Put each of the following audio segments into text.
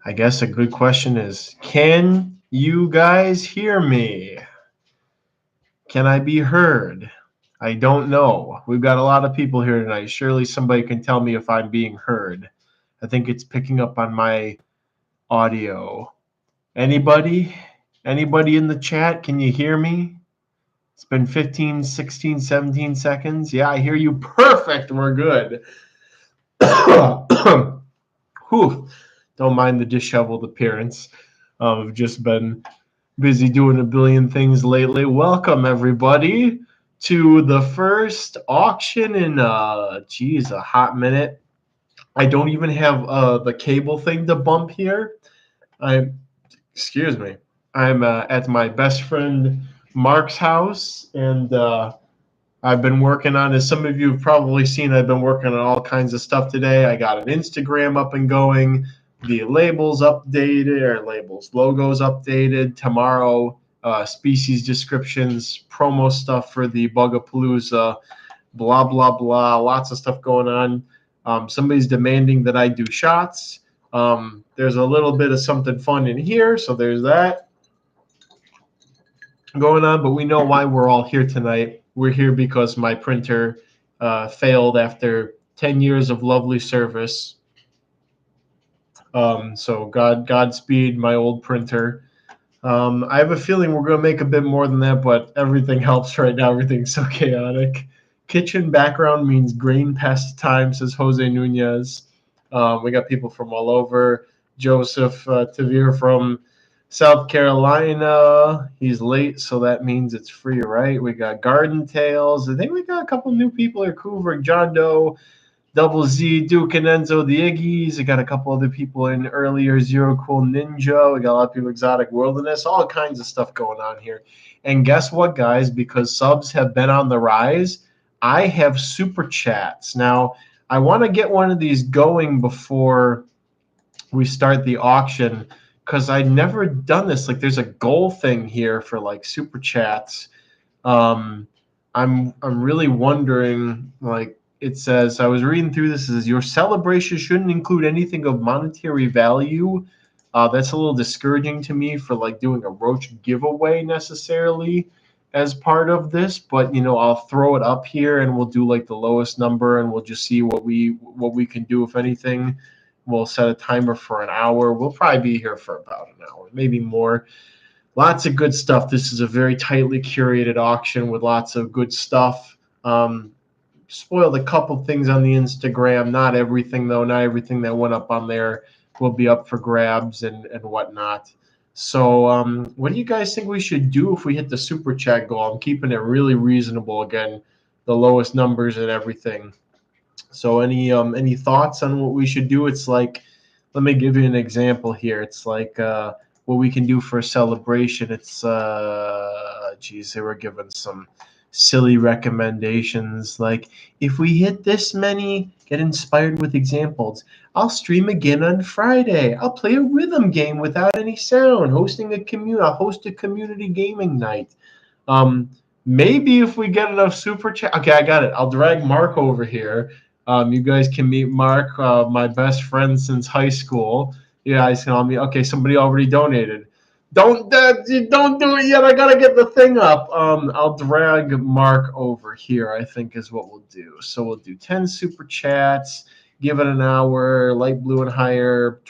I guess a good question is, can you guys hear me? Can I be heard? I don't know. We've got a lot of people here tonight. Surely somebody can tell me if I'm being heard. I think it's picking up on my audio. Anybody? Anybody in the chat? Can you hear me? It's been 15, 16, 17 seconds. Yeah, I hear you. Perfect. We're good. Whew. Don't mind the disheveled appearance. I've just been busy doing a billion things lately. Welcome, everybody, to the first auction in, a hot minute. I don't even have the cable thing to bump here. Excuse me. I'm at my best friend Mark's house, and I've been working on, as some of you have probably seen, I've been working on all kinds of stuff today. I got an Instagram up and going, the labels updated, logos updated. Tomorrow, species descriptions, promo stuff for the Bugapalooza, blah, blah, blah. Lots of stuff going on. Somebody's demanding that I do shots. There's a little bit of something fun in here, so there's that going on, but we know why we're all here tonight. We're here because my printer failed after 10 years of lovely service. So Godspeed, my old printer. I have a feeling we're going to make a bit more than that, but everything helps right now. Everything's so chaotic. Kitchen background means grain pest time, says Jose Nunez. We got people from all over. Joseph Tavir from South Carolina. He's late, so that means it's free, right? We got Garden Tales. I think we got a couple new people here. Kubrick, John Doe, Double Z, Duke and Enzo, the Iggies. We got a couple other people in earlier. Zero Cool Ninja. We got a lot of people, Exotic Wilderness. All kinds of stuff going on here. And guess what, guys? Because subs have been on the rise, I have super chats. Now, I want to get one of these going before we start the auction, because I'd never done this. Like, there's a goal thing here for like super chats. I'm really wondering, like, it says, I was reading through this, it says your celebration shouldn't include anything of monetary value. That's a little discouraging to me for like doing a Roach giveaway necessarily as part of this, but you know, I'll throw it up here and we'll do like the lowest number and we'll just see what we can do. If anything, we'll set a timer for an hour. We'll probably be here for about an hour, maybe more. Lots of good stuff. This is a very tightly curated auction with lots of good stuff. Spoiled a couple things on the Instagram. Not everything, though. Not everything that went up on there will be up for grabs and whatnot. So what do you guys think we should do if we hit the super chat goal? I'm keeping it really reasonable. Again, the lowest numbers and everything. So any thoughts on what we should do? It's like, let me give you an example here. It's like what we can do for a celebration. It's they were given some silly recommendations, like if we hit this many, get inspired with examples. I'll stream again on Friday. I'll play a rhythm game without any sound. I'll host a community gaming night. Maybe if we get enough super chat. Okay, I got it. I'll drag Mark over here. You guys can meet Mark, my best friend since high school. Yeah, he's telling me, okay, somebody already donated. Don't do it yet. I gotta get the thing up. I'll drag Mark over here, I think is what we'll do. So we'll do 10 super chats, give it an hour, light blue and higher,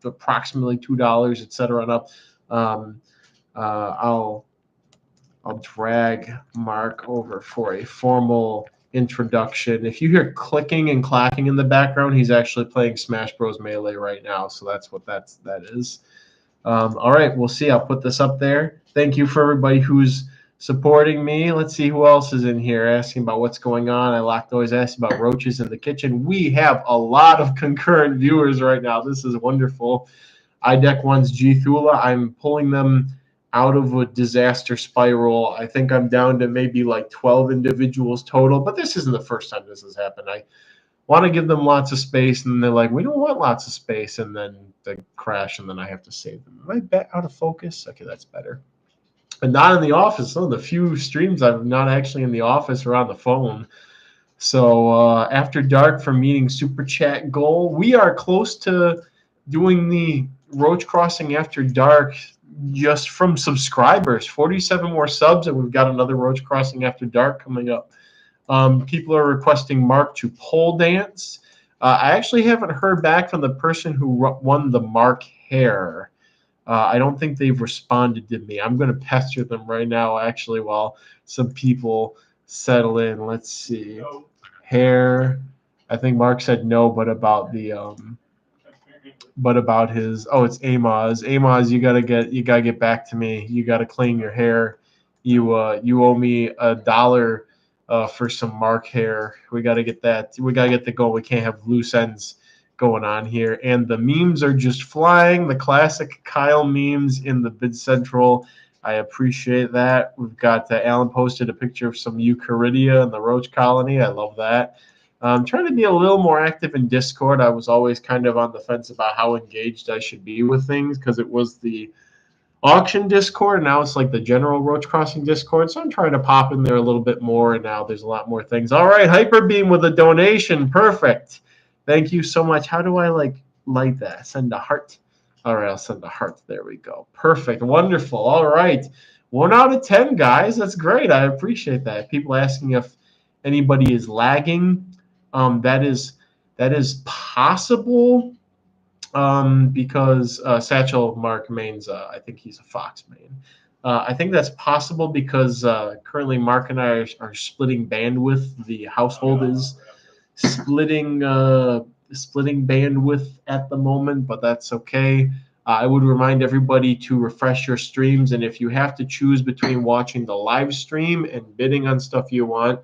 approximately $2, etc. and up. I'll drag Mark over for a formal introduction. If you hear clicking and clacking in the background, he's actually playing Smash Bros. Melee right now, so that's what that is. All right, we'll see. I'll put this up there. Thank you for everybody who's supporting me. Let's see who else is in here asking about what's going on. I like to always ask about roaches in the kitchen. We have a lot of concurrent viewers right now. This is wonderful. IDEC one's G Thula. I'm pulling them out of a disaster spiral. I think I'm down to maybe like 12 individuals total, but this isn't the first time this has happened. I want to give them lots of space, and they're like, we don't want lots of space, and then they crash, and then I have to save them. Am I out of focus? Okay, that's better. And not in the office. Some of the few streams I'm not actually in the office or on the phone. So after dark for meeting super chat goal, we are close to doing the Roach Crossing After Dark just from subscribers. 47 more subs, and we've got another Roach Crossing After Dark coming up. People are requesting Mark to pole dance. I actually haven't heard back from the person who won the Mark hair. I don't think they've responded to me. I'm going to pester them right now, actually, while some people settle in. Let's see. Hair. I think Mark said no, but about the his, oh, it's Amos. Amos, you gotta get back to me. You gotta claim your hair. You owe me $1 for some Mark hair. We gotta get that. We gotta get the goal. We can't have loose ends going on here. And the memes are just flying. The classic Kyle memes in the Bid Central. I appreciate that. We've got Alan posted a picture of some Eucharidia in the Roach colony. I love that. I'm trying to be a little more active in Discord. I was always kind of on the fence about how engaged I should be with things because it was the auction Discord, and now it's like the general Roach Crossing Discord. So I'm trying to pop in there a little bit more, and now there's a lot more things. All right, Hyperbeam with a donation. Perfect. Thank you so much. How do I light that? Send a heart. All right, I'll send a heart. There we go. Perfect. Wonderful. All right. 1 out of 10, guys. That's great. I appreciate that. People asking if anybody is lagging. That is possible because Satchel Mark mains, I think he's a Fox main. I think that's possible because currently Mark and I are splitting bandwidth. The household is splitting bandwidth at the moment, but that's okay. I would remind everybody to refresh your streams, and if you have to choose between watching the live stream and bidding on stuff you want,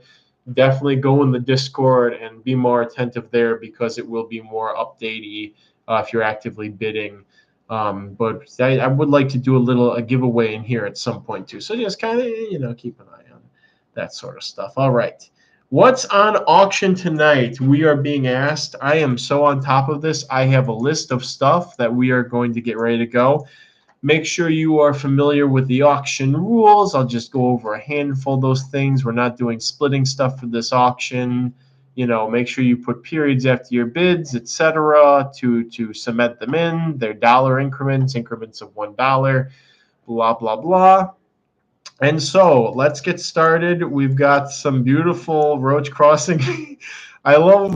definitely go in the Discord and be more attentive there because it will be more updatey if you're actively bidding. But I would like to do a giveaway in here at some point too. So just kind of, keep an eye on that sort of stuff. All right. What's on auction tonight? We are being asked. I am so on top of this. I have a list of stuff that we are going to get ready to go. Make sure you are familiar with the auction rules. I'll just go over a handful of those things. We're not doing splitting stuff for this auction. Make sure you put periods after your bids, etc., to cement them in. They're dollar increments of $1, blah, blah, blah. And so let's get started. We've got some beautiful Roach Crossing. I love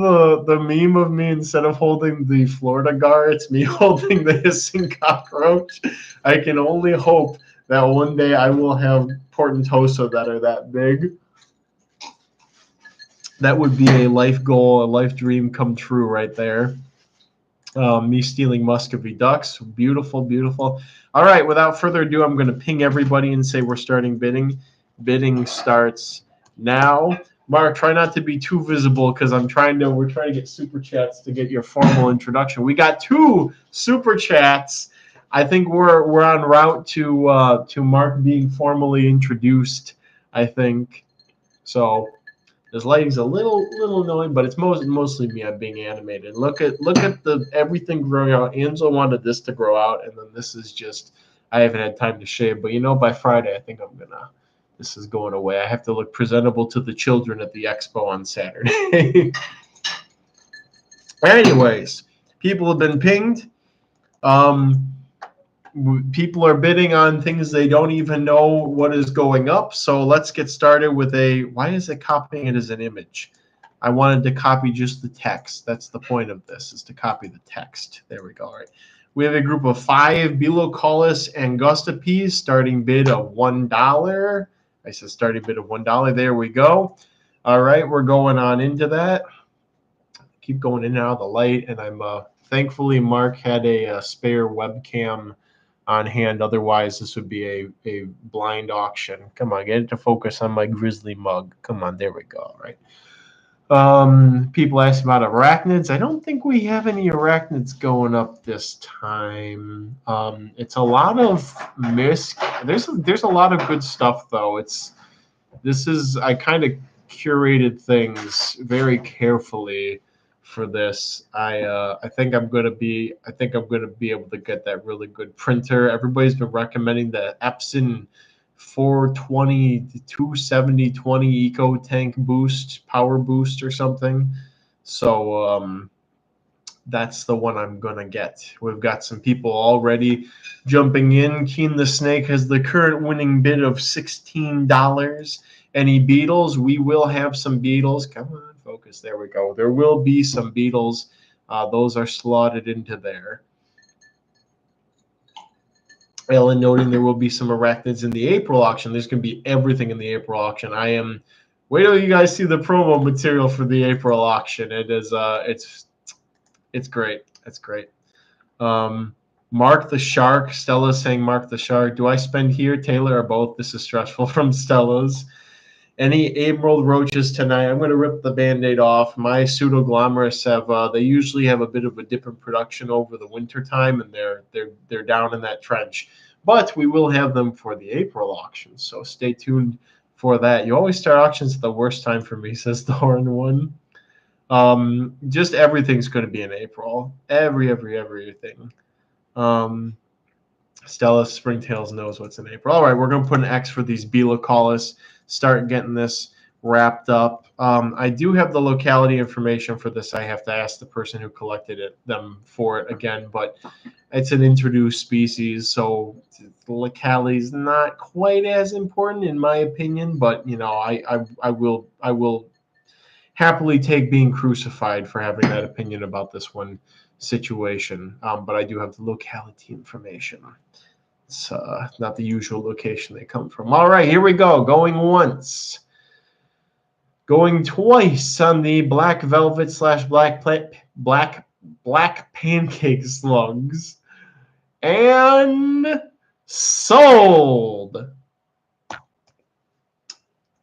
the meme of me, instead of holding the Florida gar, it's me holding the hissing cockroach. I can only hope that one day I will have portentosa that are that big. That would be a life goal, a life dream come true right there. Me stealing Muscovy ducks. Beautiful, beautiful. All right, without further ado, I'm going to ping everybody and say we're starting bidding. Bidding starts now. Mark, try not to be too visible because we're trying to get super chats to get your formal introduction. We got 2 super chats. I think we're on route to Mark being formally introduced, I think. So this lighting's a little annoying, but it's mostly me. I'm being animated. Look at everything growing out. Ansel wanted this to grow out, and then this is just, I haven't had time to shave. But by Friday, I think this is going away. I have to look presentable to the children at the expo on Saturday. Anyways, people have been pinged. People are bidding on things they don't even know what is going up. So let's get started with why is it copying it as an image? I wanted to copy just the text. That's the point of this, is to copy the text. There we go. All right. We have a group of 5 Bilocaulus angustipes, starting bid of $1. I said starting bid of $1. There we go. All right, we're going on into that. Keep going in and out of the light, and I'm thankfully Mark had a spare webcam on hand. Otherwise, this would be a blind auction. Come on, get it to focus on my grizzly mug. Come on, there we go. All right. People ask about arachnids. I don't think we have any arachnids going up this time. It's a lot of there's a lot of good stuff though. I kind of curated things very carefully for this. I think I'm gonna be able to get that really good printer. Everybody's been recommending the Epson 420 270 20 Eco Tank Boost, Power Boost or something. So that's the one I'm going to get. We've got some people already jumping in. Keen the Snake has the current winning bid of $16. Any beetles? We will have some beetles. Come on, focus. There we go. There will be some beetles. Those are slotted into there. Ellen noting there will be some arachnids in the April auction. There's going to be everything in the April auction. Wait till you guys see the promo material for the April auction. It is it's great. It's great. Mark the Shark. Stella's saying Mark the Shark. Do I spend here, Taylor, or both? This is stressful from Stella's. Any emerald roaches tonight? I'm going to rip the Band-Aid off. My pseudoglomerus they usually have a bit of a dip in production over the winter time, and they're down in that trench. But we will have them for the April auction, so stay tuned for that. You always start auctions at the worst time for me, says the Horn One. Just everything's going to be in April. Everything. Stella Springtails knows what's in April. All right, we're going to put an X for these Belocallis. Start getting this wrapped up. I do have the locality information for this. I have to ask the person who collected them for it again, but it's an introduced species, so the locality is not quite as important in my opinion. But I will happily take being crucified for having that opinion about this one situation. But I do have the locality information. It's not the usual location they come from. All right, here we go. Going once. Going twice on the black velvet / black pancake slugs. And sold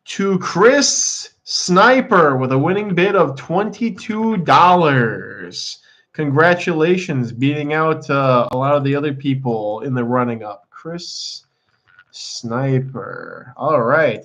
to Chris Sniper with a winning bid of $22. Congratulations, beating out a lot of the other people in the running up. Chris Sniper. All right.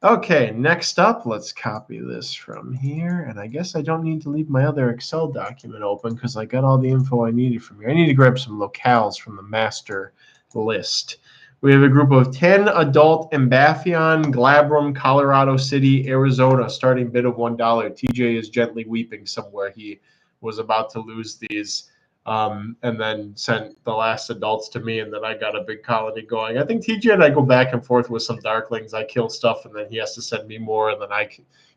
Okay, next up, let's copy this from here. And I guess I don't need to leave my other Excel document open because I got all the info I needed from here. I need to grab some locales from the master list. We have a group of 10 adult Mbaffan, glabrum, Colorado City, Arizona, starting bid of $1. TJ is gently weeping somewhere. He was about to lose these and then sent the last adults to me, and then I got a big colony going. I think TJ and I go back and forth with some darklings. I kill stuff, and then he has to send me more, and then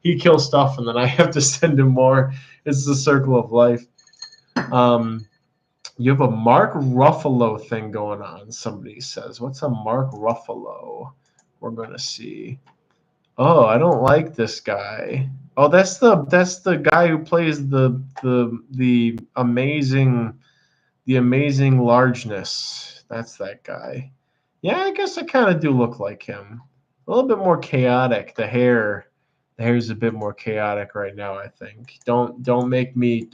he kills stuff, and then I have to send him more. It's the circle of life. You have a Mark Ruffalo thing going on, somebody says. What's a Mark Ruffalo? We're going to see. Oh, I don't like this guy. Oh, that's the guy who plays the amazing largeness. That's that guy. Yeah, I guess I kind of do look like him. A little bit more chaotic. The hair's a bit more chaotic right now, I think. Don't get me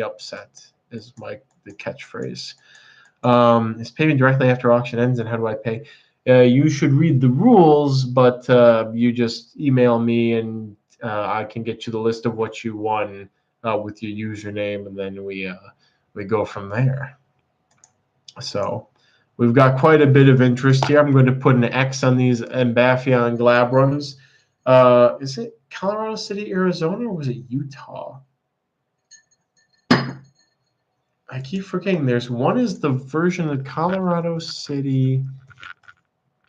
upset is the catchphrase. Is payment directly after auction ends, and how do I pay? You should read the rules, but you just email me, and I can get you the list of what you won with your username, and then we go from there. So we've got quite a bit of interest here. I'm going to put an X on these Mbaffan glabrums. Is it Colorado City, Arizona, or was it Utah? I keep forgetting. There's one is the version of Colorado City,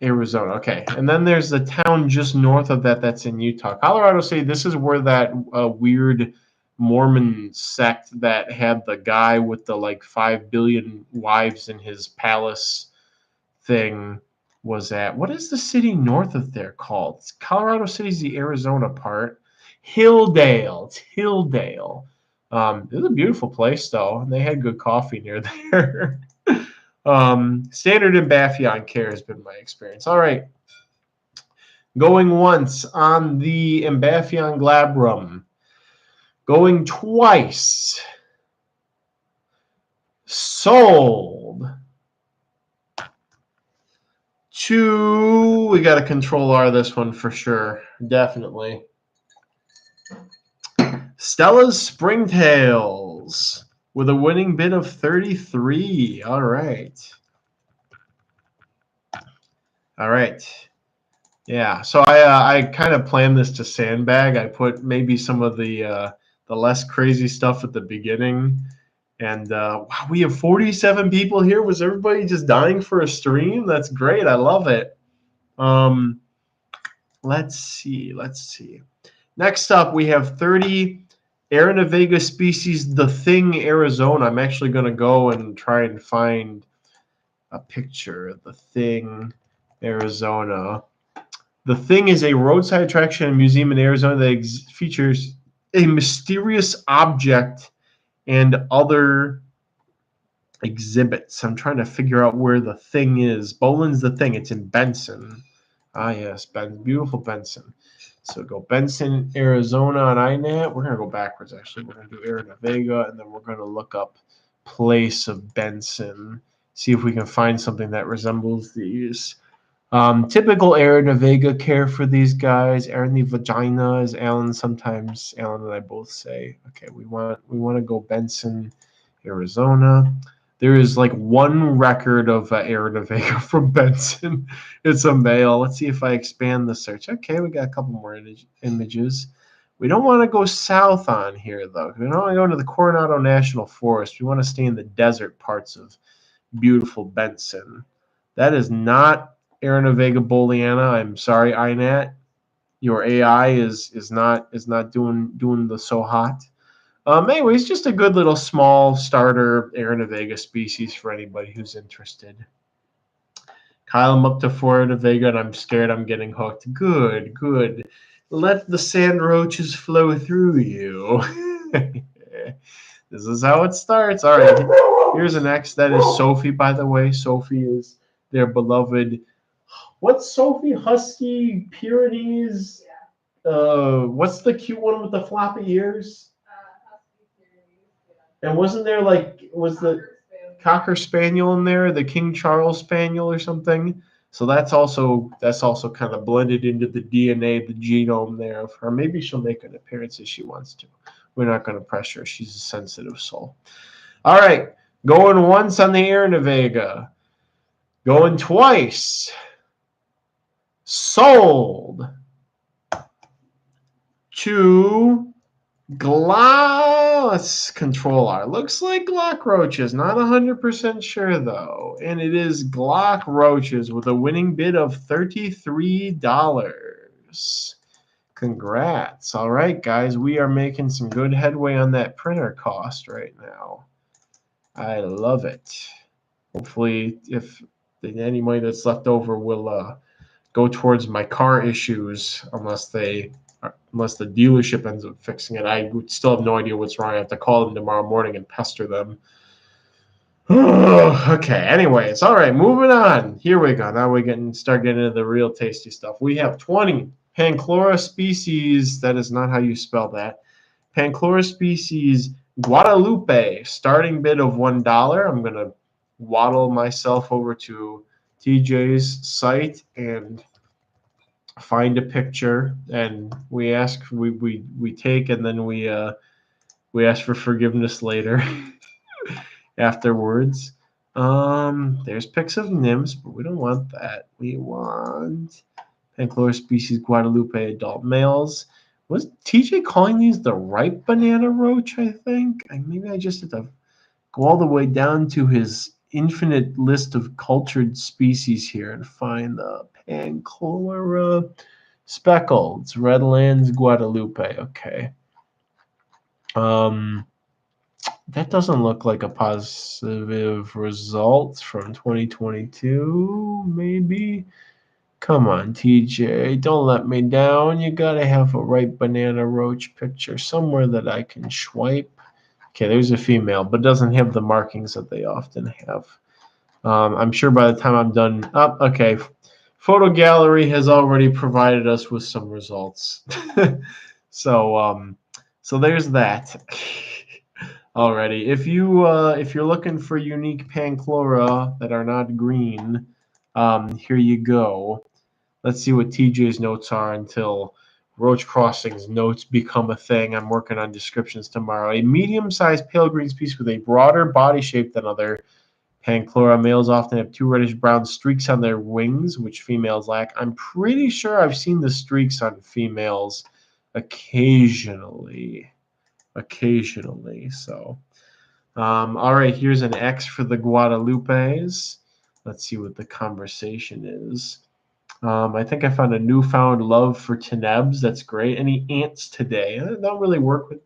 Arizona. Okay, and then there's the town just north of that's in Utah. Colorado City, this is where that weird Mormon sect that had the guy with the 5 billion wives in his palace thing was at. What is the city north of there called? It's Colorado City's the Arizona part. Hilldale. It's Hilldale. It's a beautiful place, though, and they had good coffee near there. Standard Mbaffan care has been my experience. All right. Going once on the Mbaffan glabrum. Going twice. Sold. We got to control R this one for sure. Definitely. Stella's Springtails with a winning bid of 33. All right. Yeah, so I kind of planned this to sandbag. I put maybe some of the less crazy stuff at the beginning. And wow, we have 47 people here. Was everybody just dying for a stream? That's great. I love it. Let's see. Next up, we have 30 Aon Vega species, the Thing, Arizona. I'm actually going to go and try and find a picture of the Thing, Arizona. The Thing is a roadside attraction and museum in Arizona that features a mysterious object and other exhibits. I'm trying to figure out where the Thing is. Bolin's the Thing. It's in Benson. Ah, yes, beautiful Benson. So go Benson, Arizona on INET. We're going to go backwards, actually. We're going to do Aon Vega, and then we're going to look up place of Benson, see if we can find something that resembles these. Typical Aon Vega care for these guys. Aon the vagina, as Alan and I both say. Okay, we want to go Benson, Arizona. There is like one record of Aon Vega from Benson. It's a male. Let's see if I expand the search. Okay, we got a couple more images. We don't want to go south on here, though. We don't want to go into the Coronado National Forest. We want to stay in the desert parts of beautiful Benson. That is not Aon Vega boliana. I'm sorry, INAT. Your AI is not doing the so hot. Anyways, just a good little small starter Aon Vega species for anybody who's interested. Kyle, I'm up to 4 Aon Vega, and I'm scared I'm getting hooked. Good. Let the sand roaches flow through you. This is how it starts. All right, here's an X. That is Sophie, by the way. Sophie is their beloved. What's Sophie? Husky Pyrenees? Yeah. What's the cute one with the floppy ears? And wasn't there was the Cocker Spaniel in there, the King Charles Spaniel or something? So that's also kind of blended into the DNA, the genome there of her. Maybe she'll make an appearance if she wants to. We're not going to pressure her. She's a sensitive soul. All right, going once on the Aon Vega. Going twice. Sold to Gloss Controller. Looks like Glock Roaches. Not 100% sure, though. And it is Glock Roaches with a winning bid of $33. Congrats. All right, guys. We are making some good headway on that printer cost right now. I love it. Hopefully, if any money that's left over will go towards my car issues, unless the dealership ends up fixing it. I would still have no idea what's wrong. I have to call them tomorrow morning and pester them. Okay, anyways, all right, moving on. Here we go. Now we start getting into the real tasty stuff. We have 20 Panora species. That is not how you spell that. Panora species Guadalupe. Starting bid of $1. I'm going to waddle myself over to TJ's site and find a picture, and we take, and then we ask for forgiveness later afterwards. There's pics of nymphs, but we don't want that. We want Panora species Guadalupe adult males. Was TJ calling these the ripe banana roach? I think maybe I just have to go all the way down to his infinite list of cultured species here and find the Panora speckled Redlands Guadalupe. Okay. That doesn't look like a positive result from 2022. Maybe. Come on, TJ. Don't let me down. You gotta have a ripe banana roach picture somewhere that I can swipe. Okay, there's a female, but doesn't have the markings that they often have. I'm sure by the time I'm done. Oh, okay. Photo Gallery has already provided us with some results. So there's that already. If you're looking for unique Panora that are not green, here you go. Let's see what TJ's notes are until Roach Crossing's notes become a thing. I'm working on descriptions tomorrow. A medium-sized pale green species with a broader body shape than other Panora. Males often have 2 reddish-brown streaks on their wings, which females lack. I'm pretty sure I've seen the streaks on females occasionally. occasionally. So, all right, here's an X for the Guadalupes. Let's see what the conversation is. I think I found a newfound love for tenebs. That's great. Any ants today? I don't really work with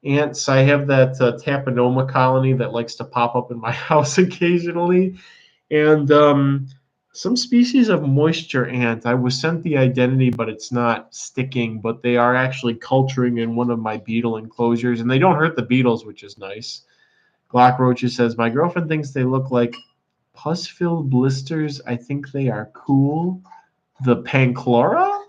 ants. I have that Tapanoma colony that likes to pop up in my house occasionally. And some species of moisture ant. I was sent the identity, but it's not sticking. But they are actually culturing in one of my beetle enclosures. And they don't hurt the beetles, which is nice. Glock Roaches says, my girlfriend thinks they look like pus-filled blisters. I think they are cool. The Panchlora?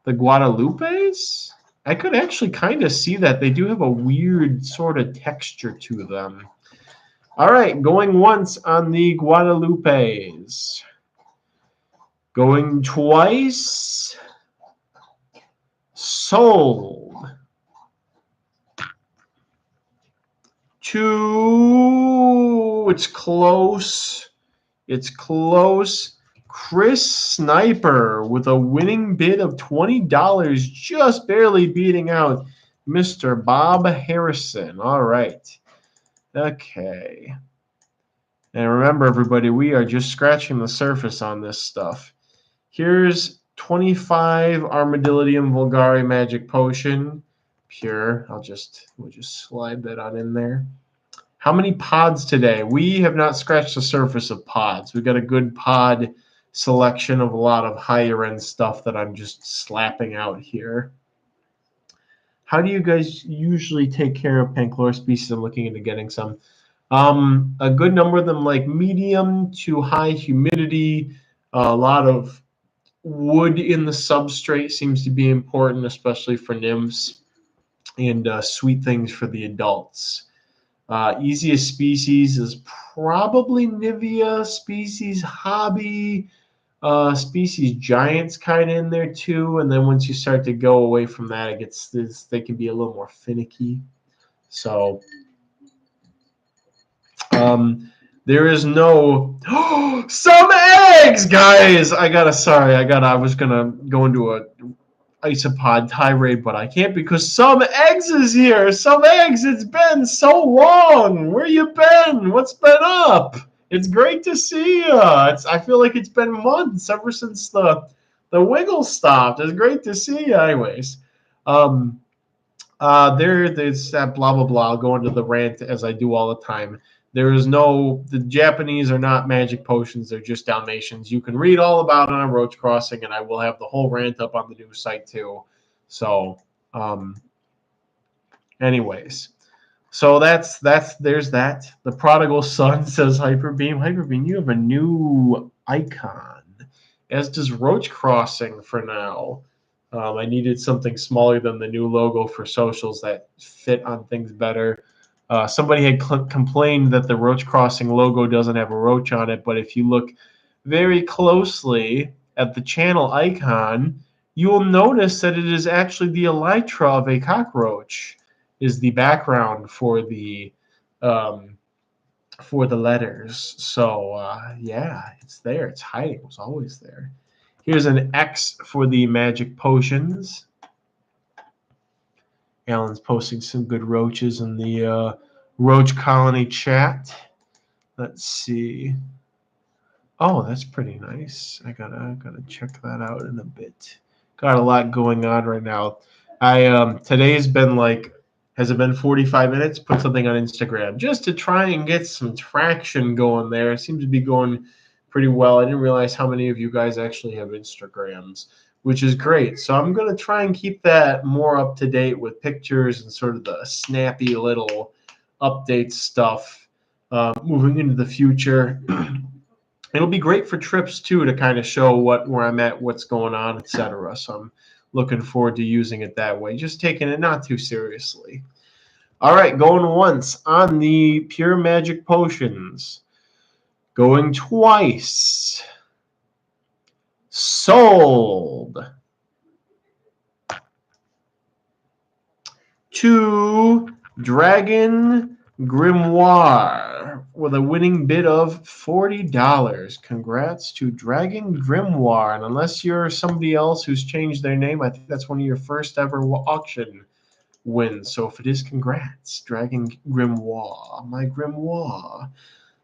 The Guadalupes? I could actually kind of see that. They do have a weird sort of texture to them. All right, going once on the Guadalupes. Going twice. Sold. 2. It's close. It's close. Chris Sniper with a winning bid of $20, just barely beating out Mr. Bob Harrison. All right. Okay. And remember, everybody, we are just scratching the surface on this stuff. Here's 25 Armadillidium Vulgare Magic Potion. Pure. We'll just slide that on in there. How many pods today? We have not scratched the surface of pods. We've got a good pod selection of a lot of higher end stuff that I'm just slapping out here. How do you guys usually take care of Panchlora species? I'm looking into getting some. A good number of them like medium to high humidity. A lot of wood in the substrate seems to be important, especially for nymphs, and sweet things for the adults. Easiest species is probably Nivea, species Hobby, species Giants kind of in there too. And then once you start to go away from that, it gets this. They can be a little more finicky. So there is no some eggs, guys. I was gonna go into a isopod tirade, but I can't because some eggs is here. Some eggs. It's been so long. Where you been? What's been up? It's great to see you. I feel like it's been months ever since the wiggle stopped. It's great to see you. Anyways, there's that blah blah blah. I'll go into the rant as I do all the time. The Japanese are not magic potions. They're just Dalmatians. You can read all about it on Roach Crossing, and I will have the whole rant up on the news site too. So, anyways, so there's that. The prodigal son says Hyperbeam. Hyperbeam, you have a new icon, as does Roach Crossing for now. I needed something smaller than the new logo for socials that fit on things better. Somebody had complained that the Roach Crossing logo doesn't have a roach on it, but if you look very closely at the channel icon, you will notice that it is actually the elytra of a cockroach is the background for the letters. So yeah, it's there. It's hiding. It was always there. Here's an X for the magic potions. Alan's posting some good roaches in the Roach Colony chat. Let's see. Oh, that's pretty nice. I gotta check that out in a bit. Got a lot going on right now. Today's been has it been 45 minutes? Put something on Instagram just to try and get some traction going there. It seems to be going pretty well. I didn't realize how many of you guys actually have Instagrams, which is great. So I'm going to try and keep that more up to date with pictures and sort of the snappy little update stuff moving into the future. It'll be great for trips too to kind of show where I'm at, what's going on, etc. So I'm looking forward to using it that way, just taking it not too seriously. All right, going once on the pure magic potions. Going twice. Sold. 2 Dragon Grimoire with a winning bid of $40. Congrats to Dragon Grimoire. And unless you're somebody else who's changed their name, I think that's one of your first ever auction wins. So if it is, congrats, Dragon Grimoire, my Grimoire.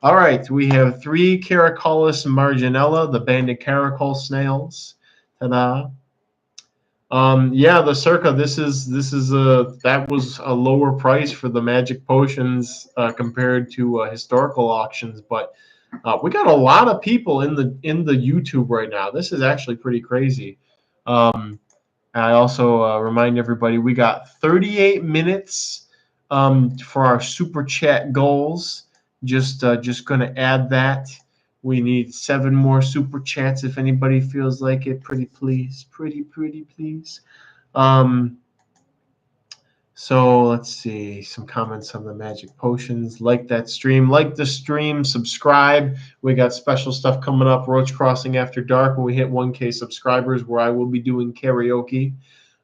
All right, we have 3 Caracus marginella, the banded caracal snails. Ta-da! Yeah, the Circa. This is a that was a lower price for the magic potions compared to historical auctions, but we got a lot of people in the YouTube right now. This is actually pretty crazy. I also remind everybody we got 38 minutes for our super chat goals. Just going to add that. We need 7 more super chats if anybody feels like it. Pretty please. Pretty please. So let's see some comments on the magic potions. Like that stream, like the stream, subscribe. We got special stuff coming up. Roach Crossing After Dark when we hit 1K subscribers, where I will be doing karaoke,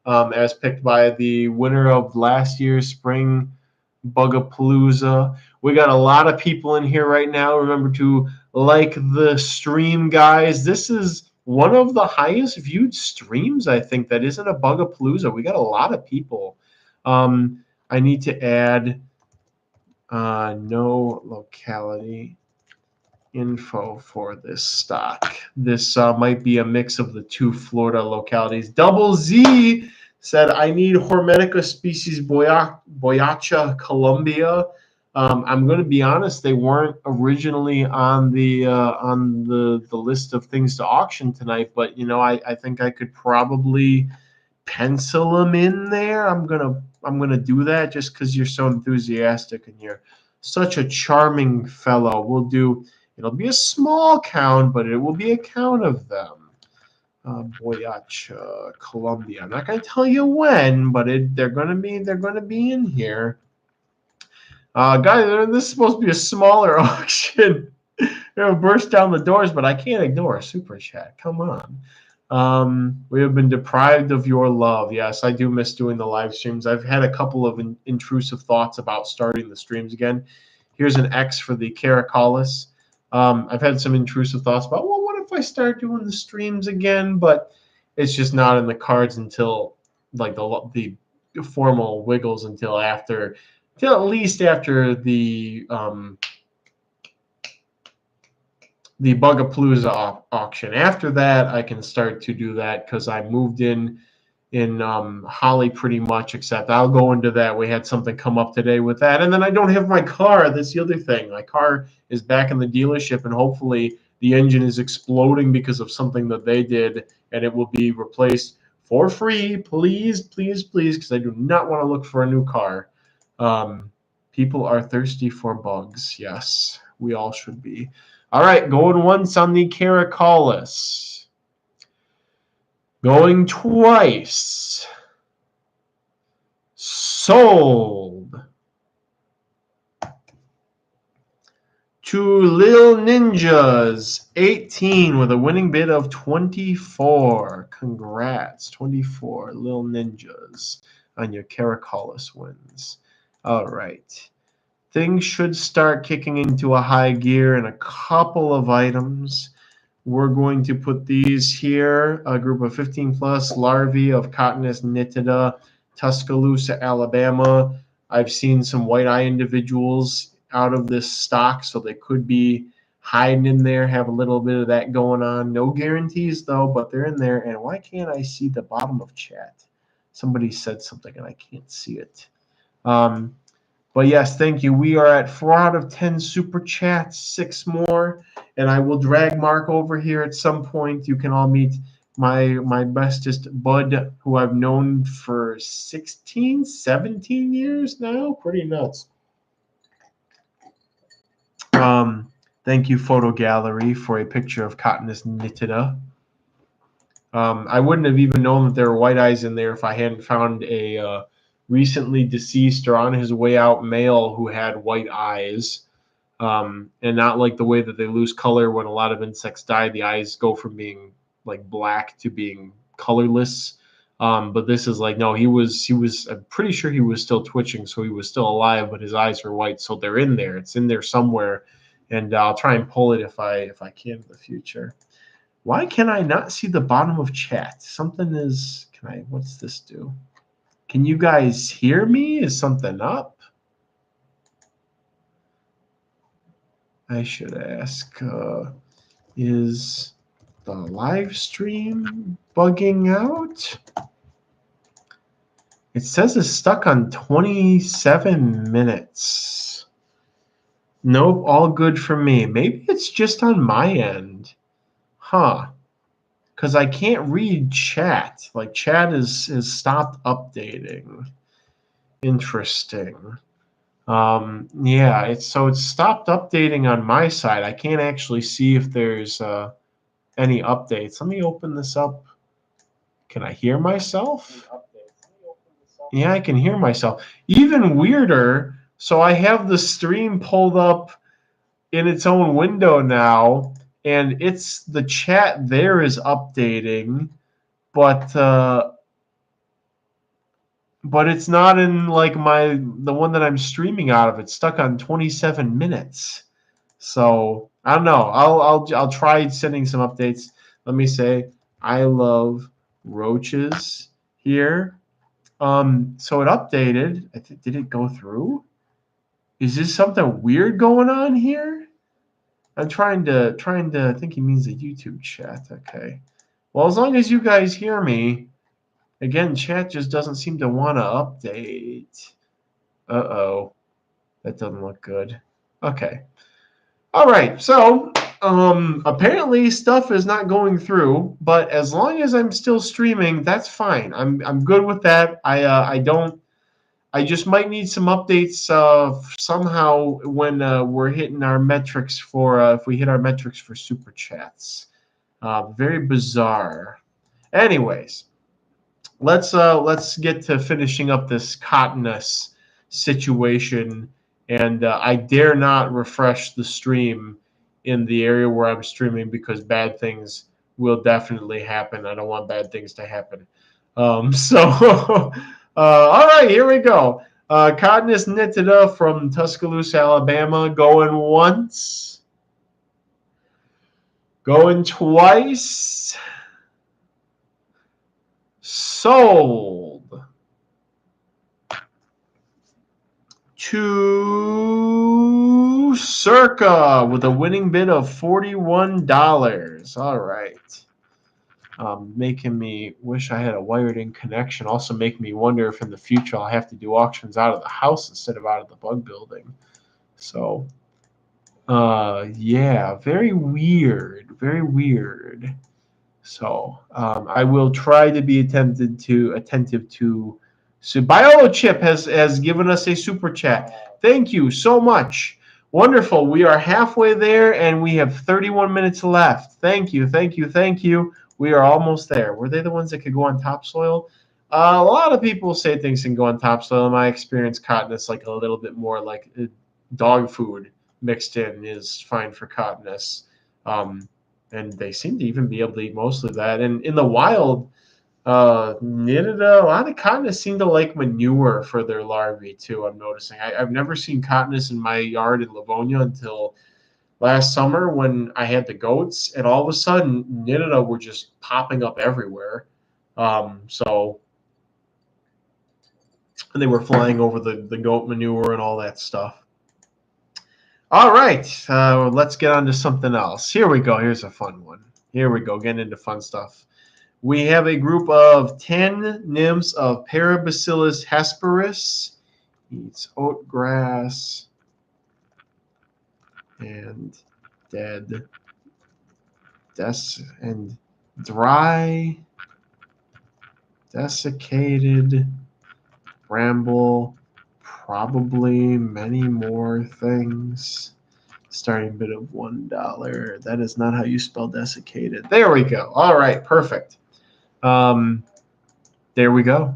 as picked by the winner of last year's spring Bugapalooza. We got a lot of people in here right now. Remember to like the stream, guys. This is one of the highest viewed streams, I think, that isn't a Bugapalooza. We got a lot of people. I need to add no locality info for this stock. This might be a mix of the 2 Florida localities. Double Z said, I need Hormetica species Boa Colombia. I'm going to be honest, they weren't originally on the list of things to auction tonight, but you know, I think I could probably pencil them in there. I'm gonna do that just because you're so enthusiastic and you're such a charming fellow. It'll be a small count, but it will be a count of them. Boyacha, Colombia. I'm not gonna tell you when, but they're gonna be in here. Guys, this is supposed to be a smaller auction. It'll burst down the doors, but I can't ignore a super chat. Come on. We have been deprived of your love. Yes, I do miss doing the live streams. I've had a couple of intrusive thoughts about starting the streams again. Here's an X for the Caracus. I've had some intrusive thoughts about, well, what if I start doing the streams again? But it's just not in the cards until like the formal wiggles until at least after the Bugapalooza auction. After that, I can start to do that because I moved in Holly pretty much, except I'll go into that. We had something come up today with that. And then I don't have my car. That's the other thing. My car is back in the dealership, and hopefully the engine is exploding because of something that they did, and it will be replaced for free. Please, please, please, because I do not want to look for a new car. People are thirsty for bugs. Yes, we all should be. All right, going once on the Caracus. Going twice. Sold. To Lil Ninjas, 18 with a winning bid of 24. Congrats, 24 Lil Ninjas on your Caracus wins. All right. Things should start kicking into a high gear in a couple of items. We're going to put these here, a group of 15+ larvae of Courteous nitida, Tuscaloosa, Alabama. I've seen some white eye individuals out of this stock, so they could be hiding in there, have a little bit of that going on. No guarantees, though, but they're in there. And why can't I see the bottom of chat? Somebody said something, and I can't see it. But yes, thank you. We are at 4 out of 10 super chats, 6 more, and I will drag Mark over here at some point. You can all meet my bestest bud, who I've known for 16, 17 years now. Pretty nuts. Thank you, Photo Gallery, for a picture of Courteous nitida. I wouldn't have even known that there were white eyes in there if I hadn't found a recently deceased or on his way out male who had white eyes, and not like the way that they lose color when a lot of insects die. The eyes go from being like black to being colorless. But this is like, no, he was I'm pretty sure he was still twitching, so he was still alive, but his eyes are white. So they're in there. It's in there somewhere, and I'll try and pull it if I can in the future. Why can I not see the bottom of chat? Something is, what's this do? Can you guys hear me? Is something up? I should ask, is the live stream bugging out? It says it's stuck on 27 minutes. Nope, all good for me. Maybe it's just on my end. Huh. Because I can't read chat. Like, chat is stopped updating. Interesting. Yeah, it's stopped updating on my side. I can't actually see if there's any updates. Let me open this up. Can I hear myself? Yeah, I can hear myself. Even weirder, so I have the stream pulled up in its own window now, and it's the chat there is updating, but it's not in like the one that I'm streaming out of. It's stuck on 27 minutes. So I don't know. I'll try sending some updates. Let me say I love roaches here. So it updated. Did it go through? Is this something weird going on here? I'm trying to I think he means the YouTube chat. Okay. Well, as long as you guys hear me, again, chat just doesn't seem to want to update. Uh-oh. That doesn't look good. Okay. All right. So, apparently stuff is not going through, but as long as I'm still streaming, that's fine. I'm good with that. I just might need some updates somehow when we're hitting our metrics for if we hit our metrics for super chats. Very bizarre. Anyways, let's get to finishing up this cottonus situation, and I dare not refresh the stream in the area where I'm streaming because bad things will definitely happen. I don't want bad things to happen. So all right, here we go. Cottonus nitida from Tuscaloosa, Alabama, going once, going twice. Sold to Circa with a winning bid of $41. All right. Making me wish I had a wired-in connection. Also make me wonder if in the future I'll have to do auctions out of the house instead of out of the bug building. So, yeah, very weird. Very weird. So I will try to be attentive to. So Biolo Chip has given us a super chat. Thank you so much. Wonderful. We are halfway there, and we have 31 minutes left. Thank you, thank you, thank you. We are almost there. Were they the ones that could go on topsoil? A lot of people say things can go on topsoil. In my experience, cotton is like a little bit more like dog food mixed in is fine for cottonus. And they seem to even be able to eat mostly that. And in the wild, Nitida, a lot of cottonus seem to like manure for their larvae too. I'm noticing. I've never seen cottonus in my yard in Livonia until last summer when I had the goats, and all of a sudden Nitida were just popping up everywhere. So and they were flying over the goat manure and all that stuff. All right, let's get on to something else. Here we go. Here's a fun one. Here we go, getting into fun stuff. We have a group of 10 nymphs of Parabillis hesperis. Eats oat grass and dead and dry, desiccated bramble, probably many more things. Starting bid of $1. That is not how you spell desiccated. There we go. All right, perfect. There we go.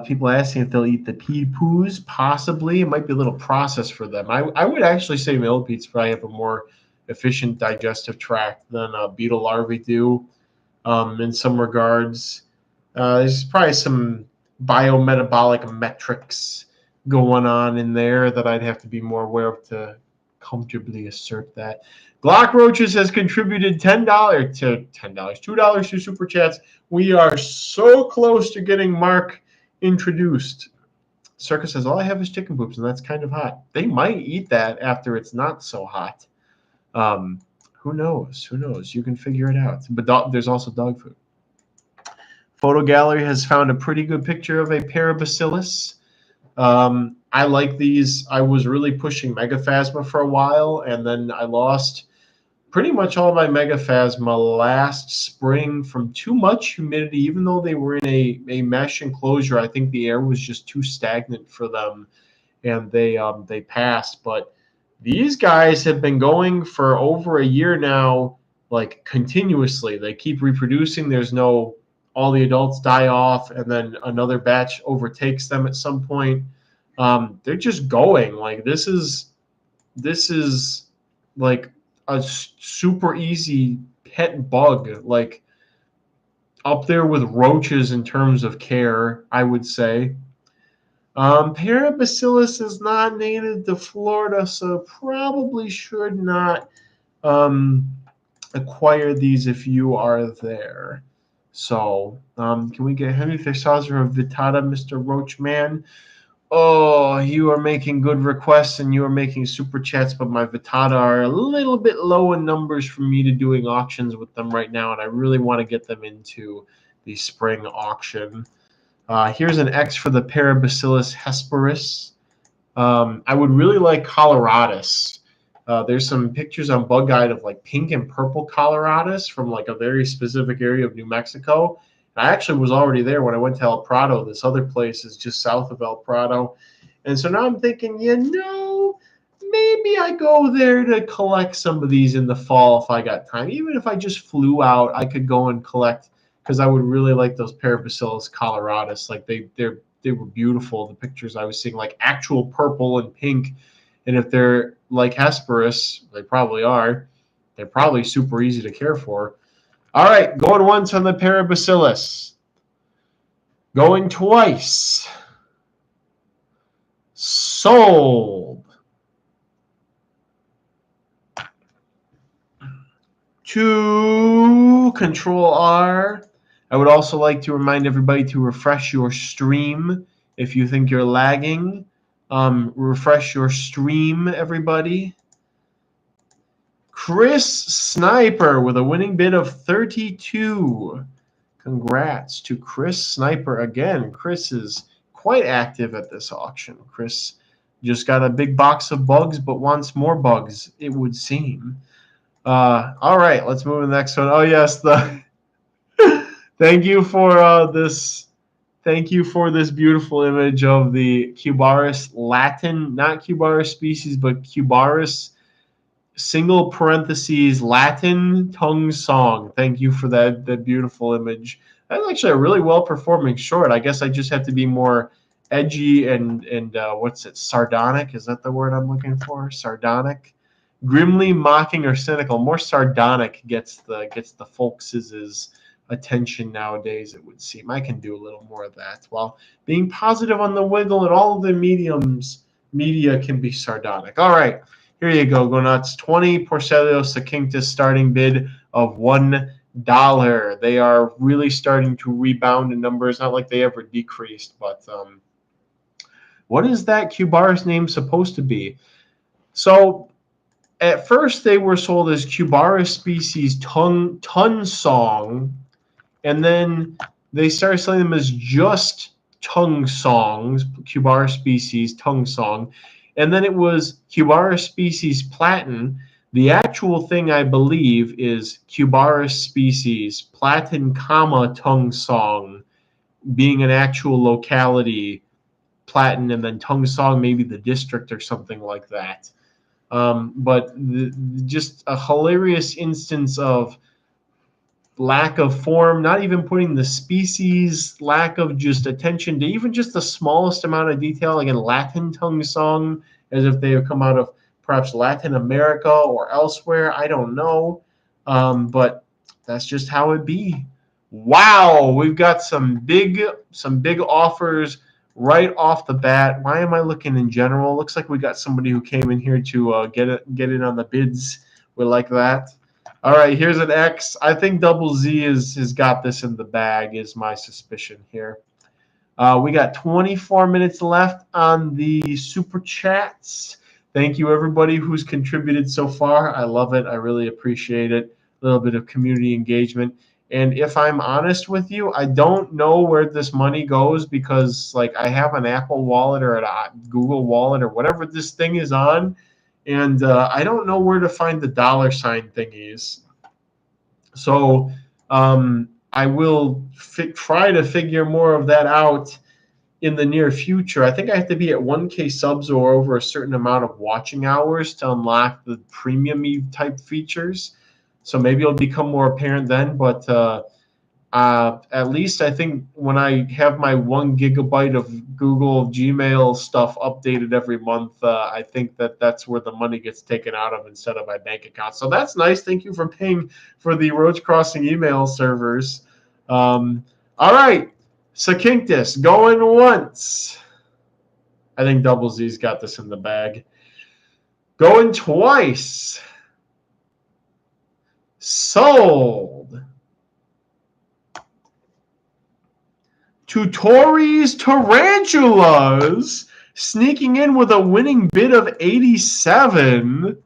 People asking if they'll eat the pea poos. Possibly. It might be a little process for them. I would actually say millipedes probably have a more efficient digestive tract than beetle larvae do in some regards. There's probably some biometabolic metrics going on in there that I'd have to be more aware of to comfortably assert that. Glock Roaches has contributed $2 to Super Chats. We are so close to getting Mark introduced. Circus says, all I have is chicken poops, and that's kind of hot. They might eat that after it's not so hot. Who knows? Who knows? You can figure it out. But there's also dog food. Photo Gallery has found a pretty good picture of a Parabillis. I like these. I was really pushing Megaphasma for a while, and then I lost pretty much all my Megaphasma last spring from too much humidity. Even though they were in a mesh enclosure, I think the air was just too stagnant for them, and they passed. But these guys have been going for over a year now, like continuously. They keep reproducing. There's no, all the adults die off, and then another batch overtakes them at some point. They're just going. Like this is like a super easy pet bug, like up there with roaches in terms of care, I would say. Parabillis is not native to Florida, so probably should not acquire these if you are there. So, can we get Henry Fischer of Vitada, Mr. Roach Man? Oh, you are making good requests and you are making super chats, but my Vitada are a little bit low in numbers for me to doing auctions with them right now, and I really want to get them into the spring auction. Here's an X for the Parabillis hesperis. I would really like coloratus. There's some pictures on Bug Guide of like pink and purple coloratus from like a very specific area of New Mexico. I actually was already there when I went to El Prado. This other place is just south of El Prado. And so now I'm thinking, maybe I go there to collect some of these in the fall if I got time. Even if I just flew out, I could go and collect, because I would really like those Parabillis coloratus. Like they were beautiful, the pictures I was seeing, like actual purple and pink. And if they're like hesperis, they probably are, they're probably super easy to care for. All right, going once on the Parabillis. Going twice. Sold. To Control R. I would also like to remind everybody to refresh your stream if you think you're lagging. Refresh your stream, everybody. Chris Sniper with a winning bid of 32. Congrats to Chris Sniper again. Chris is quite active at this auction. Chris just got a big box of bugs, but wants more bugs, it would seem. All right, let's move to the next one. Oh yes, thank you for this. Thank you for this beautiful image of the Cubaris Latin, not Cubaris species, but Cubaris single parentheses Latin tongue song. Thank you for that beautiful image. That's actually a really well performing short. I guess I just have to be more edgy and what's it, sardonic? Is that the word I'm looking for? Sardonic, grimly mocking or cynical. More sardonic gets the folks' attention nowadays, it would seem. I can do a little more of that while being positive on the wiggle, and all of the media can be sardonic. All right. Here you go, go nuts. 20 Porcellio succinctus starting bid of $1. They are really starting to rebound in numbers. Not like they ever decreased, but what is that Cubaris name supposed to be? So at first they were sold as Cubaris species ton song, and then they started selling them as just tongue songs, Cubaris species tongue song. And then it was Cubaris species platin. The actual thing, I believe, is Cubaris species platin, tongue song, being an actual locality, platin, and then tongue song, maybe the district or something like that. But just a hilarious instance of lack of form, not even putting the species, lack of just attention to even just the smallest amount of detail. Again, Latin tongue song, as if they have come out of perhaps Latin America or elsewhere. I don't know, but that's just how it be. Wow, we've got some big offers right off the bat. Why am I looking in general? Looks like we got somebody who came in here to get in on the bids. We like that. All right, here's an X. I think Double Z has got this in the bag, is my suspicion here. We got 24 minutes left on the super chats. Thank you, everybody who's contributed so far. I love it. I really appreciate it. A little bit of community engagement. And if I'm honest with you, I don't know where this money goes because, like, I have an Apple Wallet or a Google Wallet or whatever this thing is on, and I don't know where to find the $ thingies. So I will try to figure more of that out in the near future. I think I have to be at 1K subs or over a certain amount of watching hours to unlock the premium type features. So maybe it'll become more apparent then. But at least I think when I have my 1 gigabyte of Google Gmail stuff updated every month, I think that's where the money gets taken out of instead of my bank account. So that's nice. Thank you for paying for the Roach Crossing email servers. All right. Sakinctus going once. I think Double Z's got this in the bag. Going twice. Sold. Tutori's Tarantulas sneaking in with a winning bid of 87.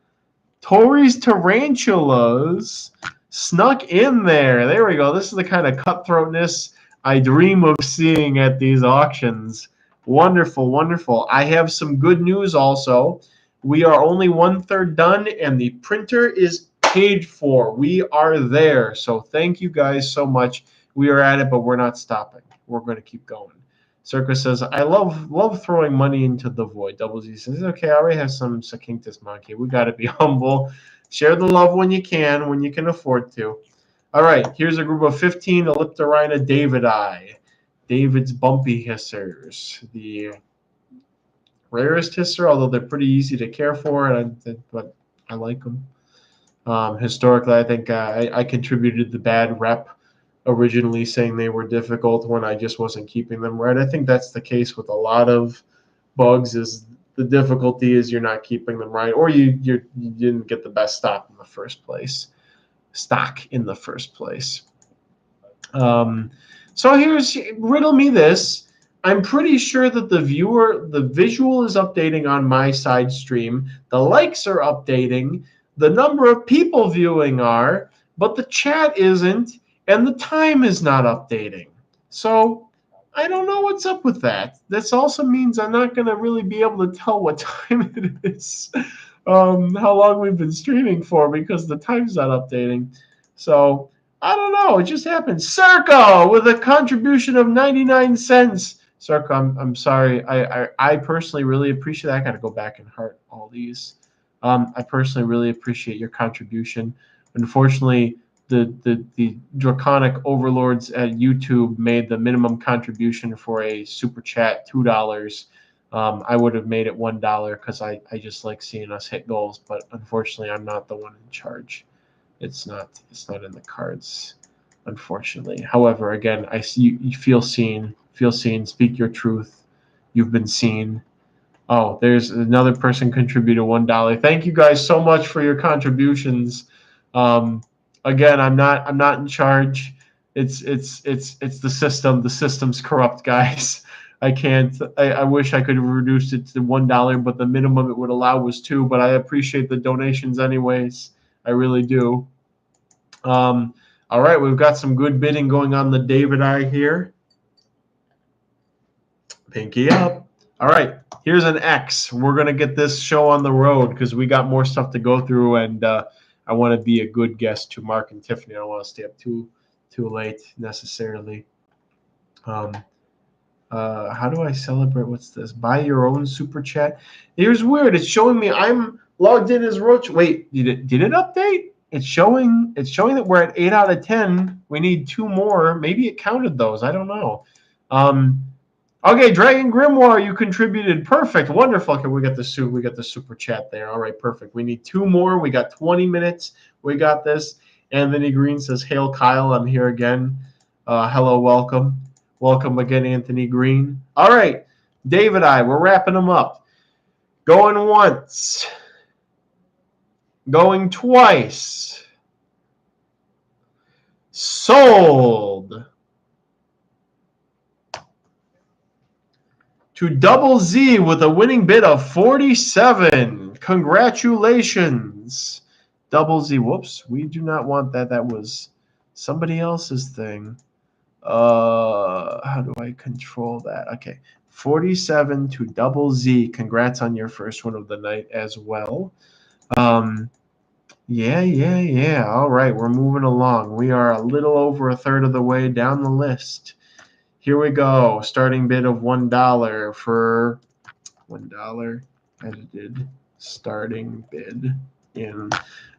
Tori's Tarantulas snuck in there. There we go. This is the kind of cutthroatness I dream of seeing at these auctions. Wonderful, wonderful. I have some good news also. We are only 1/3 done, and the printer is paid for. We are there. So thank you guys so much. We are at it, but we're not stopping. We're going to keep going. Circus says, I love throwing money into the void. Double Z says, okay, I already have some Sakinctus monkey. We got to be humble. Share the love when you can afford to. All right, here's a group of 15 Elliptorhina Davidi. David's bumpy hissers. The rarest hisser, although they're pretty easy to care for, but I like them. Historically, I think I contributed the bad rep originally, saying they were difficult when I just wasn't keeping them right. I think that's the case with a lot of bugs. Is the difficulty is you're not keeping them right, or you didn't get the best stock in the first place. So here's riddle me this. I'm pretty sure that the visual is updating on my side stream. The likes are updating. The number of people viewing are, but the chat isn't, and the time is not updating. So I don't know what's up with that. This also means I'm not going to really be able to tell what time it is, how long we've been streaming for, because the time's not updating. So I don't know. It just happened. Circo with a contribution of 99 cents. Circo, I'm sorry. I personally really appreciate that. I got to go back and heart all these. I personally really appreciate your contribution. Unfortunately, the draconic overlords at YouTube made the minimum contribution for a super chat $2. I would have made it $1 because I just like seeing us hit goals, but unfortunately, I'm not the one in charge. It's not in the cards, unfortunately. However, again, I see you feel seen. Speak your truth. You've been seen. Oh, there's another person contributed $1. Thank you guys so much for your contributions. Again, I'm not in charge. It's the system. The system's corrupt, guys. I can't. I wish I could have reduced it to $1, but the minimum it would allow was $2. But I appreciate the donations anyways. I really do. All right, we've got some good bidding going on the Davidi here. Pinky up. All right, here's an X. We're going to get this show on the road because we got more stuff to go through, and I want to be a good guest to Mark and Tiffany. I don't want to stay up too late necessarily. How do I celebrate? What's this? Buy your own super chat. Here's weird. It's showing me I'm logged in as Roach. Wait, did it update? It's showing that we're at 8 out of 10. We need 2 more. Maybe it counted those. I don't know. Okay, Dragon Grimoire, you contributed. Perfect. Wonderful. Okay, we got the super chat there. All right, perfect. We need 2 more. We got 20 minutes. We got this. Anthony Green says, "Hail Kyle, I'm here again." Hello, welcome. Welcome again, Anthony Green. All right, David we're wrapping them up. Going once. Going twice. Sold. to Double Z with a winning bid of 47. Congratulations, Double Z. Whoops, we do not want that. That was somebody else's thing. How do I control that? Okay, 47 to Double Z. Congrats on your first one of the night as well. Yeah. All right, we're moving along. We are a little over a third of the way down the list. Here we go. Starting bid of $1 for $1 edited. Starting bid in.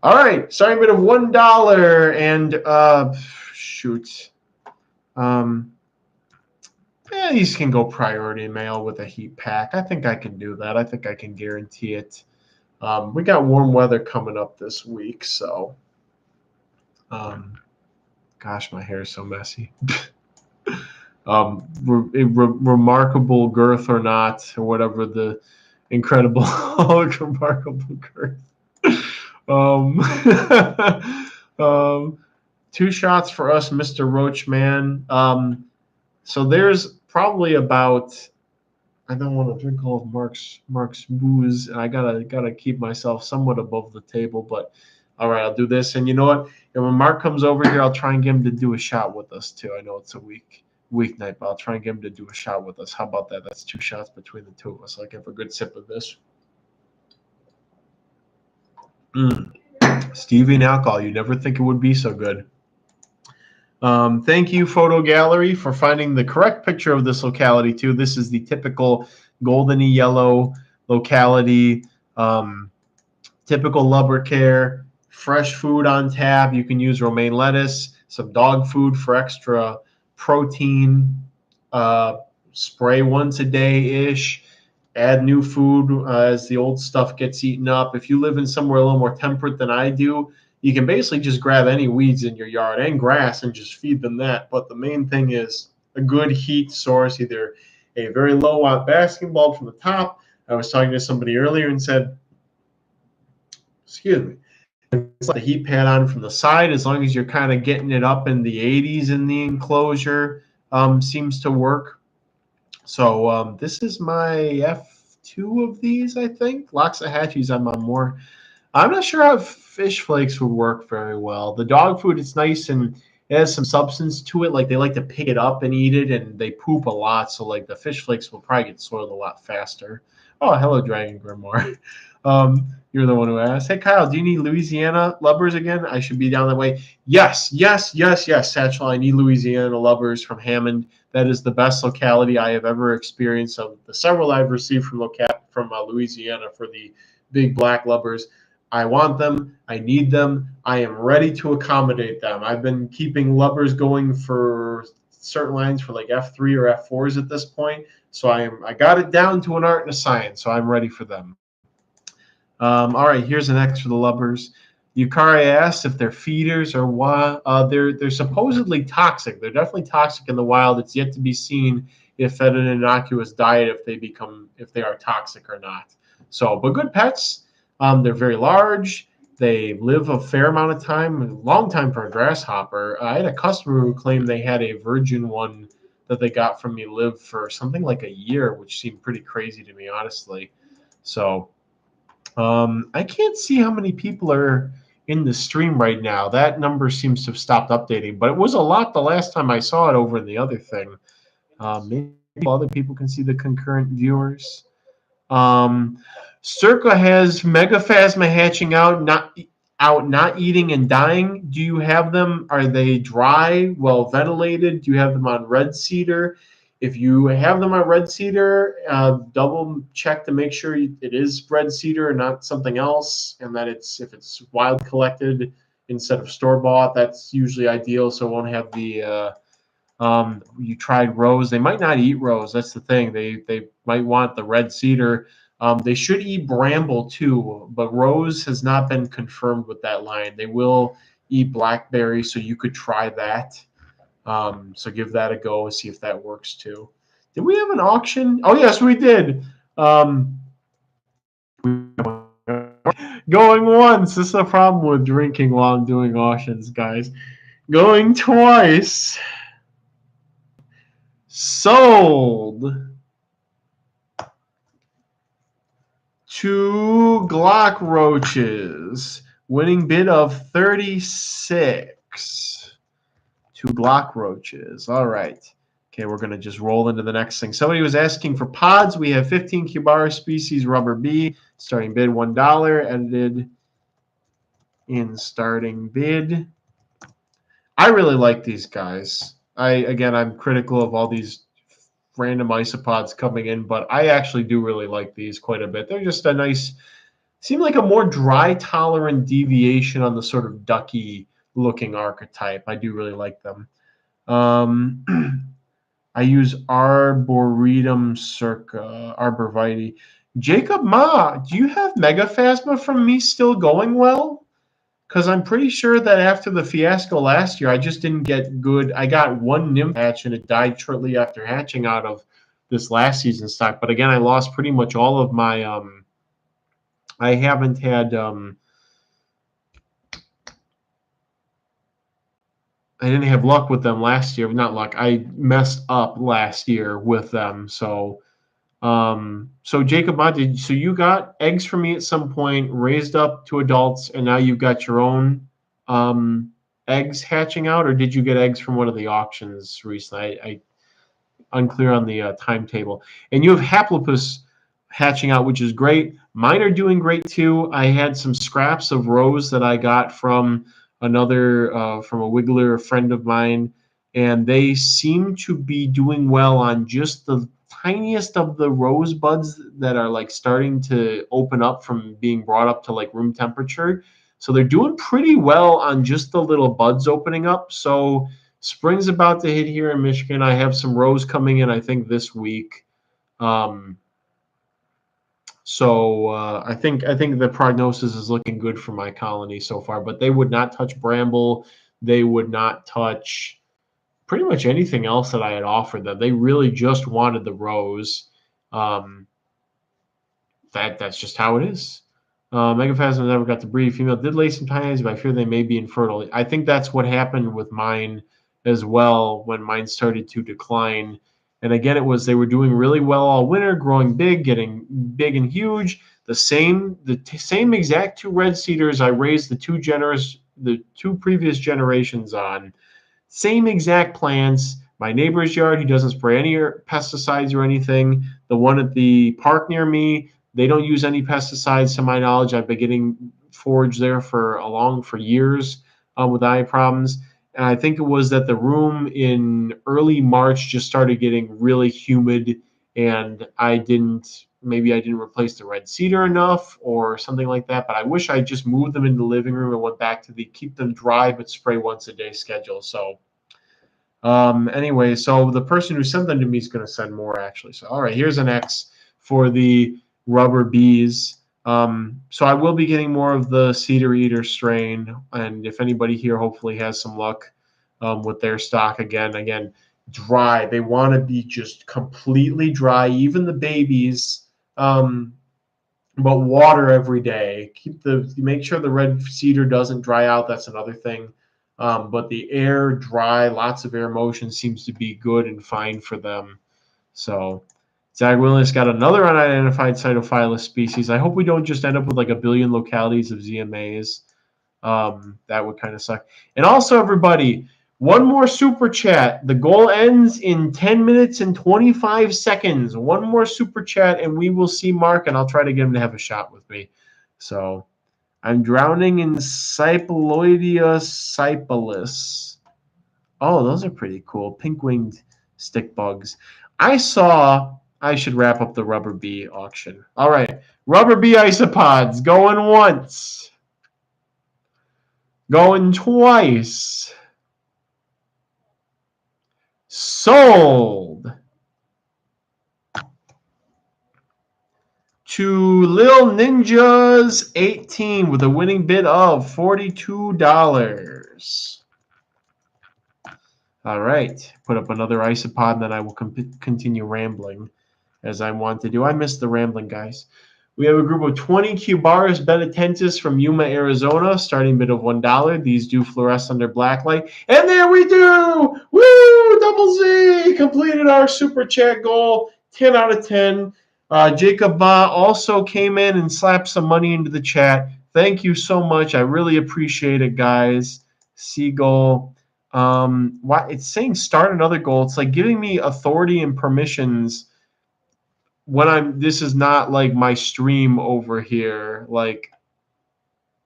All right, starting bid of $1 and shoot. These can go priority mail with a heat pack. I think I can do that. I think I can guarantee it. We got warm weather coming up this week, so gosh, my hair is so messy. Remarkable girth or not, or whatever the incredible remarkable girth. 2 shots for us, Mr. Roach man. So there's probably about, I don't want to drink all of Mark's booze, and I gotta keep myself somewhat above the table. But all right, I'll do this. And you know what? And when Mark comes over here, I'll try and get him to do a shot with us too. I know it's a weeknight, but I'll try and get him to do a shot with us. How about that? That's 2 shots between the two of us. I'll have a good sip of this. Stevie and alcohol. You never think it would be so good. Thank you, Photo Gallery, for finding the correct picture of this locality too. This is the typical goldeny yellow locality. Typical lubber care. Fresh food on tap. You can use romaine lettuce, some dog food for extra protein. Spray once a day-ish. Add new food as the old stuff gets eaten up. If you live in somewhere a little more temperate than I do, you can basically just grab any weeds in your yard and grass and just feed them that. But the main thing is a good heat source, either a very low watt basking bulb from the top. I was talking to somebody earlier and said, excuse me, it's like the heat pad on from the side, as long as you're kind of getting it up in the 80s in the enclosure, seems to work. So this is my F2 of these, I think. Loxahatchees I'm on more. I'm not sure how fish flakes would work very well. The dog food, it's nice and it has some substance to it. Like they like to pick it up and eat it, and they poop a lot. So like the fish flakes will probably get soiled a lot faster. Oh, hello, Dragon Grimoire. You're the one who asked. Hey, Kyle, do you need Louisiana lubbers again? I should be down that way. Yes, Satchel. I need Louisiana lubbers from Hammond. That is the best locality I have ever experienced. Of the several I've received from Louisiana for the big black lubbers. I want them. I need them. I am ready to accommodate them. I've been keeping lubbers going for certain lines for like F3 or F4s at this point. So I got it down to an art and a science. So I'm ready for them. All right, here's the next for the lubbers. Yukari asked if they're feeders or what. They're supposedly toxic. They're definitely toxic in the wild. It's yet to be seen if fed an innocuous diet, if they are toxic or not. So, but good pets. They're very large. They live a fair amount of time, a long time for a grasshopper. I had a customer who claimed they had a virgin one that they got from me live for something like a year, which seemed pretty crazy to me, honestly. So I can't see how many people are in the stream right now. That number seems to have stopped updating, but it was a lot the last time I saw it over in the other thing. Maybe other people can see the concurrent viewers. Circa has Mega Phasma hatching out, not eating and dying. Do you have them? Are they dry, well ventilated? Do you have them on red cedar? If you have them on red cedar, double check to make sure it is red cedar and not something else, and that if it's wild collected instead of store bought, that's usually ideal. So it won't have the you tried rose. They might not eat rose. That's the thing. They might want the red cedar. They should eat bramble too, but rose has not been confirmed with that line. They will eat blackberry, so you could try that. So give that a go and see if that works too. Did we have an auction? Oh, yes, we did. Going once. This is a problem with drinking while I'm doing auctions, guys. Going twice. Sold. 2 Glock Roaches. Winning bid of 36. 2 Glock Roaches. All right. Okay, we're going to just roll into the next thing. Somebody was asking for pods. We have 15 Cubaris species rubber bee. Starting bid $1. Edited in starting bid. I really like these guys. I'm critical of all these random isopods coming in, but I actually do really like these quite a bit. They're just a nice, seem like a more dry tolerant deviation on the sort of ducky looking archetype. I do really like them. I use Arboretum circa Arborvitae. Jacob Ma, do you have Mega Phasma from me still going well? Because I'm pretty sure that after the fiasco last year, I just didn't get good. I got one nymph hatch, and it died shortly after hatching out of this last season stock. But again, I lost pretty much all of my I haven't had I didn't have luck with them last year. Not luck. I messed up last year with them. So Jacob, so you got eggs from me at some point, raised up to adults, and now you've got your own eggs hatching out, or did you get eggs from one of the auctions recently? I unclear on the timetable. And you have Haplopus hatching out, which is great. Mine are doing great too. I had some scraps of rows that I got from another from a wiggler, a friend of mine, and they seem to be doing well on just the tiniest of the rosebuds that are like starting to open up from being brought up to like room temperature. So they're doing pretty well on just the little buds opening up. So spring's about to hit here in Michigan. I have some rows coming in, I think, this week. I think the prognosis is looking good for my colony so far. But they would not touch bramble. They would not touch pretty much anything else that I had offered them. They really just wanted the rows. That's just how it is. Megaphasma never got to breed. Female did lay some tiny eggs, but I fear they may be infertile. I think that's what happened with mine as well when mine started to decline. And again, they were doing really well all winter, growing big, getting big and huge. The same exact 2 red cedars I raised the 2 previous generations on. Same exact plants. My neighbor's yard, he doesn't spray any pesticides or anything. The one at the park near me, they don't use any pesticides to my knowledge. I've been getting forage there for years without any problems. And I think it was that the room in early March just started getting really humid, and maybe I didn't replace the red cedar enough or something like that. But I wish I just moved them into the living room and went back to the keep them dry but spray once a day schedule. So anyway, so the person who sent them to me is going to send more actually. So all right, here's an X for the rubber bees. So I will be getting more of the cedar eater strain, and if anybody here hopefully has some luck with their stock again dry. They want to be just completely dry, even the babies. But water every day. Make sure the red cedar doesn't dry out. That's another thing. But the air dry, lots of air motion seems to be good and fine for them. So Zach Willis got another unidentified cytophilus species. I hope we don't just end up with like a billion localities of ZMAs. That would kind of suck. And also, everybody, one more super chat. The goal ends in 10 minutes and 25 seconds. One more super chat, and we will see Mark, and I'll try to get him to have a shot with me. So I'm drowning in Cyploidea cypalis. Oh, those are pretty cool. Pink-winged stick bugs. I should wrap up the rubber bee auction. All right. Rubber bee isopods going once. Going twice. Sold. To Lil Ninjas 18 with a winning bid of $42. All right. Put up another isopod, and then I will continue rambling as I want to do. I missed the rambling, guys. We have a group of 20 Cubaris benitensis from Yuma, Arizona, starting bid of $1. These do fluoresce under blacklight. And there we do! Woo! Double Z! Completed our super chat goal. 10 out of 10. Jacob also came in and slapped some money into the chat. Thank you so much. I really appreciate it, guys. Seagull. Why it's saying start another goal. It's like giving me authority and permissions when this is not like my stream over here. Like,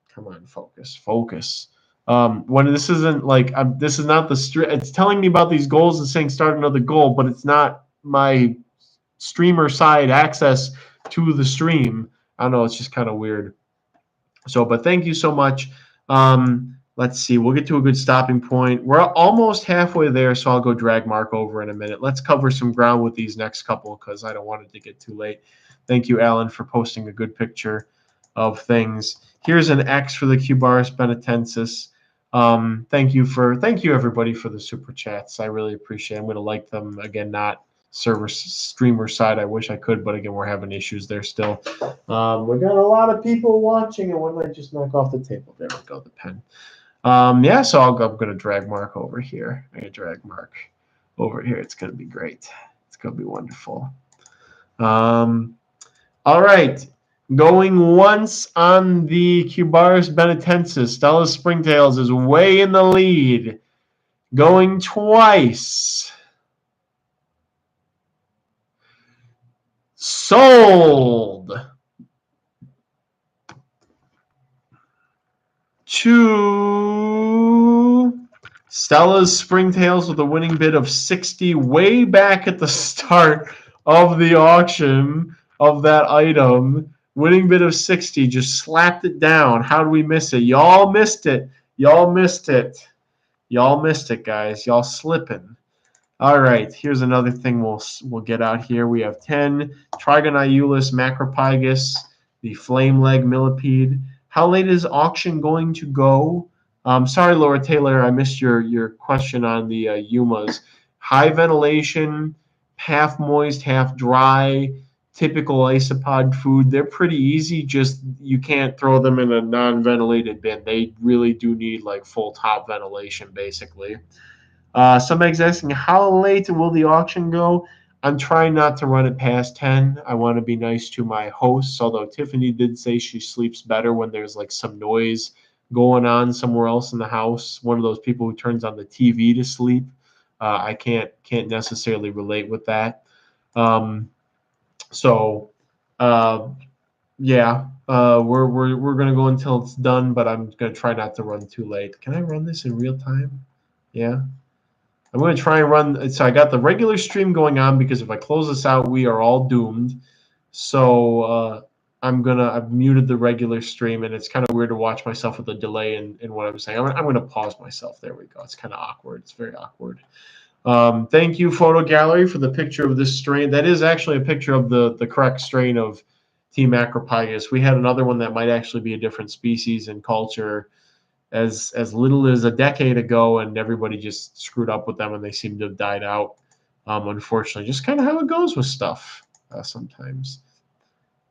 come on, focus. When this isn't like this is not the stream. It's telling me about these goals and saying start another goal, but it's not my streamer side access to the stream. I don't know, it's just kind of weird. So, but thank you so much. Let's see, we'll get to a good stopping point. We're almost halfway there, so I'll go drag Mark over in a minute. Let's cover some ground with these next couple because I don't want it to get too late. Thank you, Alan, for posting a good picture of things. Here's an X for the Cubaris benitensis. Thank you everybody for the super chats. I really appreciate it. I'm going to like them again, not server streamer side. I wish I could, but again, we're having issues there still. We got a lot of people watching, and when I just knock off the table, there we go, the pen. Yeah, so I'm going to drag Mark over here. I'm going to drag Mark over here. It's going to be great. It's going to be wonderful. All right. Going once on the Cubaris benitensis. Stella's springtails is way in the lead. Going twice. Sold. To Stella's springtails with a winning bid of 60 way back at the start of the auction of that item. Winning bid of 60, just slapped it down. How do we miss it? Y'all missed it. Y'all missed it. Y'all missed it, guys. Y'all slipping. All right, here's another thing we'll get out here. We have 10 Trigoniulus macropygus, the flame leg millipede. How late is auction going to go? Sorry, Laura Taylor, I missed your question on the Yumas. High ventilation, half moist, half dry, typical isopod food. They're pretty easy, just you can't throw them in a non-ventilated bin. They really do need like full top ventilation, basically. Some eggs asking, how late will the auction go? I'm trying not to run it past 10. I want to be nice to my hosts, although Tiffany did say she sleeps better when there's like some noise going on somewhere else in the house. One of those people who turns on the TV to sleep. I can't necessarily relate with that. Yeah, we're gonna go until it's done, but I'm gonna try not to run too late. Can I run this in real time? Yeah. I'm going to try and run. So I got the regular stream going on because if I close this out, we are all doomed. So I've muted the regular stream, and it's kind of weird to watch myself with a delay in what I'm saying. I'm going to pause myself. There we go. It's kind of awkward. It's very awkward. Thank you, Photo Gallery, for the picture of this strain. That is actually a picture of the correct strain of T. macropygus. We had another one that might actually be a different species and culture as little as a decade ago, and everybody just screwed up with them, and they seem to have died out. Unfortunately, just kind of how it goes with stuff sometimes.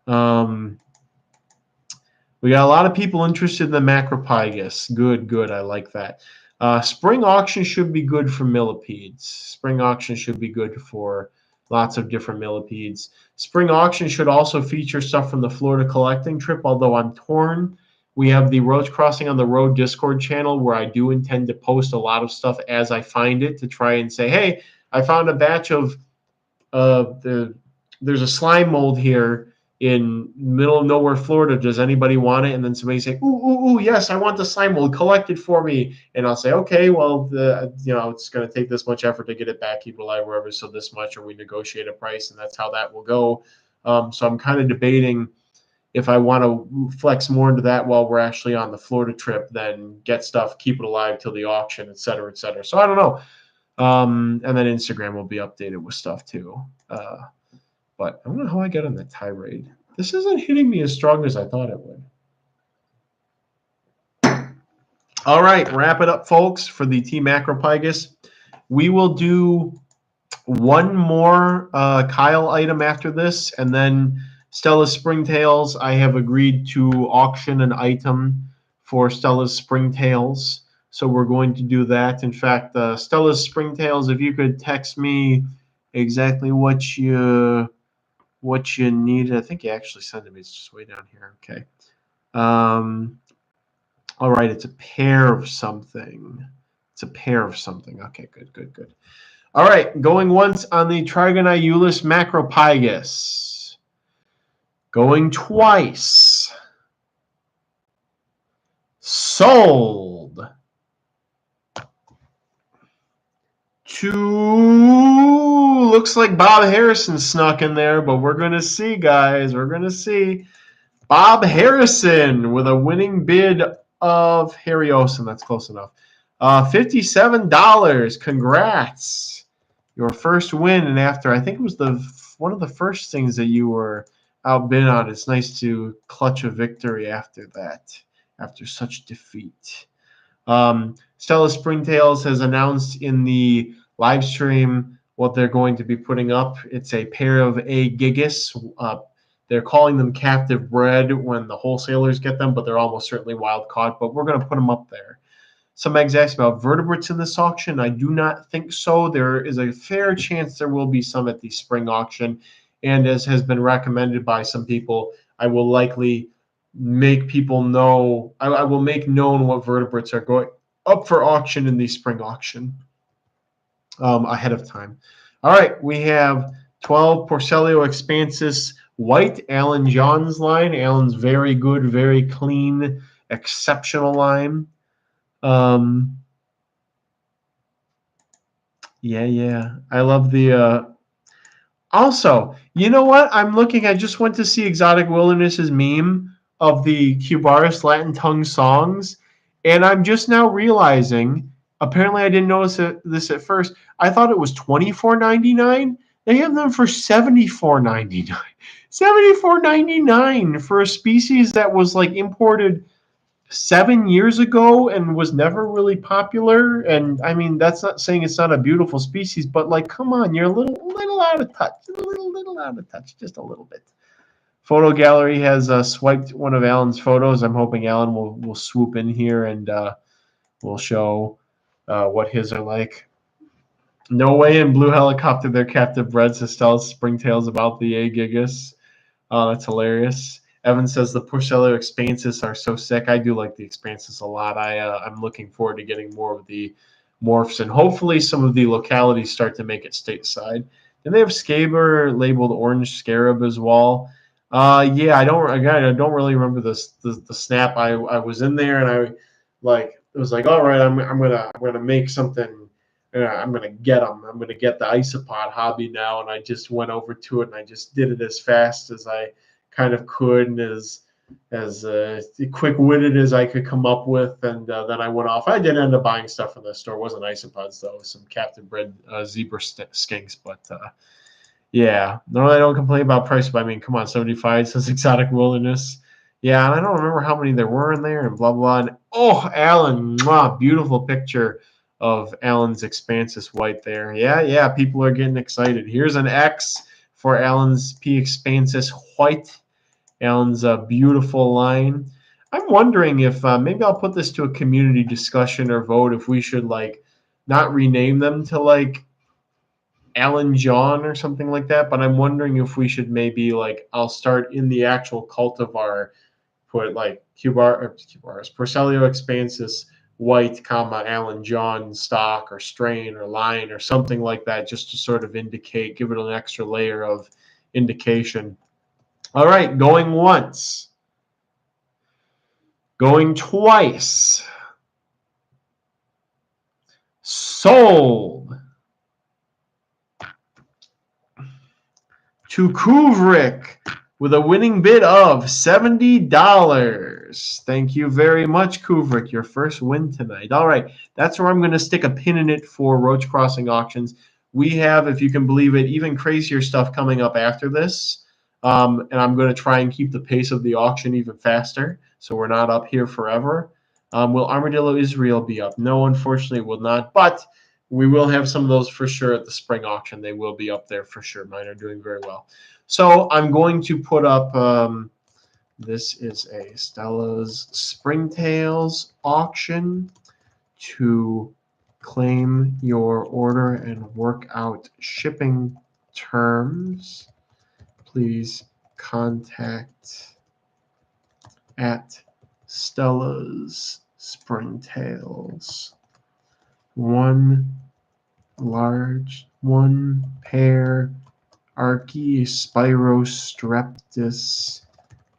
We got a lot of people interested in the macropygus. Good. I like that. Spring auction should be good for millipedes. Spring auction should be good for lots of different millipedes. Spring auction should also feature stuff from the Florida collecting trip, although I'm torn. We have the Roach Crossing on the Road Discord channel where I do intend to post a lot of stuff as I find it to try and say, hey, I found a batch of there's a slime mold here in middle of nowhere, Florida. Does anybody want it? And then somebody say, ooh, yes, I want the slime mold. Collect it for me. And I'll say, okay, well, it's going to take this much effort to get it back, keep it alive wherever, so this much, or we negotiate a price, and that's how that will go. So I'm kind of debating if I want to flex more into that while we're actually on the Florida trip, then get stuff, keep it alive till the auction, et cetera, et cetera. So I don't know. And then Instagram will be updated with stuff too. But I don't know how I got on the tirade. This isn't hitting me as strong as I thought it would. All right, wrap it up, folks, for the T. macropygus. We will do one more Kyle item after this, and then Stella's Springtails. I have agreed to auction an item for Stella's Springtails, so we're going to do that. In fact, Stella's Springtails, if you could text me exactly what you what you need. I think you actually sent it me. It's just way down here. Okay. All right, it's a pair of something. It's a pair of something. Okay, good, good, good. All right, going once on the Trigoniulus macropygus. Going twice. Sold. Looks like Bob Harrison snuck in there, but we're going to see, guys. We're going to see. Bob Harrison with a winning bid of Harryosson. That's close enough. $57. Congrats. Your first win, and after, I think it was one of the first things that you were outbid on. It's nice to clutch a victory after that, after such defeat. Stella Springtails has announced in the live stream what they're going to be putting up. It's a pair of Gigas. They're calling them captive bred when the wholesalers get them, but they're almost certainly wild caught. But we're going to put them up there. Some eggs asked about vertebrates in this auction. I do not think so. There is a fair chance there will be some at the spring auction. And as has been recommended by some people, I will likely make people know, I will make known what vertebrates are going up for auction in the spring auction ahead of time. All right, we have 12 Porcellio expansus white, Alan John's line. Alan's very good, very clean, exceptional line. Yeah. I love the also, you know what? I just went to see Exotic Wilderness's meme of the Cubaris Latin tongue songs, and I'm just now realizing, apparently I didn't notice this at first. I thought it was $24.99. They have them for $74.99. $74.99 for a species that was like imported 7 years ago and was never really popular. And I mean, that's not saying it's not a beautiful species, but like, come on, you're a little out of touch, a little out of touch, just a little bit. Photo gallery has swiped one of Alan's photos. I'm hoping Alan will swoop in here and will show what his are like. No Way and Blue Helicopter, their captive breds, Estelle Springtails about the Gigas. Oh, that's hilarious. Evan says the Porcellio expansus are so sick. I do like the expansus a lot. I'm looking forward to getting more of the morphs, and hopefully some of the localities start to make it stateside. Then they have Scaber labeled orange scarab as well. Yeah, I don't really remember the snap. I was in there and it was like, all right, I'm gonna make something. I'm gonna get them. I'm gonna get the isopod hobby now, and I just went over to it and I just did it as fast as I kind of could and as quick-witted as I could come up with, and then I went off. I did end up buying stuff from the store. It wasn't isopods though, some captive bred zebra skinks, but yeah. Normally I don't complain about price, but I mean, come on, 75 says Exotic Wilderness. Yeah, and I don't remember how many there were in there, and blah blah. And oh, Alan, beautiful picture of Alan's expansus white there. Yeah, people are getting excited. Here's an X for Alan's P expansus white. Alan's beautiful line. I'm wondering if maybe I'll put this to a community discussion or vote if we should like not rename them to like Alan John or something like that, but I'm wondering if we should maybe like I'll start in the actual cultivar, put like Cubaris, Porcellio expansus white, Alan John stock or strain or line or something like that, just to sort of indicate, give it an extra layer of indication. All right, going once, going twice, sold to Kubrick with a winning bid of $70. Thank you very much, Kubrick. Your first win tonight. All right, that's where I'm going to stick a pin in it for Roach Crossing auctions. We have, if you can believe it, even crazier stuff coming up after this. And I'm going to try and keep the pace of the auction even faster, so we're not up here forever. Will Armadillo Israel be up? No, unfortunately, it will not. But we will have some of those for sure at the spring auction. They will be up there for sure. Mine are doing very well. So I'm going to put up, this is a Stella's Springtails auction. To claim your order and work out shipping terms, please contact at Stella's Springtails. 1 large, 1 pair Archaeospirostreptus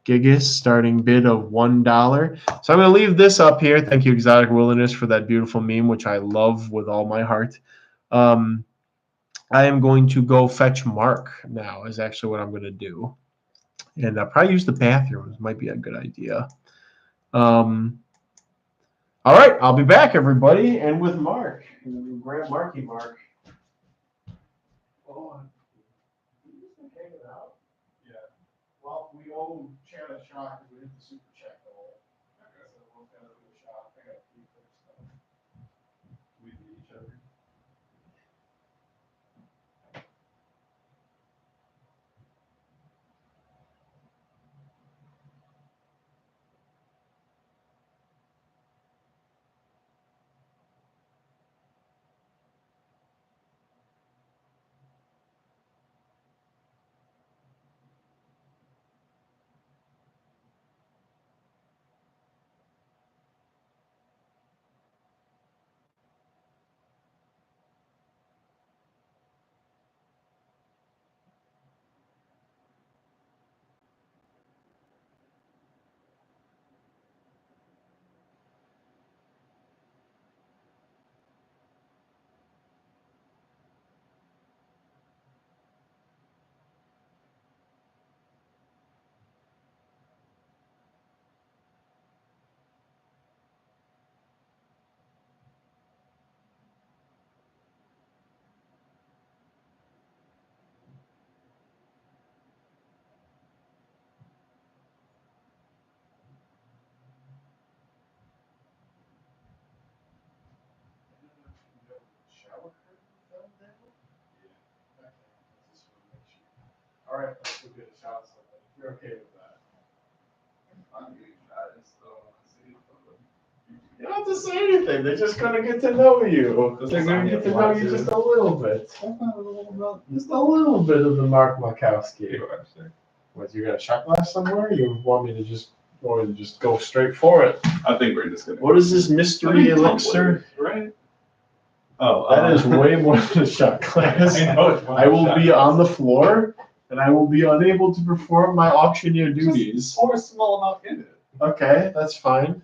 Gigas, starting bid of $1. So I'm going to leave this up here. Thank you, Exotic Wilderness, for that beautiful meme, which I love with all my heart. I am going to go fetch Mark now, is actually what I'm going to do. And I'll probably use the bathrooms. Might be a good idea. All right, I'll be back, everybody, and with Mark. Grab Marky Mark. Oh, you just been hanging out? Yeah. Well, we owe Chad a shot because we hit the super check goal. Okay. So we'll gotta do a shot. I gotta keep this stuff. We beat each other. All right, let's go get a shot. If you're okay with that. I'm getting shot. You don't have to say anything. They're just going to get to know you. They're going to get to know you just a little bit. Just a little bit of the Mark Makowski. What, you got a shot glass somewhere? You want me to just go straight for it? I think we're just gonna. What is this mystery elixir? Right. Oh, that is way more than a shot glass. I will be on the floor, and I will be unable to perform my auctioneer duties. Just pour a small amount in it. Okay, that's fine.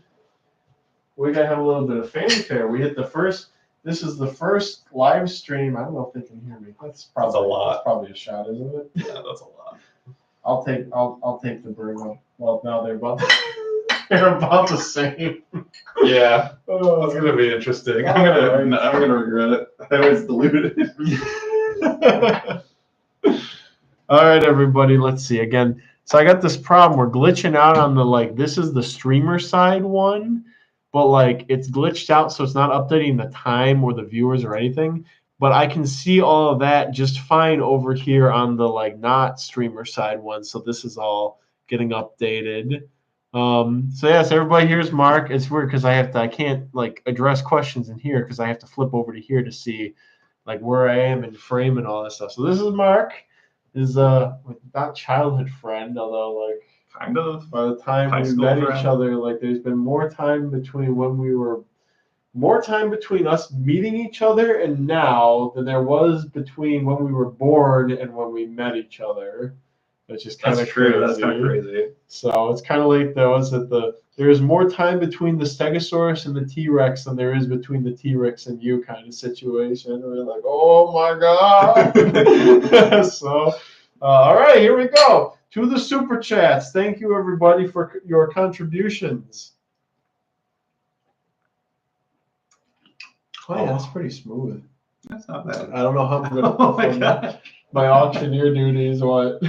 We gotta have a little bit of fanfare. We hit the first. This is the first live stream. I don't know if they can hear me. That's probably a lot. That's probably a shot, isn't it? Yeah, that's a lot. I'll take the burn. Well, now they're about they're about the same. Yeah, that's gonna be interesting. I'm gonna regret it. I was diluted. All right, everybody. Let's see again. So I got this problem. We're glitching out on the this is the streamer side one, but it's glitched out, so it's not updating the time or the viewers or anything. But I can see all of that just fine over here on the not streamer side one. So this is all getting updated. So yes, everybody, here's Mark. It's weird because I can't address questions in here because I have to flip over to here to see where I am in frame and all this stuff. So this is Mark. Is not childhood friend, although kind of by the time we met each other, there's been more time between us meeting each other and now than there was between when we were born and when we met each other. Which is kind of crazy. That's kind of crazy. So it's kind of like those there's more time between the Stegosaurus and the T-Rex than there is between the T-Rex and you kind of situation. We're like, oh my God. So, all right, here we go. To the super chats. Thank you, everybody, for your contributions. Oh, yeah, that's pretty smooth. That's not bad. I don't know how I'm going to perform my auctioneer duties. What?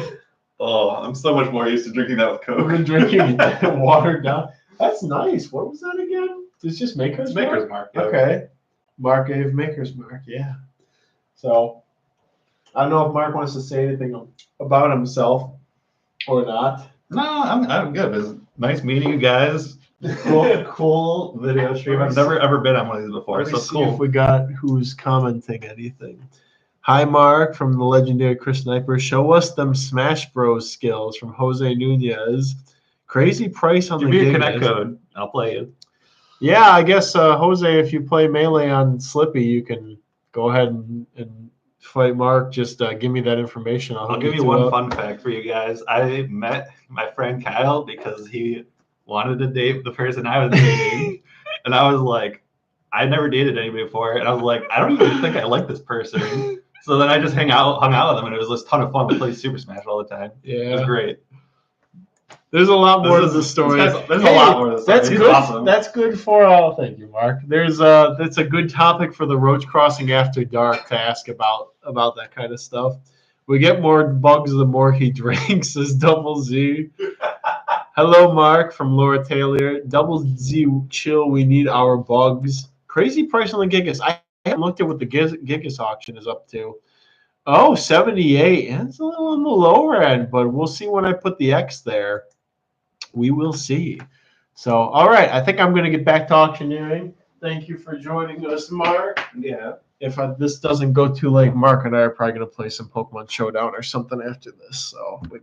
Oh, I'm so much more used to drinking that with Coke. I've been drinking watered down. That's nice. What was that again? It's just Maker's Mark? Maker's Mark. Yeah. Okay. Mark gave Maker's Mark, yeah. So, I don't know if Mark wants to say anything about himself or not. No, I'm good. It was nice meeting you guys. Cool video stream. I've never ever been on one of these before. Let me so see cool. If we got who's commenting anything. Hi, Mark, from the legendary Chris Sniper. Show us them Smash Bros skills from Jose Nunez. Crazy price on Give the me a Gigas. connect code. I'll play it. Yeah, I guess, Jose, if you play Melee on Slippy, you can go ahead and fight Mark. Just give me that information. I'll give you one fun fact for you guys. I met my friend Kyle because he wanted to date the person I was dating. And I was like, I never dated anybody before. And I was like, I don't even think I like this person. So then I just hung out with him, and it was just a ton of fun to play Super Smash all the time. Yeah. It was great. There's a lot more to the story. There's a lot more to the story. That's He's good. awesome. That's good for thank you, Mark. That's a good topic for the Roach Crossing After Dark to ask about that kind of stuff. We get more bugs the more he drinks, says Double Z. Hello, Mark from Laura Taylor. Double Z chill, we need our bugs. Crazy price on the Gigas. I haven't looked at what the Gigas auction is up to. Oh, 78. It's a little on the lower end, but we'll see when I put the X there. We will see. So, all right. I think I'm going to get back to auctioneering. Thank you for joining us, Mark. Yeah. If this doesn't go too late, Mark and I are probably going to play some Pokemon Showdown or something after this. So here we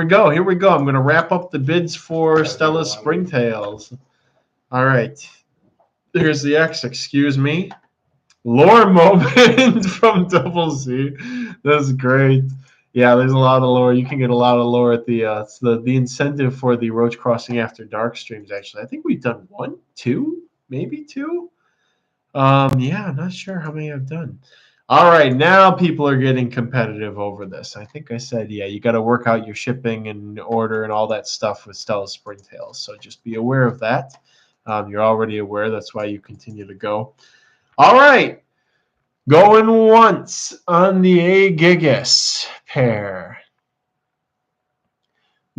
go. Here we go. I'm going to wrap up the bids for Stella Springtails. All right. Here's the X. Excuse me. Lore moment from Double Z. That's great. Yeah, there's a lot of lore. You can get a lot of lore at the incentive for the Roach Crossing After Dark streams. Actually, I think we've done 1, 2, maybe 2. Yeah, I'm not sure how many I've done. All right, now people are getting competitive over this. I think I said, yeah, you got to work out your shipping and order and all that stuff with Stella Springtails. So just be aware of that. You're already aware. That's why you continue to go. All right. Going once on the A Gigas pair.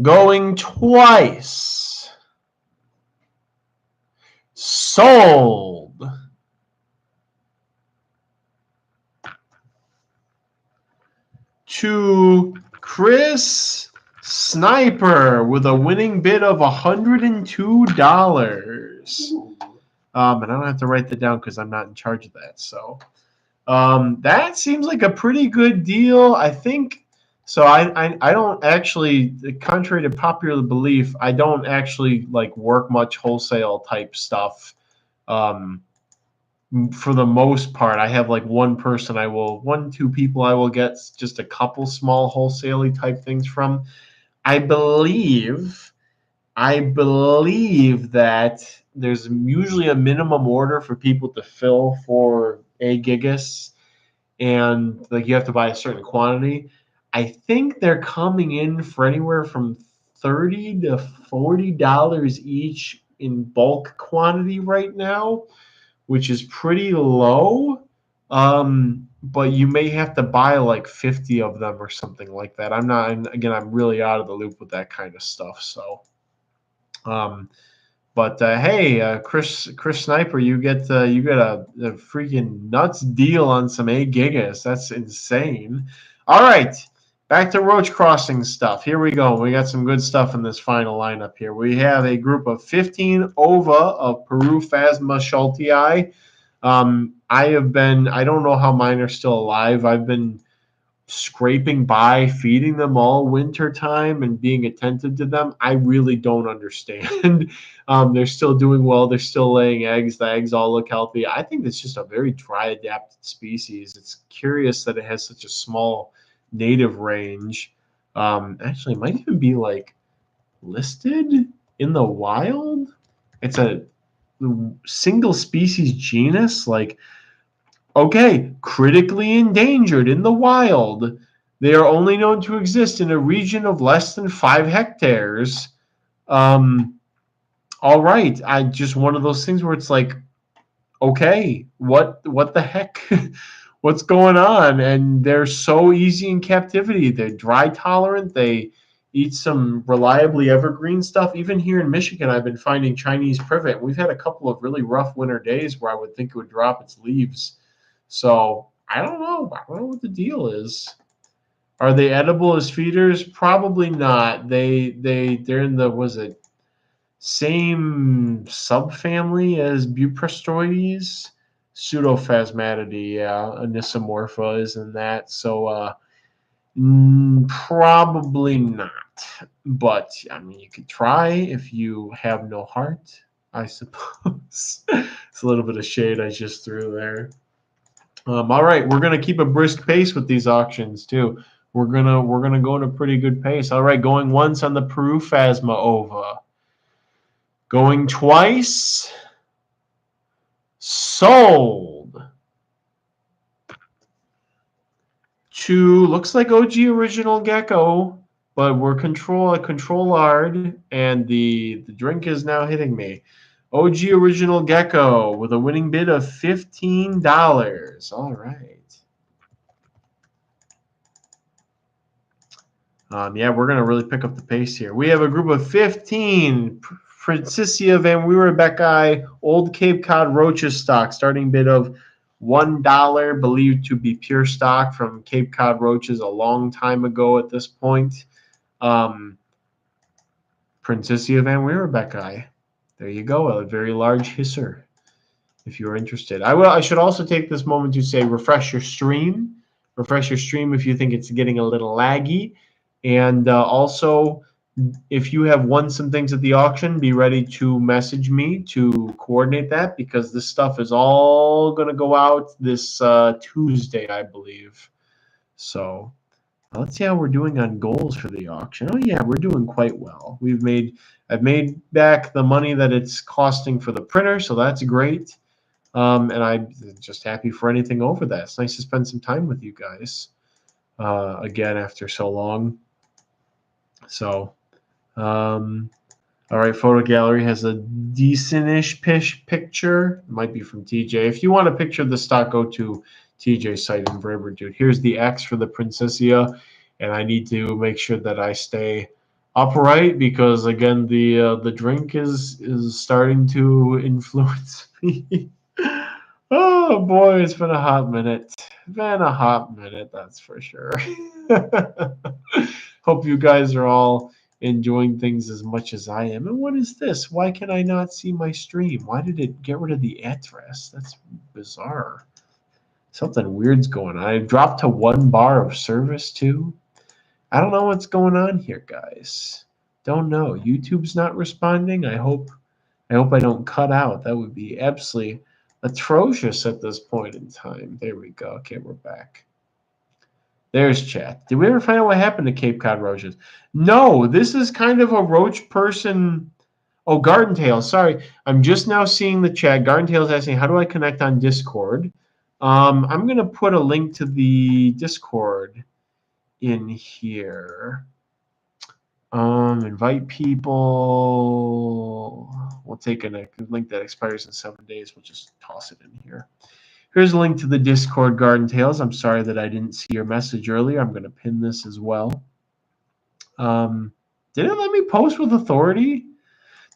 Going twice. Sold. To Chris Sniper with a winning bid of $102. And I don't have to write that down because I'm not in charge of that. So that seems like a pretty good deal. I think so. I don't actually, contrary to popular belief, I don't actually like work much wholesale type stuff. For the most part, I have like one, 2 people I will get just a couple small wholesale type things from. I believe that there's usually a minimum order for people to fill for a Gigas, and like you have to buy a certain quantity. I think they're coming in for anywhere from $30 to $40 each in bulk quantity right now, which is pretty low. But you may have to buy like 50 of them or something like that. I'm really out of the loop with that kind of stuff. So, hey, Chris Sniper, you get a freaking nuts deal on some A Gigas. That's insane. All right, back to Roach Crossing stuff. Here we go. We got some good stuff in this final lineup here. We have a group of 15 ova of Peru Fasma schultii. I don't know how mine are still alive. I've been scraping by, feeding them all winter time and being attentive to them. I really don't understand. They're still doing well. They're still laying eggs. The eggs all look healthy. I think it's just a very dry adapted species. It's curious that it has such a small native range. Actually, it might even be like listed in the wild. It's a single species genus, like, okay, critically endangered in the wild. They are only known to exist in a region of less than 5 hectares. All right, I just one of those things where it's like, okay, what the heck? What's going on? And they're so easy in captivity. They're dry tolerant. They eat some reliably evergreen stuff. Even here in Michigan, I've been finding Chinese privet. We've had a couple of really rough winter days where I would think it would drop its leaves. So I don't know. I don't know what the deal is. Are they edible as feeders? Probably not. They're in the same subfamily as Buprostroides. Pseudophasmatid, yeah, Anisomorpha is in that. So probably not. But I mean, you could try if you have no heart, I suppose. It's a little bit of shade I just threw there. All right, we're gonna keep a brisk pace with these auctions too. We're gonna go at a pretty good pace. All right, going once on the Peru Fasma ova. Going twice. Sold. To looks like OG Original Gecko, but we're control-ard, and the drink is now hitting me. OG Original Gecko with a winning bid of $15. All right. Yeah, we're going to really pick up the pace here. We have a group of 15. Francicia Van Weerebecki, Old Cape Cod Roaches stock, starting bid of $1, believed to be pure stock from Cape Cod Roaches a long time ago at this point. Francicia Van Weerebecki. There you go, a very large hisser if you're interested. I should also take this moment to say refresh your stream. Refresh your stream if you think it's getting a little laggy. And also, if you have won some things at the auction, be ready to message me to coordinate that, because this stuff is all going to go out this Tuesday, I believe. So let's see how we're doing on goals for the auction. Oh yeah, we're doing quite well. I've made back the money that it's costing for the printer, so that's great. And I'm just happy for anything over that. It's nice to spend some time with you guys again after so long. So, all right, Photo Gallery has a decent-ish picture. It might be from TJ. If you want a picture of the stock, go to TJ's site in Braber, dude. Here's the X for the Princessia, and I need to make sure that I stay upright because, again, the drink is starting to influence me. Oh, boy, it's been a hot minute. Been a hot minute, that's for sure. Hope you guys are all enjoying things as much as I am. And what is this? Why can I not see my stream? Why did it get rid of the address? That's bizarre. Something weird's going on. I dropped to 1 bar of service too. I don't know what's going on here, guys. Don't know. YouTube's not responding. I hope I don't cut out. That would be absolutely atrocious at this point in time. There we go. Okay, we're back. There's chat. Did we ever find out what happened to Cape Cod roaches? No, this is kind of a roach person. Oh, Garden Tail. Sorry. I'm just now seeing the chat. Garden Tail is asking, how do I connect on Discord? I'm going to put a link to the Discord in here. Invite people. We'll take a link that expires in 7 days. We'll just toss it in here. Here's a link to the Discord, Garden Tales. I'm sorry that I didn't see your message earlier. I'm going to pin this as well. Did it let me post with authority?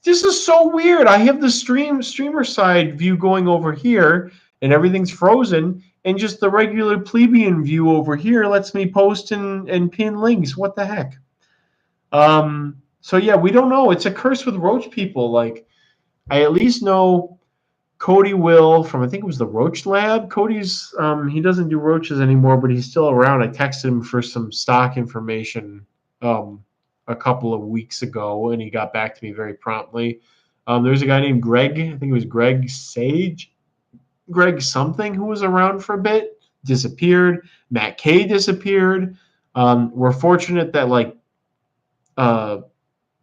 This is so weird. I have the streamer side view going over here, and everything's frozen, and just the regular plebeian view over here lets me post and pin links. What the heck? So yeah, we don't know. It's a curse with roach people. Like, I at least know Cody Will from, I think it was the Roach Lab. Cody's he doesn't do roaches anymore, but he's still around. I texted him for some stock information a couple of weeks ago, and he got back to me very promptly. There's a guy named Greg. I think it was Greg something, who was around for a bit, disappeared. Matt K disappeared. We're fortunate that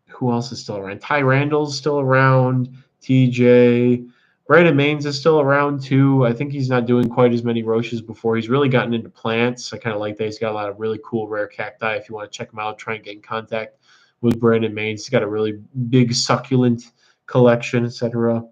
who else is still around? Ty Randall's still around. TJ. Brandon Maines is still around too. I think he's not doing quite as many roaches before. He's really gotten into plants. I kind of like that. He's got a lot of really cool rare cacti. If you want to check him out, try and get in contact with Brandon Maines. He's got a really big succulent collection, etc.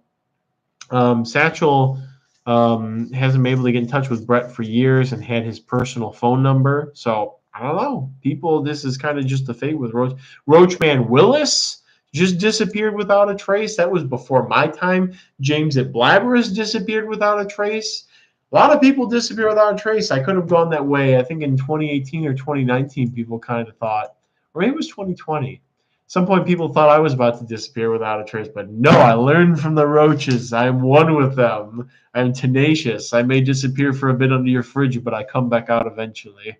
Satchel hasn't been able to get in touch with Brett for years and had his personal phone number. So I don't know. People, this is kind of just the fate with Roach. Roachman Willis just disappeared without a trace. That was before my time. James at Blabberus disappeared without a trace. A lot of people disappear without a trace. I could have gone that way. I think in 2018 or 2019, people kind of thought, or maybe it was 2020. some point people thought I was about to disappear without a trace, but no, I learned from the roaches. I'm one with them. I'm tenacious. I may disappear for a bit under your fridge, but I come back out eventually.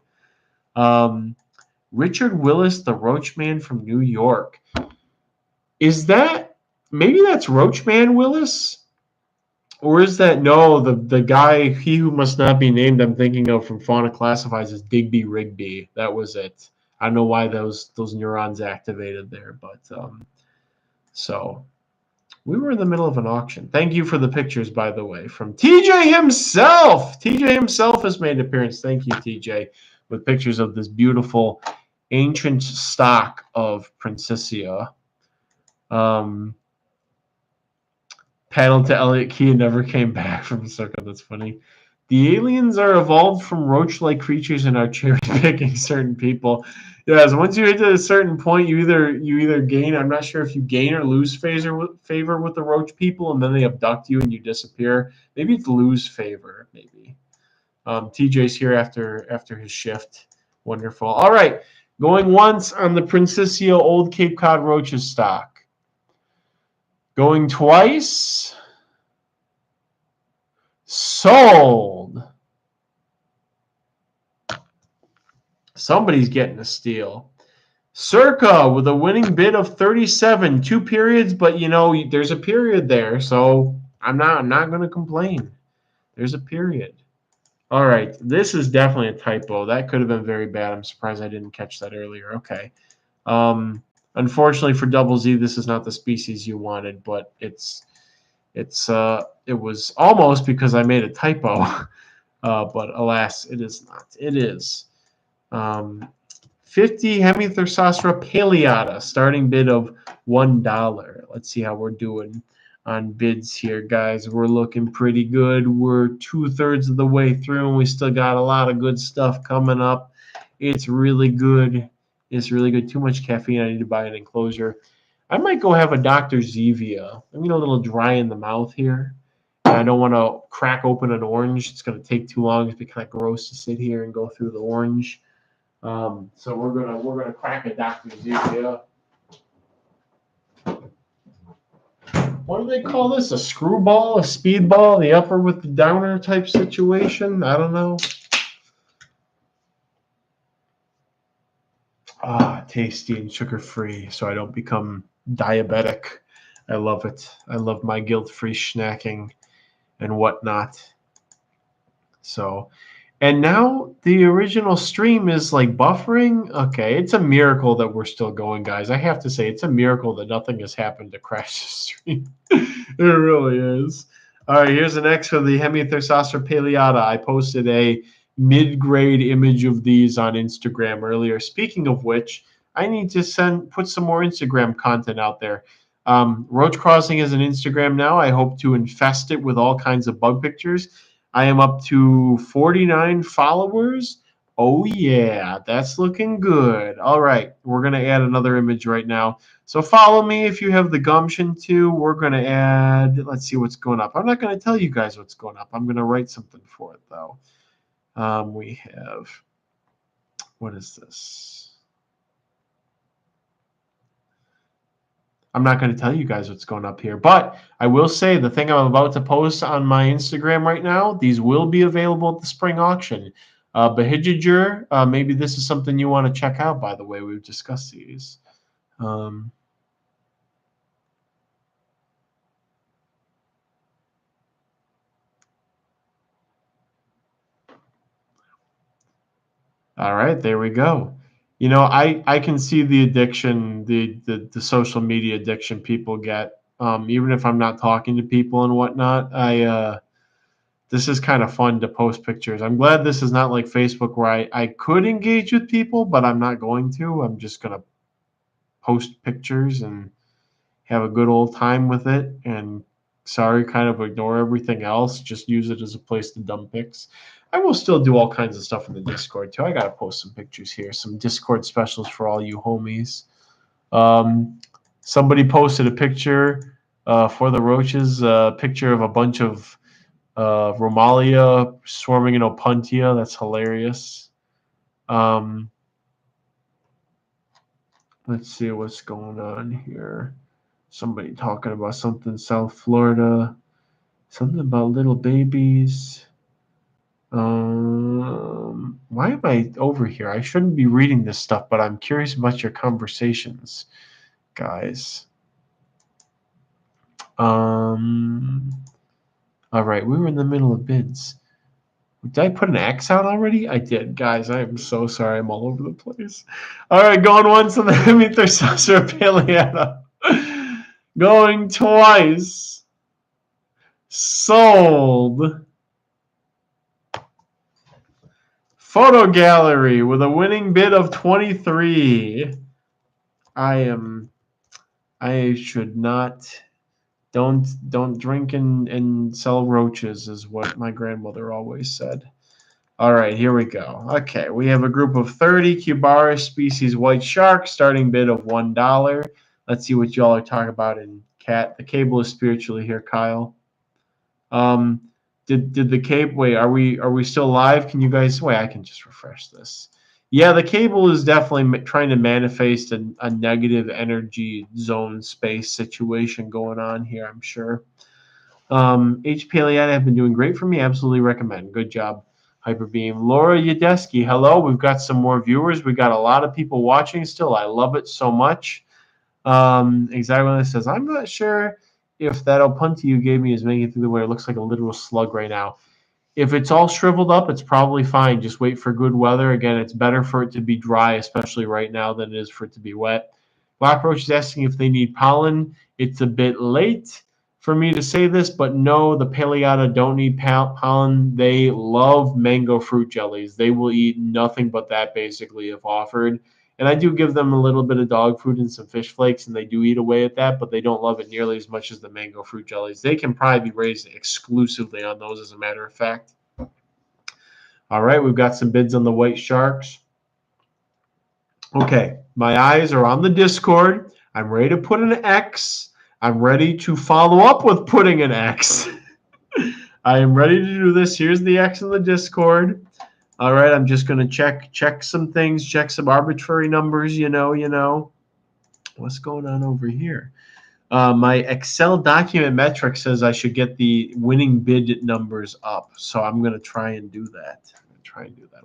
Richard Willis, the Roach Man from New York. Is that, maybe that's Roach Man Willis? Or is that, no, the guy, he who must not be named, I'm thinking of from Fauna Classifies is Digby Rigby. That was it. I don't know why those neurons activated there, but so we were in the middle of an auction. Thank you for the pictures, by the way, from TJ himself. TJ himself has made an appearance. Thank you, TJ, with pictures of this beautiful ancient stock of Princessia. Panel to Elliot Key and never came back from Circa. That's funny. The aliens are evolved from roach-like creatures and are cherry-picking certain people. Yes, once you hit to a certain point, you either gain. I'm not sure if you gain or lose favor with the roach people, and then they abduct you and you disappear. Maybe it's lose favor. Maybe. TJ's here after his shift. Wonderful. All right, going once on the Princessia Old Cape Cod Roaches stock. Going twice. Sold. Somebody's getting a steal. Circa with a winning bid of 37, 2 periods, but you know there's a period there, so I'm not going to complain. There's a period. All right, this is definitely a typo. That could have been very bad. I'm surprised I didn't catch that earlier. Okay. Unfortunately for Double Z, this is not the species you wanted, but it was almost because I made a typo, but alas, it is not. It is 50 Hemithyrsospora paleata, starting bid of $1. Let's see how we're doing on bids here, guys. We're looking pretty good. We're 2/3 of the way through, and we still got a lot of good stuff coming up. It's really good. It's really good. Too much caffeine. I need to buy an enclosure. I might go have a Dr. Zevia. I'm getting a little dry in the mouth here. And I don't want to crack open an orange. It's going to take too long. It'd be kind of gross to sit here and go through the orange. So we're gonna crack a Dr. Zevia. What do they call this? A screwball, a speedball, the upper with the downer type situation? I don't know. Tasty and sugar-free, so I don't become diabetic. I love it. I love my guilt-free snacking and whatnot. So, and now the original stream is like buffering. Okay, it's a miracle that we're still going, guys. I have to say, it's a miracle that nothing has happened to crash the stream. It really is. All right, here's the next for the Hemithyrsospora paleata. I posted a mid-grade image of these on Instagram earlier. Speaking of which, I need to put some more Instagram content out there. Roach Crossing is an Instagram now. I hope to infest it with all kinds of bug pictures. I am up to 49 followers. Oh, yeah, that's looking good. All right, we're going to add another image right now. So follow me if you have the gumption to. We're going to add, let's see what's going up. I'm not going to tell you guys what's going up. I'm going to write something for it, though. We have, what is this? I'm not going to tell you guys what's going up here, but I will say the thing I'm about to post on my Instagram right now, these will be available at the spring auction. Behijager, maybe this is something you want to check out, by the way. We've discussed these. All right, there we go. You know, I can see the addiction, the social media addiction people get. Even if I'm not talking to people and whatnot, this is kind of fun to post pictures. I'm glad this is not like Facebook where I could engage with people, but I'm not going to. I'm just going to post pictures and have a good old time with it. And kind of ignore everything else. Just use it as a place to dump pics. I will still do all kinds of stuff in the Discord too. I got to post some pictures here, some Discord specials for all you homies. Somebody posted a picture for the roaches, a picture of a bunch of Romalia swarming in Opuntia. That's hilarious. What Let's see what's going on here. Somebody talking about something South Florida. Something about little babies. Why am I over here? I shouldn't be reading this stuff, but I'm curious about your conversations, guys. All right, we were in the middle of bids. Did I put an X out already? I did, guys. I am so sorry. I'm all over the place. All right, going once on the Hemithorsausura palliata. Going twice. Sold. Photo gallery with a winning bid of 23. I should not. Don't drink and sell roaches is what my grandmother always said. All right, here we go. Okay, we have a group of 30 Cubaris species white sharks, starting bid of $1. Let's see what y'all are talking about in cat. The cable is spiritually here, Kyle. Did the cable? Wait, are we still live? Can you guys wait? I can just refresh this. Yeah, the cable is definitely trying to manifest a negative energy zone space situation going on here, I'm sure. H. Palliata have been doing great for me. Absolutely recommend. Good job, Hyperbeam. Laura Yadeski, hello. We've got some more viewers. We got a lot of people watching still. I love it so much. Exactly. Says, I'm not sure if that opuntia you gave me is making it through the way. It looks like a literal slug right now. If it's all shriveled up, it's probably fine. Just wait for good weather. Again, it's better for it to be dry, especially right now, than it is for it to be wet. Black Roach is asking if they need pollen. It's a bit late for me to say this, but no, the Palliata don't need pollen. They love mango fruit jellies. They will eat nothing but that, basically, if offered. And I do give them a little bit of dog food and some fish flakes, and they do eat away at that, but they don't love it nearly as much as the mango fruit jellies. They can probably be raised exclusively on those, as a matter of fact. All right, we've got some bids on the white sharks. Okay, my eyes are on the Discord. I'm ready to put an X. I'm ready to follow up with putting an X. I am ready to do this. Here's the X in the Discord. All right, I'm just going to check some things, check some arbitrary numbers, you know. What's going on over here? My Excel document metric says I should get the winning bid numbers up, so I'm going to try and do that.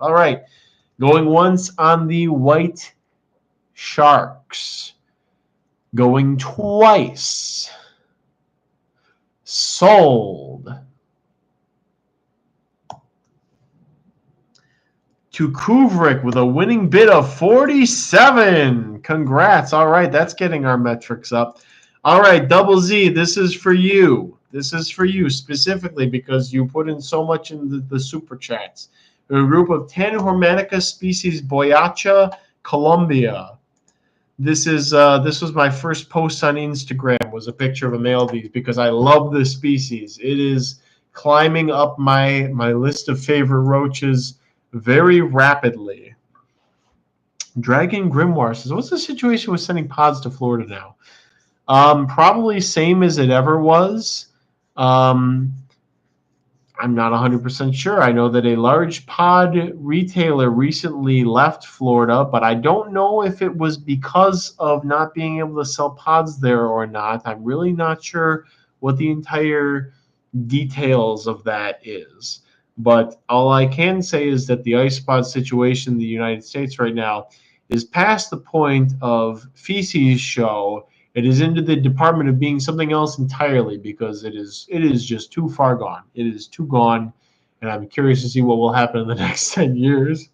All right, going once on the white sharks. Going twice. Sold. To Kubrick with a winning bid of 47. Congrats. All right, that's getting our metrics up. All right, Double Z, this is for you. This is for you specifically because you put in so much in the super chats. A group of 10 Hormetica species Boa Colombia. This was my first post on Instagram, was a picture of a male of these because I love this species. It is climbing up my list of favorite roaches very rapidly. Dragon Grimoire says, what's the situation with sending pods to Florida now? Probably same as it ever was. I'm not 100% sure. I know that a large pod retailer recently left Florida, but I don't know if it was because of not being able to sell pods there or not. I'm really not sure what the entire details of that is. But all I can say is that the isopod situation in the United States right now is past the point of feces show. It is into the department of being something else entirely because it is just too far gone. It is too gone, and I'm curious to see what will happen in the next 10 years.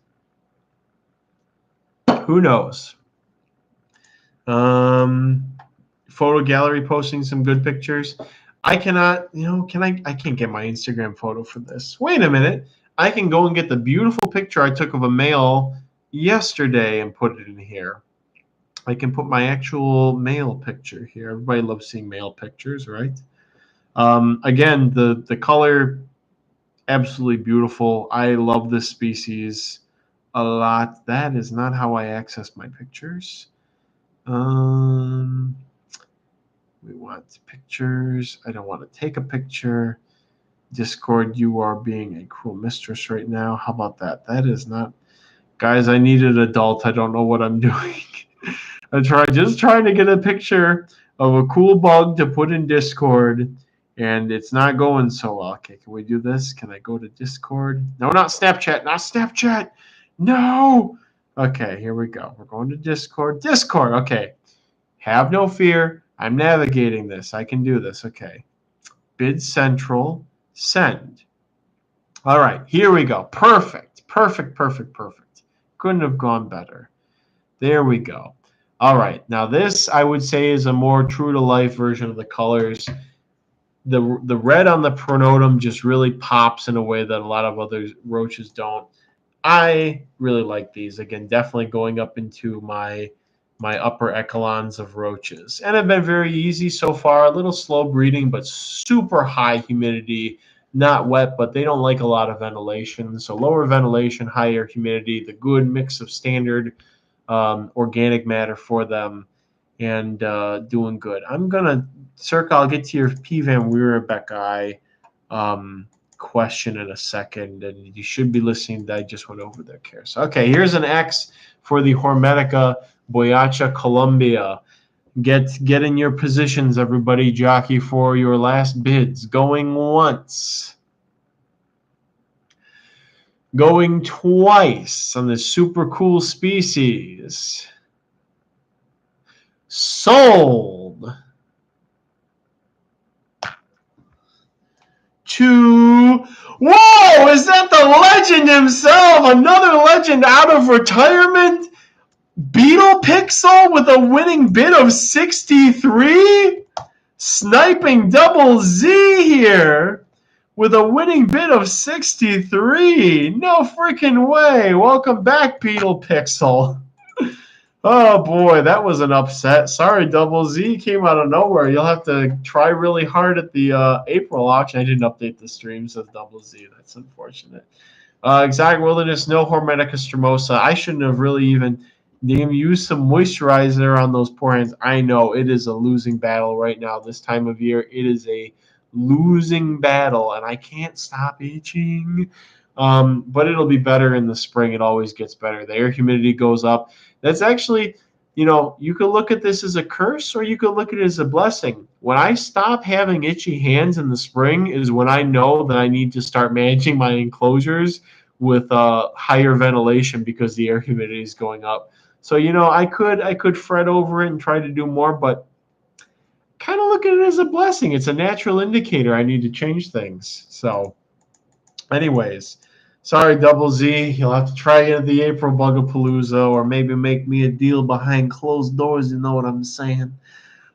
Who knows? Photo gallery posting some good pictures. I cannot, I can't get my Instagram photo for this. Wait a minute. I can go and get the beautiful picture I took of a male yesterday and put it in here. I can put my actual male picture here. Everybody loves seeing male pictures, right? Again, the color, absolutely beautiful. I love this species a lot. That is not how I access my pictures. We want pictures. I don't want to take a picture. Discord, you are being a cruel mistress right now. How about that? That is not... Guys, I need an adult. I don't know what I'm doing. just trying to get a picture of a cool bug to put in Discord, and it's not going so well. Okay, can we do this? Can I go to Discord? No, not Snapchat. Not Snapchat. No. Okay, here we go. We're going to Discord. Discord. Okay. Have no fear. I'm navigating this. I can do this. Okay. Bid Central. Send. All right. Here we go. Perfect. Perfect. Perfect. Perfect. Couldn't have gone better. There we go. All right. Now this, I would say, is a more true-to-life version of the colors. The red on the pronotum just really pops in a way that a lot of other roaches don't. I really like these. Again, definitely going up into my upper echelons of roaches. And have been very easy so far. A little slow breeding, but super high humidity. Not wet, but they don't like a lot of ventilation. So lower ventilation, higher humidity, the good mix of standard organic matter for them, and doing good. I'm going to, Circa, I'll get to your P. van Weerbeck question in a second, and you should be listening. I just went over their care. So, okay, here's an X for the Hormetica Boa Colombia. Get in your positions, everybody. Jockey for your last bids. Going once. Going twice on this super cool species. Sold. To, whoa, is that the legend himself? Another legend out of retirement? Beetle Pixel with a winning bid of 63? Sniping double Z here with a winning bid of 63. No freaking way. Welcome back, Beetle Pixel. Oh boy, that was an upset. Sorry, Double Z came out of nowhere. You'll have to try really hard at the April auction. I didn't update the streams of Double Z. That's unfortunate. Exotic Wilderness, no Hormetica Stremosa. I shouldn't have really even used some moisturizer on those poor hands. I know it is a losing battle right now. This time of year, it is a losing battle, and I can't stop itching. But it'll be better in the spring. It always gets better. The air humidity goes up. That's actually, you could look at this as a curse or you could look at it as a blessing. When I stop having itchy hands in the spring is when I know that I need to start managing my enclosures with higher ventilation because the air humidity is going up. So, I could fret over it and try to do more, but kind of look at it as a blessing. It's a natural indicator I need to change things. So, anyways. Sorry, Double Z. You'll have to try it at the April Bugapalooza or maybe make me a deal behind closed doors. You know what I'm saying?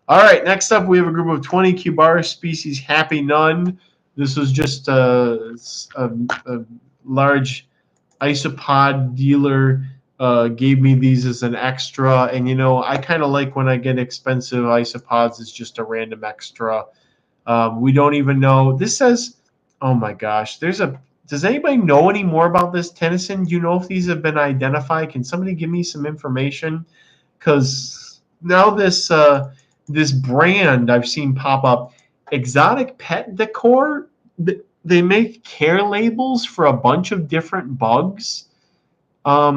All right, next up, we have a group of 20 Cubaris species Happy Nun. This was just a large isopod dealer gave me these as an extra. And, I kind of like when I get expensive isopods, it's just a random extra. We don't even know. This says, oh my gosh, does anybody know any more about this, Tennyson? Do you know if these have been identified? Can somebody give me some information? Because now this brand I've seen pop up, Exotic Pet Decor, they make care labels for a bunch of different bugs. Like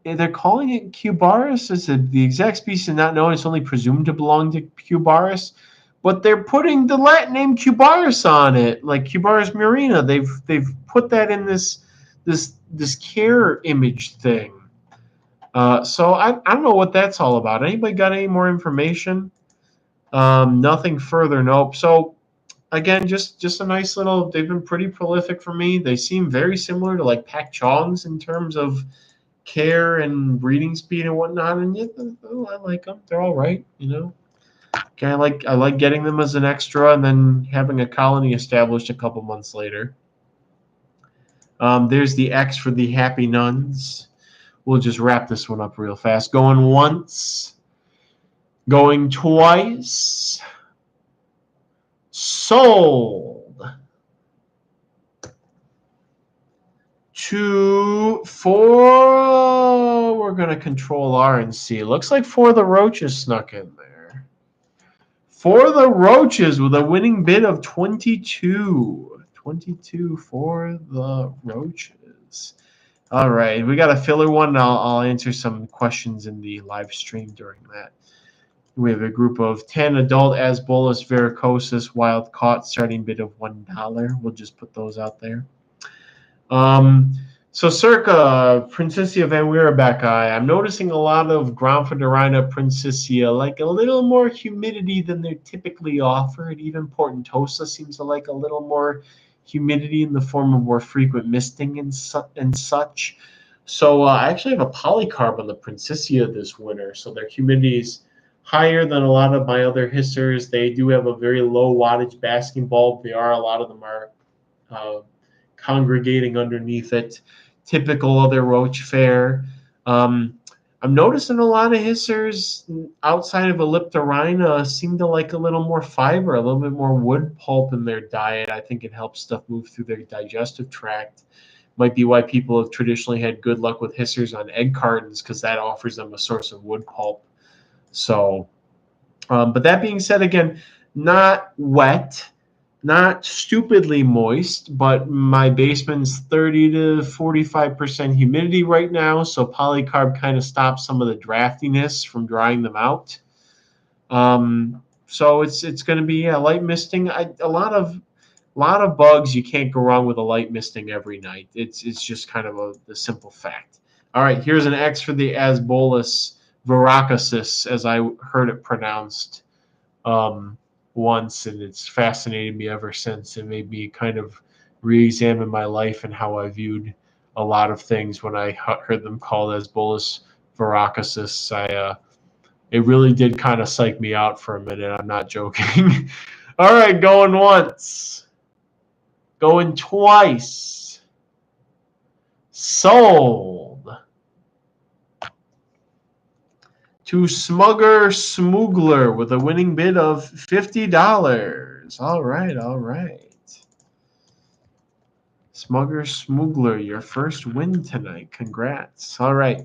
they're calling it Cubaris. Is it the exact species not known? It's only presumed to belong to Cubaris. But they're putting the Latin name Cubaris on it, like Cubaris murina. They've put that in this care image thing. So I don't know what that's all about. Anybody got any more information? Nothing further. Nope. So again, just a nice little. They've been pretty prolific for me. They seem very similar to like Pak Chongs in terms of care and breeding speed and whatnot. And yet, I like them. They're all right, Okay, I like getting them as an extra and then having a colony established a couple months later. There's the X for the Happy Nuns. We'll just wrap this one up real fast. Going once. Going twice. Sold. 2, 4. We're going to control R and C. Looks like 4 of the roaches snuck in there. For the roaches with a winning bid of 22. 22 for the roaches. All right, we got a filler one. And I'll answer some questions in the live stream during that. We have a group of 10 adult Asbolus varicosus wild caught, starting bid of $1. We'll just put those out there. So circa Princessia van Weerbeck, I'm noticing a lot of Gronfodorina princessia, like a little more humidity than they're typically offered. Even Portentosa seems to like a little more humidity in the form of more frequent misting and such. So I actually have a polycarb on the princessia this winter, so their humidity is higher than a lot of my other hissers. They do have a very low wattage basking bulb. A lot of them are congregating underneath it. Typical other roach fare. I'm noticing a lot of hissers outside of Elliptorina seem to like a little more fiber, a little bit more wood pulp in their diet. I think it helps stuff move through their digestive tract. Might be why people have traditionally had good luck with hissers on egg cartons, because that offers them a source of wood pulp. So, but that being said, again, not wet, not stupidly moist, but my basement's 30 to 45% humidity right now, so polycarb kind of stops some of the draftiness from drying them out. So it's going to be light misting. A lot of bugs. You can't go wrong with a light misting every night. It's just kind of the simple fact. All right, here's an X for the Asbolus veracosus, as I heard it pronounced once, and it's fascinated me ever since. It made me kind of re-examine my life and how I viewed a lot of things when I heard them called Asbolus veracosus. It really did kind of psych me out for a minute. I'm not joking. All right, going once, going twice, sold to Smugger Smoogler with a winning bid of $50. All right, all right. Smugger Smoogler, your first win tonight. Congrats. All right.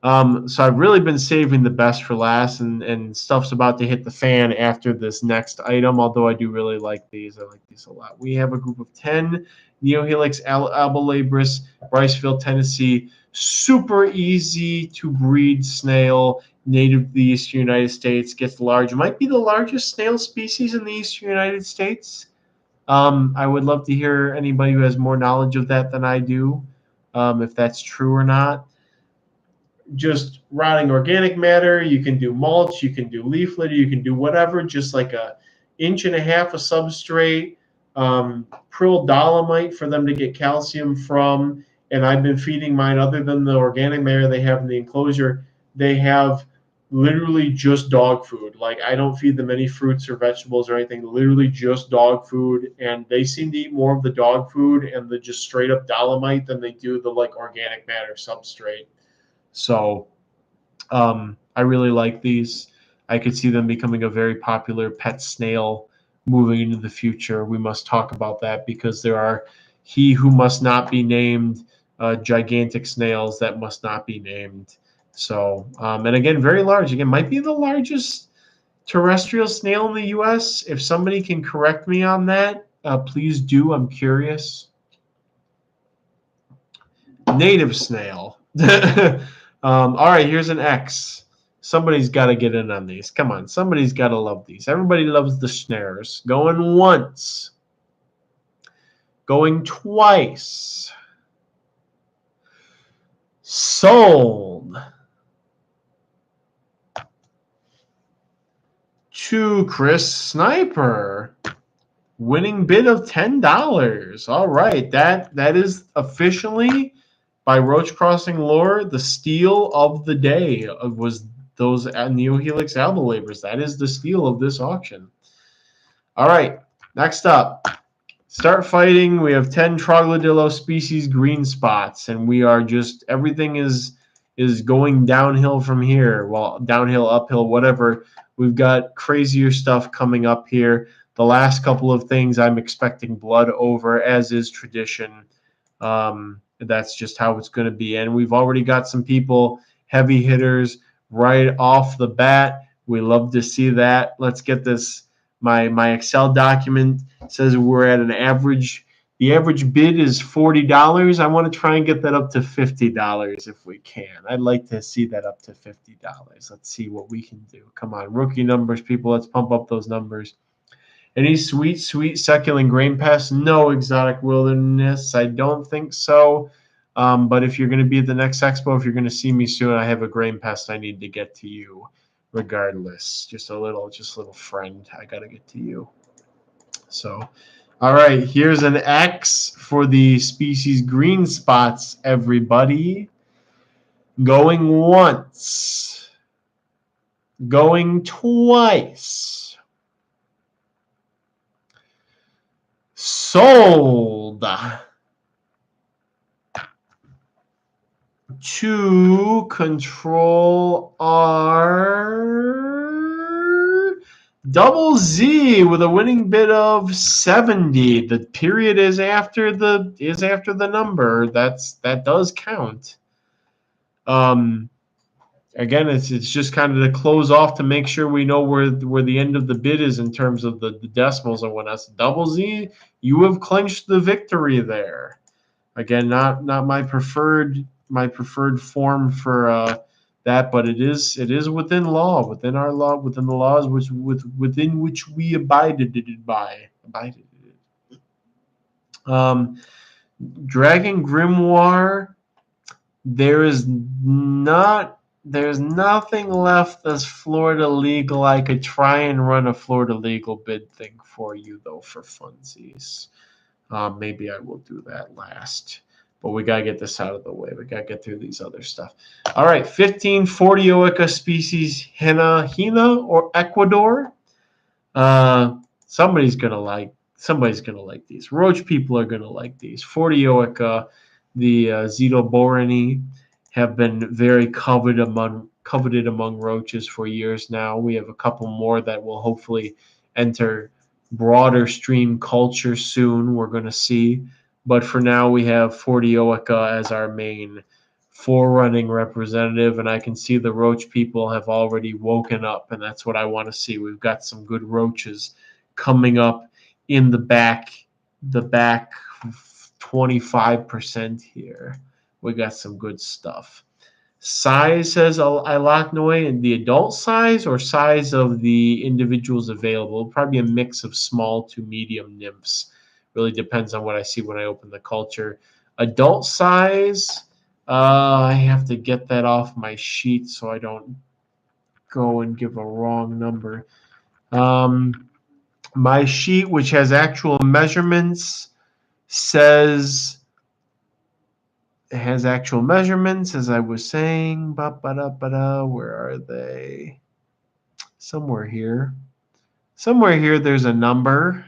So I've really been saving the best for last, and stuff's about to hit the fan after this next item, although I do really like these. I like these a lot. We have a group of 10 Neoh Helix albolabris, Bryceville, Tennessee. Super easy to breed snail, native to the eastern United States, gets large. Might be the largest snail species in the eastern United States. I would love to hear anybody who has more knowledge of that than I do, if that's true or not. Just rotting organic matter. You can do mulch, you can do leaf litter, you can do whatever, just like a inch and a half of substrate, prill dolomite for them to get calcium from. And I've been feeding mine, other than the organic matter they have in the enclosure, they have literally just dog food. Like, I don't feed them any fruits or vegetables or anything, literally just dog food. And they seem to eat more of the dog food and the just straight up dolomite than they do the like organic matter substrate. So I really like these. I could see them becoming a very popular pet snail moving into the future. We must talk about that, because there are he who must not be named gigantic snails that must not be named. So, and again, very large. Again, might be the largest terrestrial snail in the U.S. If somebody can correct me on that, please do. I'm curious. Native snail. All right, here's an X. Somebody's got to get in on these. Come on, somebody's got to love these. Everybody loves the snares. Going once. Going twice. Sold to Chris Sniper. Winning bid of $10. All right, that is officially, by Roach Crossing lore, the steal of the day was those Neoh Helix albolabris. That is the steal of this auction. All right, next up, start fighting. We have 10 Troglodilo species green spots, and we are just, everything is going downhill from here. Well, downhill, uphill, whatever. We've got crazier stuff coming up here. The last couple of things I'm expecting blood over, as is tradition. That's just how it's going to be. And we've already got some people, heavy hitters, right off the bat. We love to see that. Let's get this. My Excel document says we're at an average The average bid is $40. I want to try and get that up to $50 if we can. I'd like to see that up to $50. Let's see what we can do. Come on, rookie numbers, people. Let's pump up those numbers. Any sweet succulent grain pests? No exotic wilderness. I don't think so. But if you're going to be at the next expo, if you're going to see me soon, I have a grain pest I need to get to you regardless. Just a little friend. I got to get to you. So, all right, here's an X for the species green spots, everybody. Going once. Going twice. Sold to Control R double Z with a winning bid of 70. The period is after the number. That does count. Again, it's just kind of to close off to make sure we know where the end of the bid is in terms of the decimals and whatnot. Double Z, you have clinched the victory there. Again, not my preferred form for that, but it is within law, within our law, within the laws within which we abided by. Dragon Grimoire, there's nothing left that's Florida legal. I could try and run a Florida legal bid thing for you, though, for funsies. Maybe I will do that last. But we got to get this out of the way. We got to get through these other stuff. All right, 1540 Oica species Hina or Ecuador. Somebody's going to like these. Roach people are going to like these. 40 Oica, the Zetoborini, have been very coveted among roaches for years now. We have a couple more that will hopefully enter broader stream culture soon. We're going to see. But for now, we have 40 Oica as our main forerunning representative, and I can see the roach people have already woken up, and that's what I want to see. We've got some good roaches coming up in the back 25% here. We got some good stuff. Size, says Ilochnoi, and the adult size or size of the individuals available. Probably a mix of small to medium nymphs. Really depends on what I see when I open the culture. Adult size, I have to get that off my sheet so I don't go and give a wrong number. My sheet, which has actual measurements, says it has actual measurements, as I was saying. Where are they? Somewhere here. Somewhere here there's a number.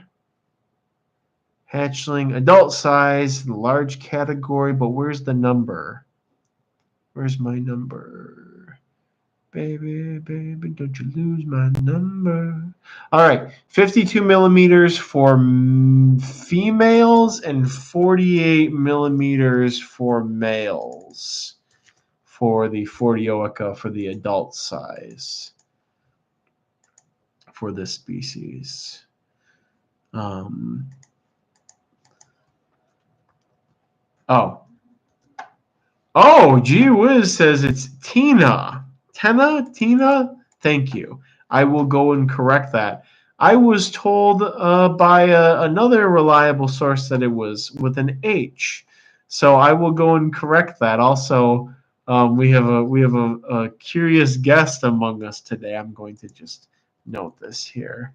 Hatchling, adult size, large category, but where's the number? Where's my number? Baby, don't you lose my number. All right, 52 millimeters for females and 48 millimeters for males for the 40 Oica for the adult size for this species. Oh, gee whiz, says it's Tina. Tina? Thank you. I will go and correct that. I was told by another reliable source that it was with an H. So I will go and correct that. Also, we have a curious guest among us today. I'm going to just note this here.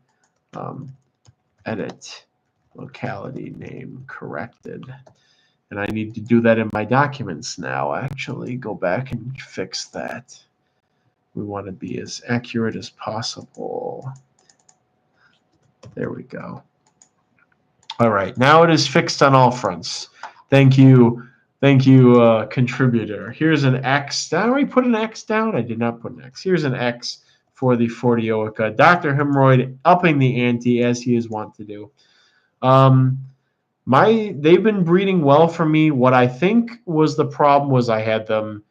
Edit locality name corrected. And I need to do that in my documents now, actually. Go back and fix that. We want to be as accurate as possible. There we go. All right. Now it is fixed on all fronts. Thank you, contributor. Here's an X. Did I already put an X down? I did not put an X. Here's an X for the 40 Oica. Dr. Hemorrhoid upping the ante, as he is wont to do. They've been breeding well for me. What I think was the problem was I had them,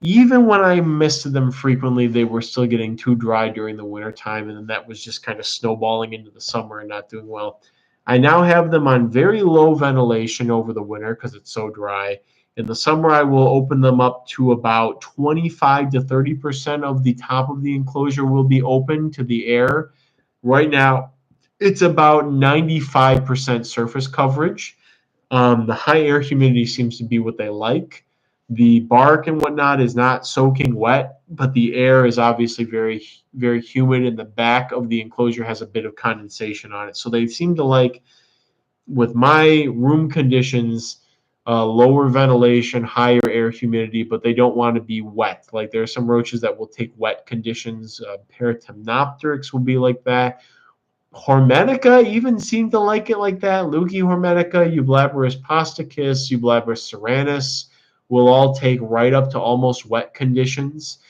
even when I misted them frequently, they were still getting too dry during the winter time, and then that was just kind of snowballing into the summer and not doing well. I now have them on very low ventilation over the winter because it's so dry. In the summer, I will open them up to about 25 to 30% of the top of the enclosure will be open to the air. Right now, it's about 95% surface coverage. The high air humidity seems to be what they like. The bark and whatnot is not soaking wet, but the air is obviously very, very humid, and the back of the enclosure has a bit of condensation on it. So they seem to like, with my room conditions, lower ventilation, higher air humidity, but they don't want to be wet. Like there are some roaches that will take wet conditions. Paratemnopteryx will be like that. Hormetica even seem to like it like that. Leuci hormetica, Eublaberus posticus, Eublaberus serranus will all take right up to almost wet conditions.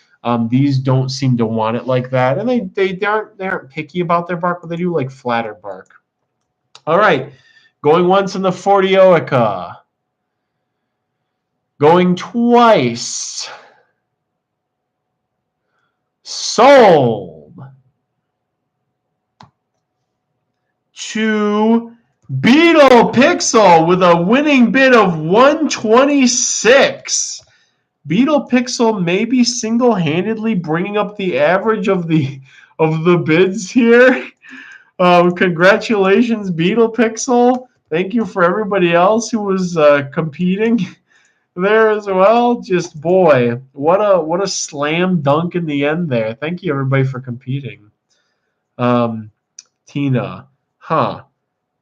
These don't seem to want it like that, and they aren't picky about their bark, but they do like flatter bark. All right, going once in the Fortioica. Going twice. Sold. To Beetle Pixel with a winning bid of 126. Beetle Pixel maybe single-handedly bringing up the average of the bids here. Congratulations, Beetle Pixel. Thank you for everybody else who was competing there as well. Just boy, what a slam dunk in the end there. Thank you everybody for competing. Tina,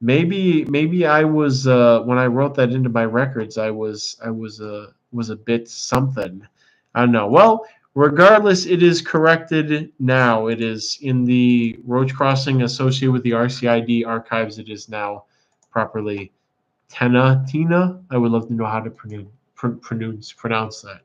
maybe I was when I wrote that into my records, I was a bit something. I don't know. Well, regardless, it is corrected now. It is in the Roach Crossing associated with the RCID archives. It is now properly Tena Tina. I would love to know how to pronounce that.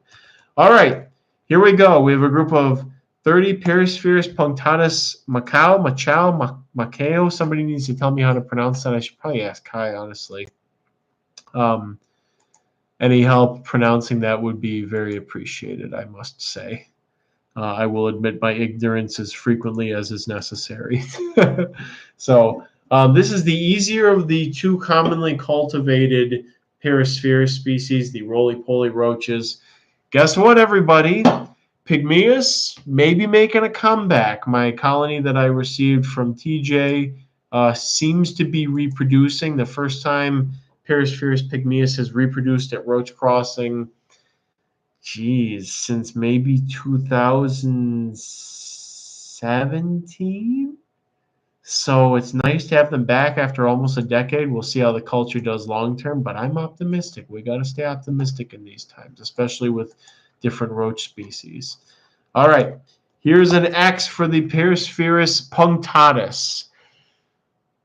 All right, here we go. We have a group of 30 Perispheris punctatus Macao. Somebody needs to tell me how to pronounce that. I should probably ask Kai, honestly. Any help pronouncing that would be very appreciated, I must say. I will admit my ignorance as frequently as is necessary. So this is the easier of the two commonly cultivated Perispheris species, the roly-poly roaches. Guess what, everybody? Pygmaeus may be making a comeback. My colony that I received from TJ seems to be reproducing. The first time Perispheris pygmaeus has reproduced at Roach Crossing, since maybe 2017. So it's nice to have them back after almost a decade. We'll see how the culture does long term, but I'm optimistic. We got to stay optimistic in these times, especially with different roach species. All right, here's an X for the Perispheris punctatus.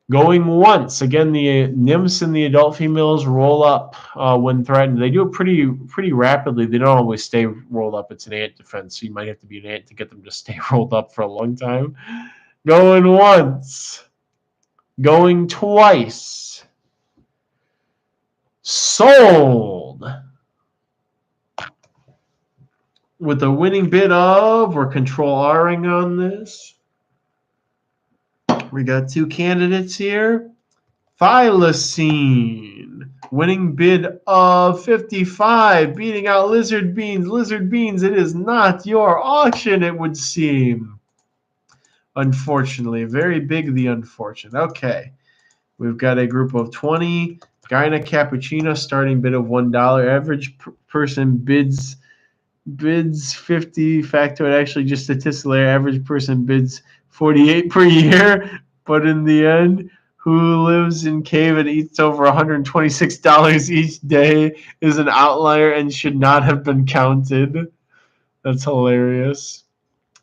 Going once. Again, the nymphs and the adult females roll up when threatened. They do it pretty rapidly. They don't always stay rolled up. It's an ant defense, so you might have to be an ant to get them to stay rolled up for a long time. Going once. Going twice. Sold. With a winning bid of, we're control R-ing on this. We got two candidates here. Thylacine, winning bid of 55, beating out Lizard Beans. Lizard Beans, it is not your auction, it would seem. Unfortunately, very big the unfortunate. Okay, we've got a group of 20. Gyna Cappuccino, starting bid of $1. Average person bids 50. Factoid, actually just statistically, average person bids 48 per year. But in the end, who lives in cave and eats over $126 each day is an outlier and should not have been counted. That's hilarious.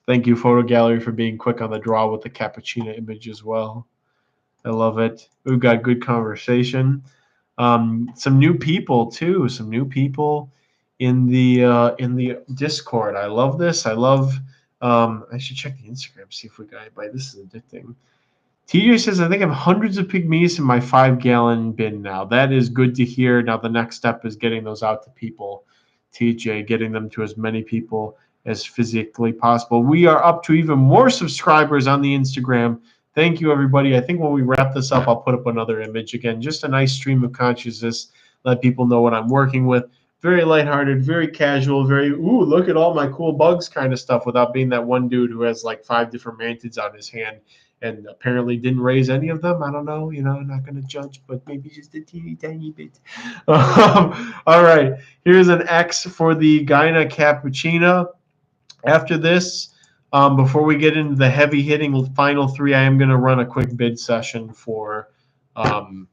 Thank you, Photo Gallery, for being quick on the draw with the cappuccino image as well. I love it. We've got good conversation. Some new people too. Some new people in the Discord. I love this. I love. I should check the Instagram, see if we got anybody. This is addicting. TJ says, I think I have hundreds of pygmies in my 5-gallon bin now. That is good to hear. Now the next step is getting those out to people. TJ, getting them to as many people as physically possible. We are up to even more subscribers on the Instagram. Thank you, everybody. I think when we wrap this up, I'll put up another image again. Just a nice stream of consciousness. Let people know what I'm working with. Very lighthearted, very casual, very, ooh, look at all my cool bugs kind of stuff without being that one dude who has like 5 different mantids on his hand and apparently didn't raise any of them. I don't know. I'm not going to judge, but maybe just a teeny tiny bit. All right. Here's an X for the Gyna Cappuccina. After this, before we get into the heavy hitting final 3, I am going to run a quick bid session for Dragon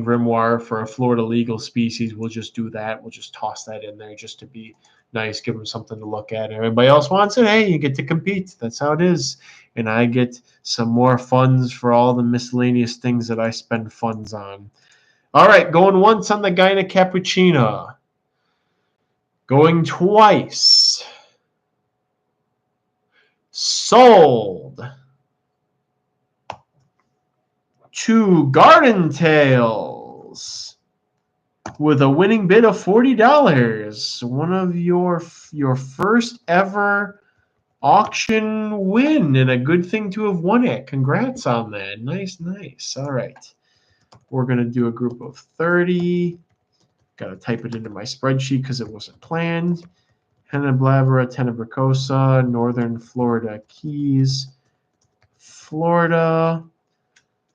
Grimoire for a Florida legal species. We'll just do that. We'll just toss that in there just to be nice, give them something to look at. Everybody else wants it. Hey, you get to compete. That's how it is. And I get some more funds for all the miscellaneous things that I spend funds on. All right, going once on the Gyna Cappuccina. Going twice. Sold. 2 Garden Tales with a winning bid of $40. One of your first ever auction win, and a good thing to have won it. Congrats on that. Nice, nice. All right. We're going to do a group of 30. Got to type it into my spreadsheet because it wasn't planned. Tenebrabra, Tenebracosa, Northern Florida Keys, Florida.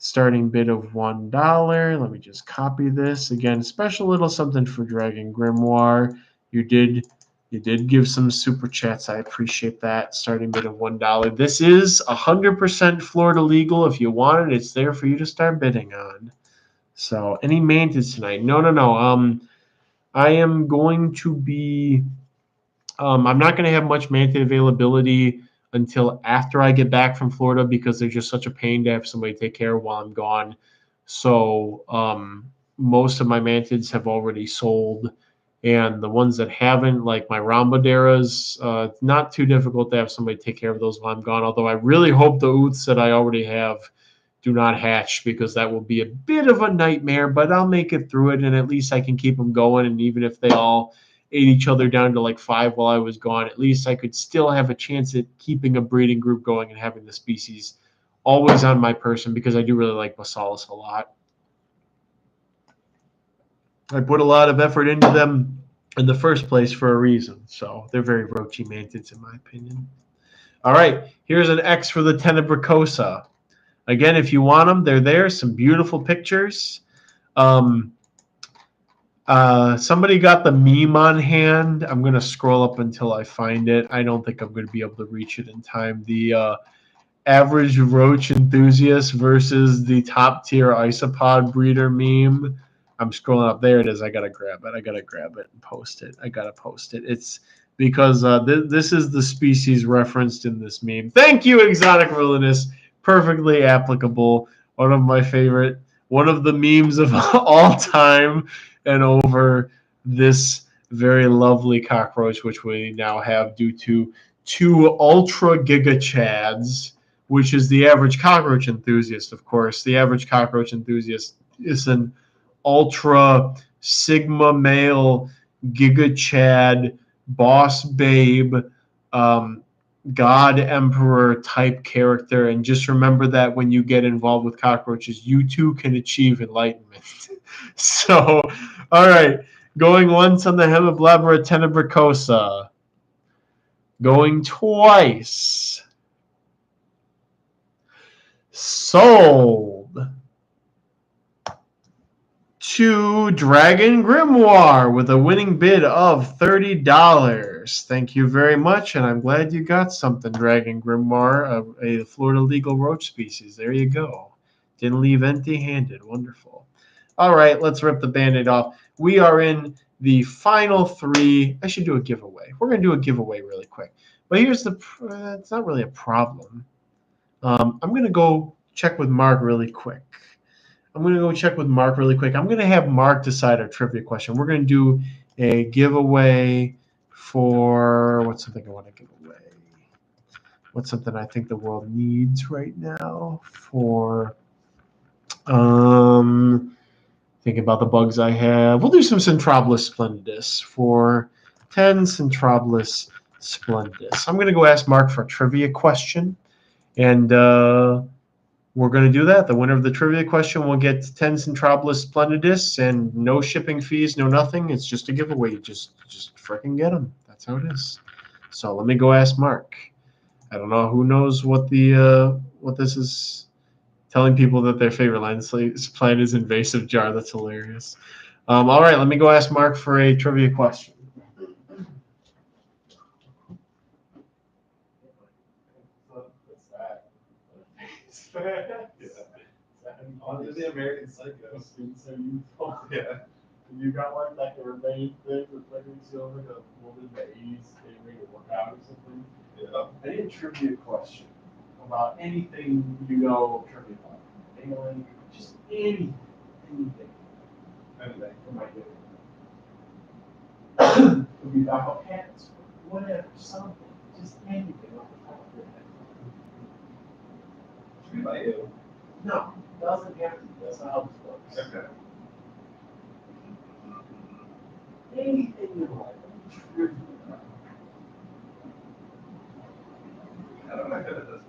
Starting bid of $1. Let me just copy this. Again, special little something for Dragon Grimoire. You did give some super chats. I appreciate that. Starting bid of $1. This is 100% Florida legal. If you want it, it's there for you to start bidding on. So any mantids tonight? No. I am going to be I'm not going to have much mantid availability until after I get back from Florida because they're just such a pain to have somebody take care of while I'm gone. So most of my mantids have already sold, and the ones that haven't, like my Rhamboderas, not too difficult to have somebody take care of those while I'm gone, although I really hope the ooths that I already have do not hatch because that will be a bit of a nightmare, but I'll make it through it, and at least I can keep them going, and even if they all ate each other down to like 5 while I was gone, at least I could still have a chance at keeping a breeding group going and having the species always on my person because I do really like Bassalis a lot. I put a lot of effort into them in the first place for a reason, so they're very roachy mantids in my opinion. All right, here's an X for the Tenebracosa. Again, if you want them, they're there. Some beautiful pictures. Somebody got the meme on hand. I'm going to scroll up until I find it. I don't think I'm going to be able to reach it in time. The average roach enthusiast versus the top tier isopod breeder meme. I'm scrolling up. There it is. I got to grab it. And post it. I got to post it. It's because this is the species referenced in this meme. Thank you, Exotic Wilderness. Perfectly applicable. One of my favorite. One of the memes of all time. And over this very lovely cockroach, which we now have due to 2 ultra giga chads, which is the average cockroach enthusiast, of course. The average cockroach enthusiast is an ultra sigma male giga chad boss babe god emperor type character. And just remember that when you get involved with cockroaches, you too can achieve enlightenment. So, all right, going once on the Hemiblabra Tenebracosa. Going twice. Sold. 2 Dragon Grimoire with a winning bid of $30. Thank you very much, and I'm glad you got something, Dragon Grimoire, a Florida legal roach species. There you go. Didn't leave empty-handed. Wonderful. All right, let's rip the Band-Aid off. We are in the final 3. I should do a giveaway. We're going to do a giveaway really quick. But here's the it's not really a problem. I'm going to go check with Mark really quick. I'm going to have Mark decide our trivia question. We're going to do a giveaway for what's something I want to give away. What's something I think the world needs right now for thinking about the bugs I have. We'll do some Centrobolus splendidus for 10 Centrobolus splendidus. I'm going to go ask Mark for a trivia question, And we're going to do that. The winner of the trivia question will get 10 Centropolis Splendidus and no shipping fees, no nothing. It's just a giveaway. Just freaking get them. That's how it is. So let me go ask Mark. I don't know who knows what the what this is. Telling people that their favorite plant is invasive jar. That's hilarious. All right, let me go ask Mark for a trivia question. Onto the American Psycho. Yeah. You got one like a remain thing with like a woman that eats a workout or something? Yeah. I need a trivia question about anything you know trivia about. Anything, just anything. Anything. Could be about pets, whatever, something. Just anything off the top of your head. Should be by you. No, doesn't have to. That's not how this works. Okay. Anything you like. Trivia. I don't know good at this.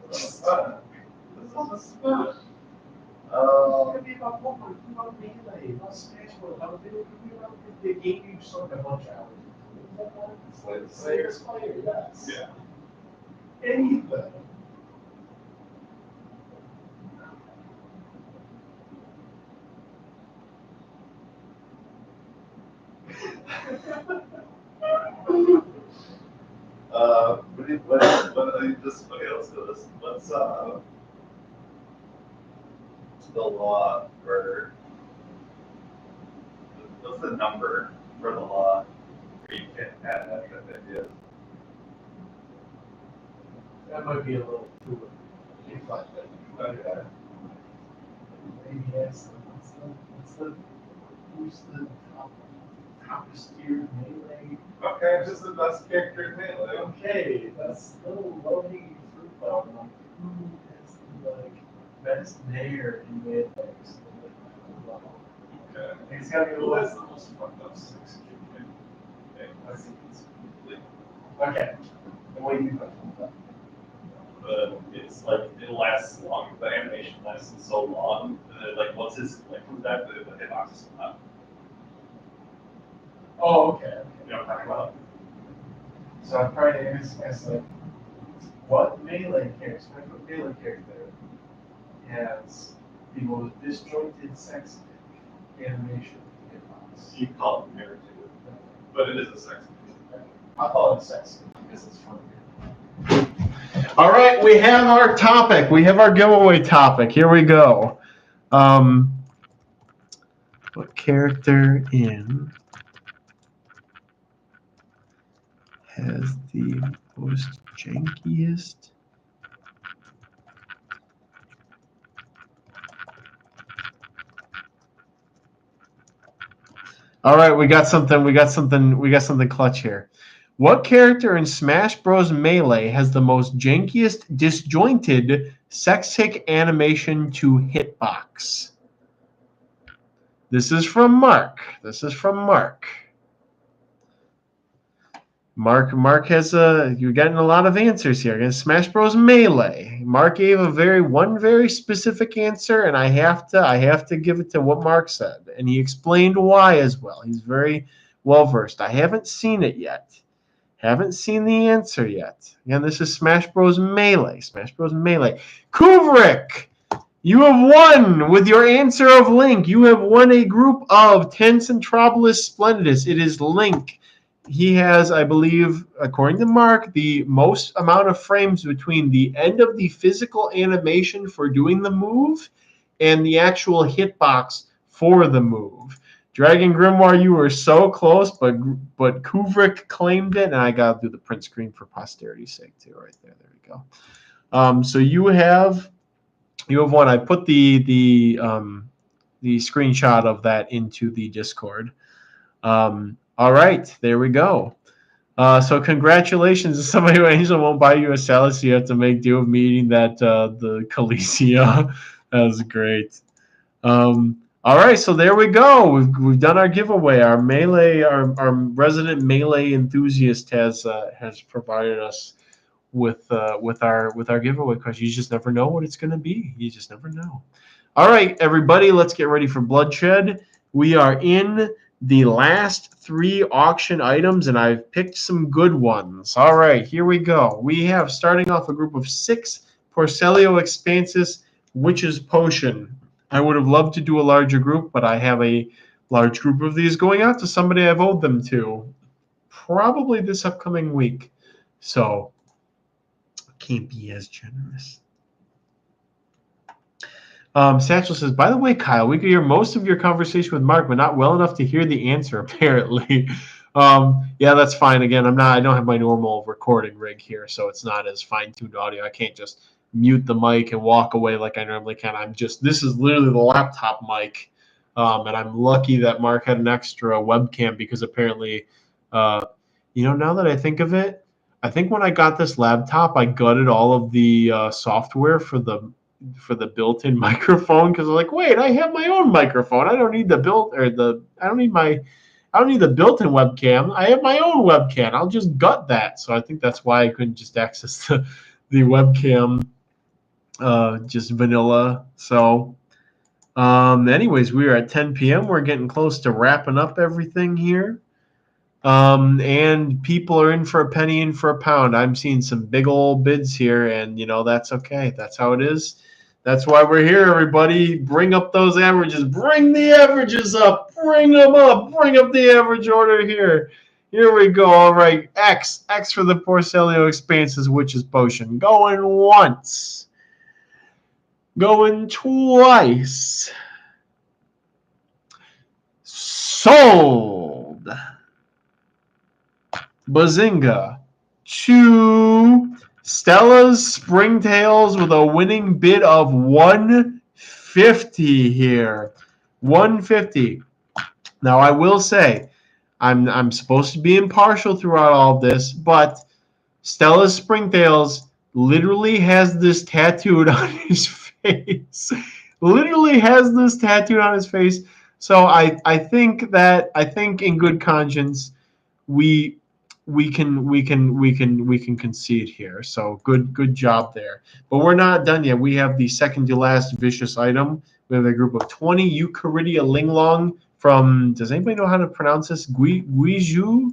This is fun. It could be about Pokemon, it could be about Melee, about Smash Bros, about video, it could be about the game you sort of a bunch of hours. Slayer, yes. Yeah. Anything. What's the law for, what's the number for the law where you can't add extra ideas? That might be a little too. Okay. Maybe yes. Who's the top steered melee? Okay, who's the best character in Melee? Okay, that's a little low hanging fruit though. I'm like, who is the best mayor in Melee? Okay. It's gotta be a Who little. has the most fucked up six? I think it's okay. And what do you think? It's like it lasts long. The animation lasts so long. Like once his like comes back, the hitbox is not. Oh, okay. You know what I'm talking about? So I'm trying to ask like, what melee character has the most disjointed sex animation hitbox? You call it narrative, but it is a sex. I call it sex because it's fun. All right, we have our topic. We have our giveaway topic. Here we go. What character in has the most jankiest? All right, we got something clutch here. What character in Smash Bros. Melee has the most jankiest disjointed sex-hick animation to hitbox? This is from Mark. Mark has you're getting a lot of answers here. Against Smash Bros. Melee, Mark gave one very specific answer, and I have to give it to what Mark said, and he explained why as well. He's very well versed. I haven't seen it yet. Haven't seen the answer yet. Again, this is Smash Bros. Melee. Kubrick, you have won with your answer of Link. You have won a group of 10 Centropolis Splendidus. It is Link. He has, I believe, according to Mark, the most amount of frames between the end of the physical animation for doing the move and the actual hitbox for the move. Dragon Grimoire, you were so close, but Kubrick claimed it, and I got to do the print screen for posterity's sake too. Right there, there we go. So you have one. I put the screenshot of that into the Discord. All right, there we go. So congratulations to somebody who Angel won't buy you a salad, so you have to make do of me eating that the Calicia. That was great. All right, so there we go. We've done our giveaway. Our Melee, our resident Melee enthusiast has provided us our giveaway question. You just never know what it's going to be. You just never know. All right, everybody, let's get ready for bloodshed. We are in the last 3 auction items, and I've picked some good ones. All right, here we go. We have, starting off, a group of 6 Porcellio expansus Witch's Potion. I would have loved to do a larger group, but I have a large group of these going out to somebody I've owed them to, probably this upcoming week. So, can't be as generous. Satchel says, by the way, Kyle, we could hear most of your conversation with Mark, but not well enough to hear the answer, apparently. Yeah, that's fine. Again, I don't have my normal recording rig here, so it's not as fine-tuned audio. I can't just mute the mic and walk away like I normally can. This is literally the laptop mic. And I'm lucky that Mark had an extra webcam because apparently, now that I think of it, I think when I got this laptop, I gutted all of the software for the built-in microphone because I'm like, wait, I have my own microphone. I don't need the built-in webcam. I have my own webcam. I'll just gut that. So I think that's why I couldn't just access the webcam, just vanilla. So, anyways, we are at 10 p.m. We're getting close to wrapping up everything here. And people are in for a penny, in for a pound. I'm seeing some big old bids here, and that's okay. That's how it is. That's why we're here, everybody. Bring up those averages. Bring the averages up. Bring them up. Bring up the average order here. Here we go. All right. X for the Porcellio expansus Witch's Potion. Going once. Going twice. Sold. Bazinga. 2 Stella's Springtails with a winning bid of 150 here. 150. Now I will say, I'm supposed to be impartial throughout all of this, but Stella's Springtails literally has this tattooed on his face. Literally has this tattooed on his face. So I think in good conscience we can concede here. So good job there. But we're not done yet. We have the second to last vicious item. We have a group of 20 Eucharidia linglong from, does anybody know how to pronounce this? Guizhou?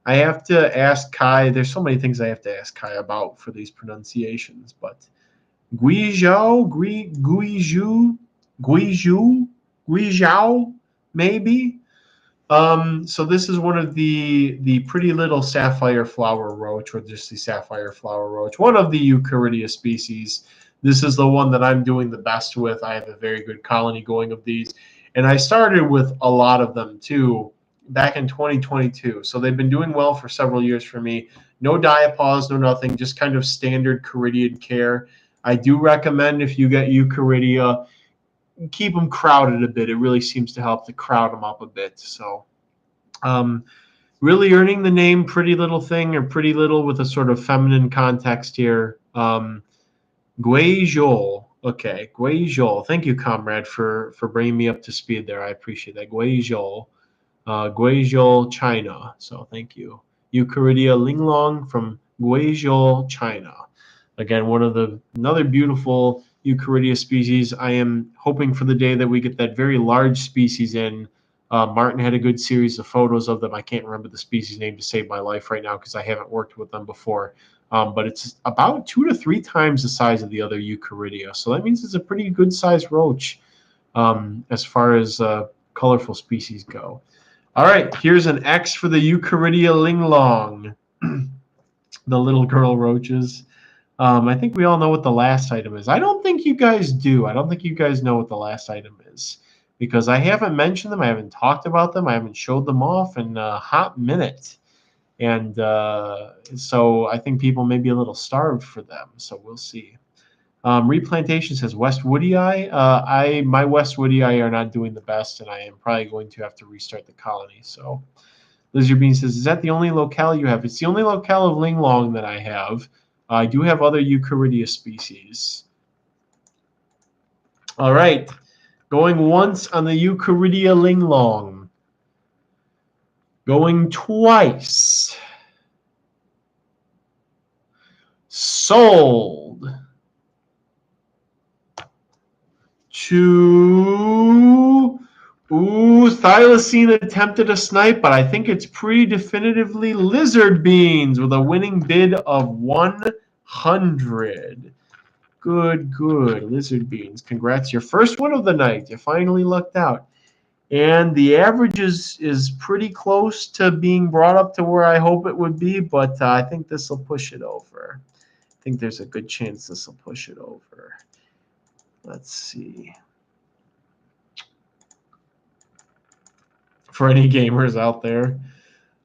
I have to ask Kai. There's so many things I have to ask Kai about for these pronunciations, but Guizhou, maybe. So this is one of the pretty little sapphire flower roach, or just the sapphire flower roach, one of the Eucharidia species. This is the one that I'm doing the best with. I have a very good colony going of these, and I started with a lot of them too back in 2022. So they've been doing well for several years for me. No diapause, no nothing, just kind of standard Caridiid care. I do recommend, if you get Eucharidia, keep them crowded a bit. It really seems to help to crowd them up a bit. So really earning the name Pretty Little Thing, or Pretty Little with a sort of feminine context here. Guizhou. Okay, Guizhou. Thank you, comrade, for bringing me up to speed there. I appreciate that. Guizhou. Guizhou, China. So thank you. Eucharidia linglong from Guizhou, China. Again, another beautiful Eucharidia species. I am hoping for the day that we get that very large species in. Martin had a good series of photos of them. I can't remember the species name to save my life right now because I haven't worked with them before. But it's about 2 to 3 times the size of the other Eucharidia. So that means it's a pretty good sized roach as far as colorful species go. All right, here's an X for the Eucharidia linglong. The little girl roaches. I think we all know what the last item is. I don't think you guys do. I don't think you guys know what the last item is, because I haven't mentioned them. I haven't talked about them. I haven't showed them off in a hot minute. And so I think people may be a little starved for them. So we'll see. Replantation says West Woodii. My West Woodii are not doing the best, and I am probably going to have to restart the colony. So Lizard Bean says, is that the only locale you have? It's the only locale of linglong that I have. I do have other Eucharidia species. All right. Going once on the Eucharidia linglong. Going twice. Sold to Thylacine attempted a snipe, but I think it's pretty definitively lizard beans with a winning bid of 100. Good, good. Lizard beans. Congrats. Your first win of the night. You finally lucked out. And the average is pretty close to being brought up to where I hope it would be, but I think this will push it over. I think there's a good chance this will push it over. Let's see. For any gamers out there.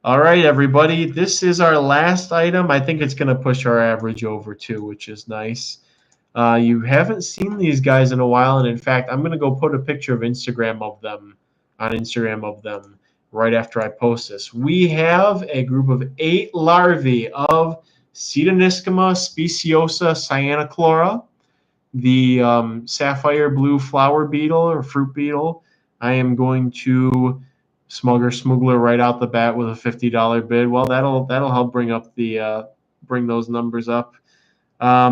All right, everybody. This is our last item. I think it's going to push our average over too, which is nice. You haven't seen these guys in a while, and in fact, I'm going to go put a picture of Instagram of them on Instagram of them right after I post this. We have a group of 8 larvae of Cedoniscoma speciosa cyanochlora, the sapphire blue flower beetle or fruit beetle. I am going to smuggler right out the bat with a $50 bid. Well, that'll help bring up the bring those numbers up. I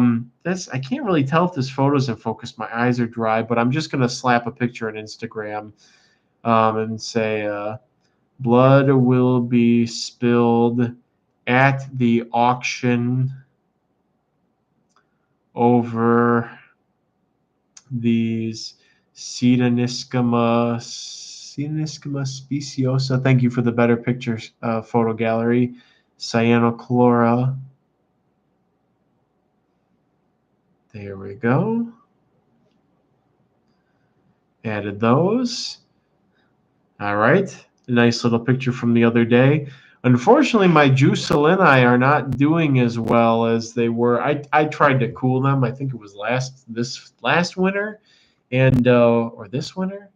can't really tell if this photo's in focus. My eyes are dry, but I'm just gonna slap a picture on Instagram and say blood will be spilled at the auction over these Cedoniscoma speciosa. Thank you for the better pictures, photo gallery. Cyanochlora. There we go. Added those. All right. A nice little picture from the other day. Unfortunately, my Juicillini are not doing as well as they were. I tried to cool them. I think it was this last winter, and or this winter,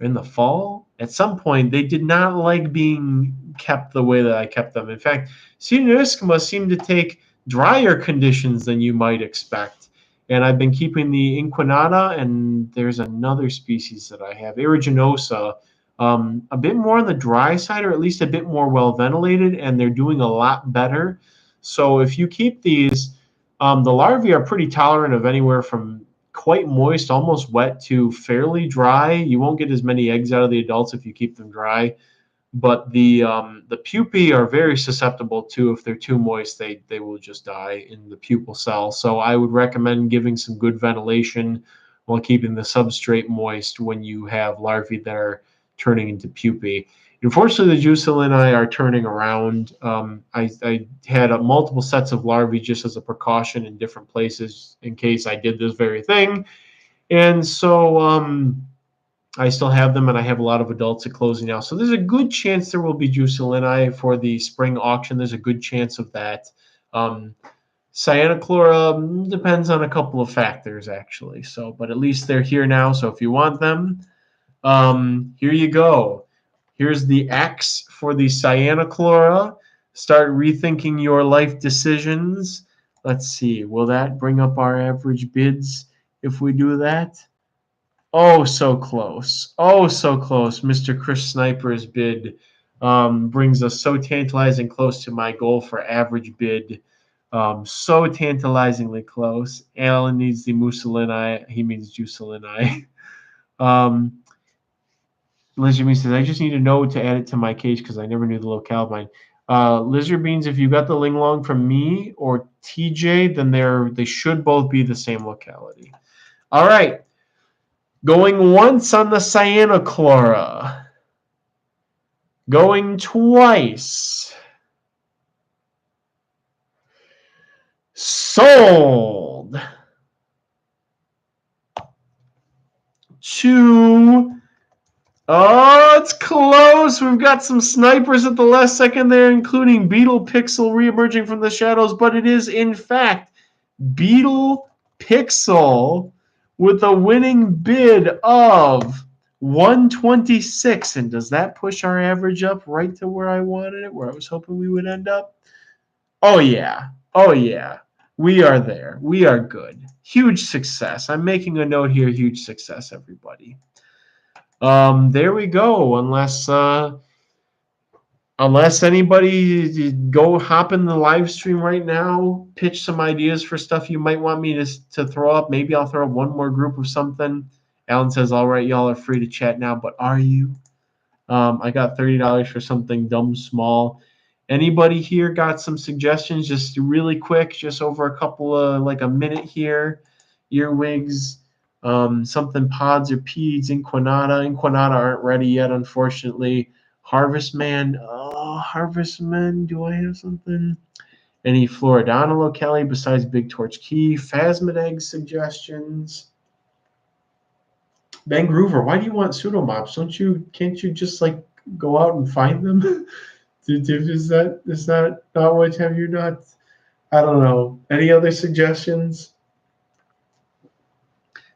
in the fall. At some point, they did not like being kept the way that I kept them. In fact, Cedoniscoma seemed to take drier conditions than you might expect. And I've been keeping the inquinata, and there's another species that I have, aeruginosa, a bit more on the dry side, or at least a bit more well ventilated, and they're doing a lot better. So if you keep these, the larvae are pretty tolerant of anywhere from quite moist, almost wet, to fairly dry. You won't get as many eggs out of the adults if you keep them dry. But the pupae are very susceptible to, if they're too moist, they will just die in the pupal cell. So I would recommend giving some good ventilation while keeping the substrate moist when you have larvae that are turning into pupae. Unfortunately, the Juicillini are turning around. I had multiple sets of larvae just as a precaution in different places in case I did this very thing. And so I still have them, and I have a lot of adults at closing now. So there's a good chance there will be Juicillini for the spring auction. There's a good chance of that. Cyanochlora depends on a couple of factors, actually. So, but at least they're here now. So if you want them, here you go. Here's the X for the Cyanochlora. Start rethinking your life decisions. Let's see. Will that bring up our average bids if we do that? Oh, so close. Oh, so close. Mr. Chris Sniper's bid brings us so tantalizing close to my goal for average bid. So tantalizingly close. Alan needs the Mussolini. He means Juicillini. Lizard Beans says, I just need to know to add it to my cage because I never knew the locale of mine. Lizard Beans, if you got the Ling Long from me or TJ, then they should both be the same locality. All right. Going once on the Cyanochlora. Going twice. Sold. To... Oh, it's close. We've got some snipers at the last second there, including Beetle Pixel reemerging from the shadows, but it is, in fact, Beetle Pixel with a winning bid of 126. And does that push our average up right to where I wanted it, where I was hoping we would end up? Oh, yeah. Oh, yeah. We are there. We are good. Huge success. I'm making a note here. Huge success, everybody. There we go. Unless unless anybody go hop in the live stream right now, pitch some ideas for stuff you might want me to throw up. Maybe I'll throw up one more group of something. Alan says, all right, y'all are free to chat now, but are you? I got $30 for something dumb small. Anybody here got some suggestions? Just really quick, just over a couple of like a minute here. Earwigs, something pods or peds, inquinata. Inquinata aren't ready yet, unfortunately. Harvest Man. Oh, Harvest Man. Do I have something? Any Floridana locale besides Big Torch Key? Phasmid egg suggestions. Ben Groover, why do you want pseudomops? Can't you just like go out and find them? Is that not what have you not? I don't know. Any other suggestions?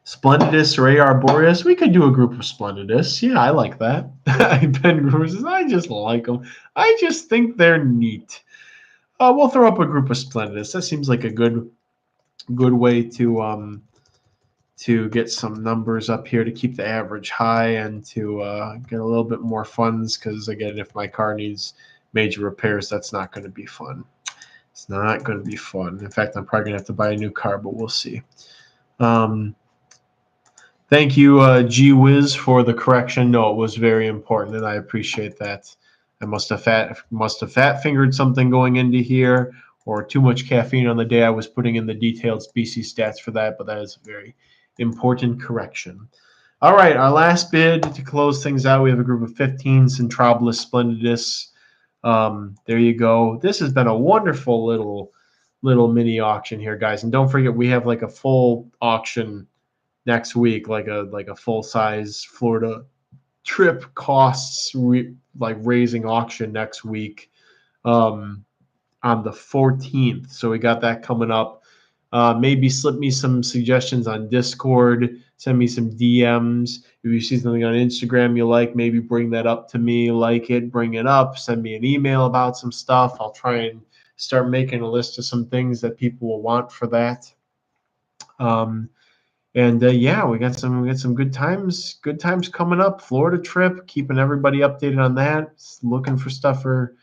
Splendidus or AR Boreas? We could do a group of Splendidus. Yeah, I like that. Ben Groover says, I just like them. I just think they're neat. We'll throw up a group of Splendidus. That seems like a good way to get some numbers up here to keep the average high and to get a little bit more funds, because again, if my car needs major repairs, that's not going to be fun. It's not going to be fun. In fact, I'm probably going to have to buy a new car, but we'll see. Thank you, G Wiz, for the correction. No, it was very important, and I appreciate that. I must have fat fingered something going into here, or too much caffeine on the day I was putting in the detailed species stats for that, but that is a very important correction. All right, our last bid to close things out. We have a group of 15 Centrobolus splendidus. There you go. This has been a wonderful little mini auction here, guys. And don't forget, we have like a full auction next week, like a full size Florida trip costs raising auction next week on the 14th. So we got that coming up. Maybe slip me some suggestions on Discord. Send me some DMs. If you see something on Instagram you like, maybe bring that up to me. Like it, bring it up. Send me an email about some stuff. I'll try and start making a list of some things that people will want for that. Yeah, we got some good times coming up. Florida trip, keeping everybody updated on that. Looking for stuff for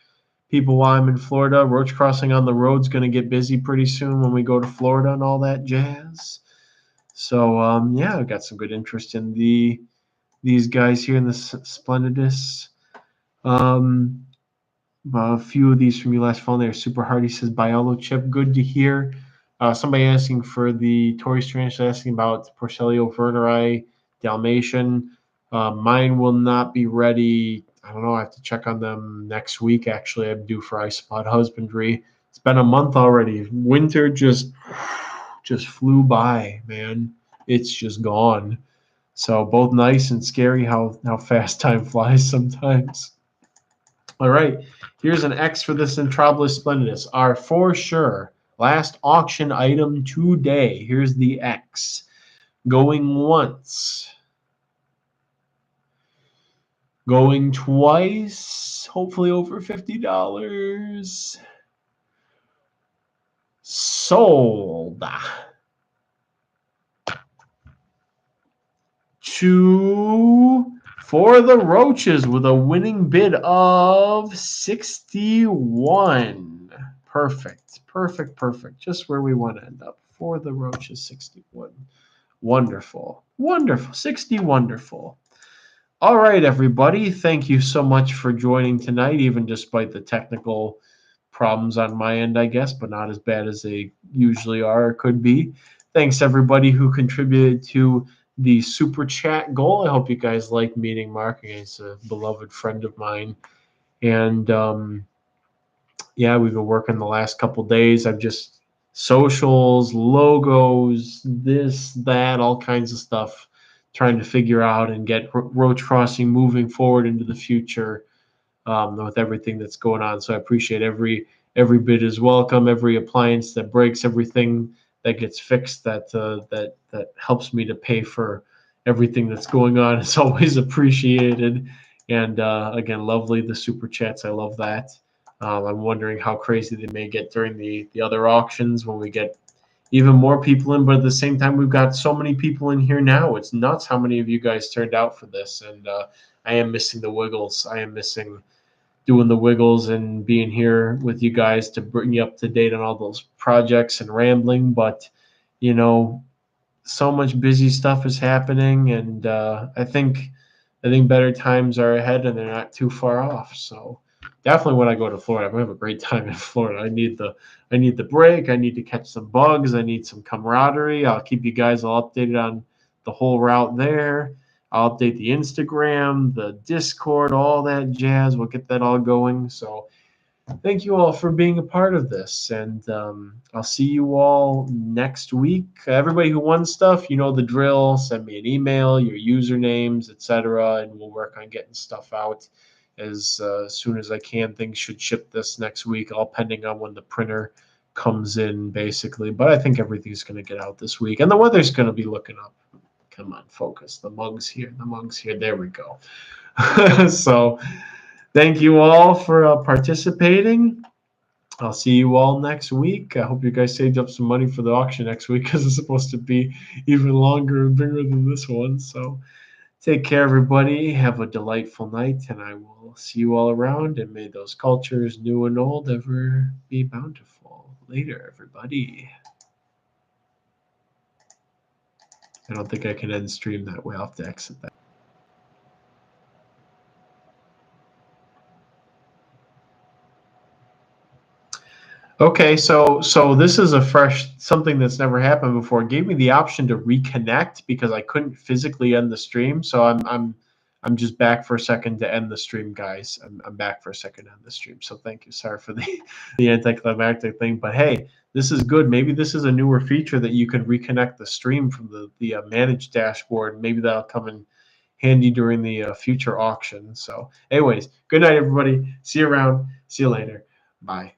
people while I'm in Florida. Roach crossing on the road's going to get busy pretty soon when we go to Florida and all that jazz. So yeah, I've got some good interest in these guys here in the Splendidus. A few of these from you last fall. They're super hardy, says Biolo Chip. Good to hear. Somebody asking for the Tory Strange, asking about Porcellio verneri Dalmatian. Mine will not be ready. I don't know. I have to check on them next week. Actually, I'm due for isopod husbandry. It's been a month already. Winter just flew by, man. It's just gone. So both nice and scary how fast time flies sometimes. All right, here's an X for the Centrobolus splendidus. Our for sure last auction item today. Here's the X. Going once. Going twice. Hopefully over $50. Sold. For the Roaches with a winning bid of 61. Perfect. Just where we want to end up. For the Roaches, 61. Wonderful. 60 wonderful. All right, everybody. Thank you so much for joining tonight, even despite the technical problems on my end, I guess, but not as bad as they usually are or could be. Thanks, everybody who contributed to the super chat goal. I hope you guys like meeting Mark. He's a beloved friend of mine. And yeah, we've been working the last couple days. I've just socials, logos, this, that, all kinds of stuff, trying to figure out and get Roach Crossing moving forward into the future with everything that's going on. So I appreciate every bit is welcome, every appliance that breaks, everything that gets fixed, that helps me to pay for everything that's going on. It's always appreciated. And again, lovely the super chats. I love that. I'm wondering how crazy they may get during the other auctions when we get even more people in. But at the same time, we've got so many people in here now. It's nuts how many of you guys turned out for this. And I am missing the Wiggles. I am missing doing the wiggles and being here with you guys to bring you up to date on all those projects and rambling. But, you know, so much busy stuff is happening, and I think better times are ahead, and they're not too far off. So definitely when I go to Florida, I'm gonna have a great time in Florida. I need the break. I need to catch some bugs. I need some camaraderie. I'll keep you guys all updated on the whole route there. I'll update the Instagram, the Discord, all that jazz. We'll get that all going. So thank you all for being a part of this, and I'll see you all next week. Everybody who won stuff, you know the drill. Send me an email, your usernames, etc., and we'll work on getting stuff out as soon as I can. Things should ship this next week, all pending on when the printer comes in, basically. But I think everything's going to get out this week, and the weather's going to be looking up. Come on, focus. The mug's here. The mug's here. There we go. So thank you all for participating. I'll see you all next week. I hope you guys saved up some money for the auction next week, because it's supposed to be even longer and bigger than this one. So take care, everybody. Have a delightful night, and I will see you all around. And may those cultures, new and old, ever be bountiful. Later, everybody. I don't think I can end stream that way. I'll have to exit that. Okay, so this is a fresh something that's never happened before. It gave me the option to reconnect because I couldn't physically end the stream. So I'm just back for a second to end the stream, guys. I'm back for a second to end the stream. So thank you. Sorry for the anticlimactic thing, but hey, this is good. Maybe this is a newer feature that you can reconnect the stream from the managed dashboard. Maybe that'll come in handy during the future auction. So anyways, good night, everybody. See you around. See you later. Bye.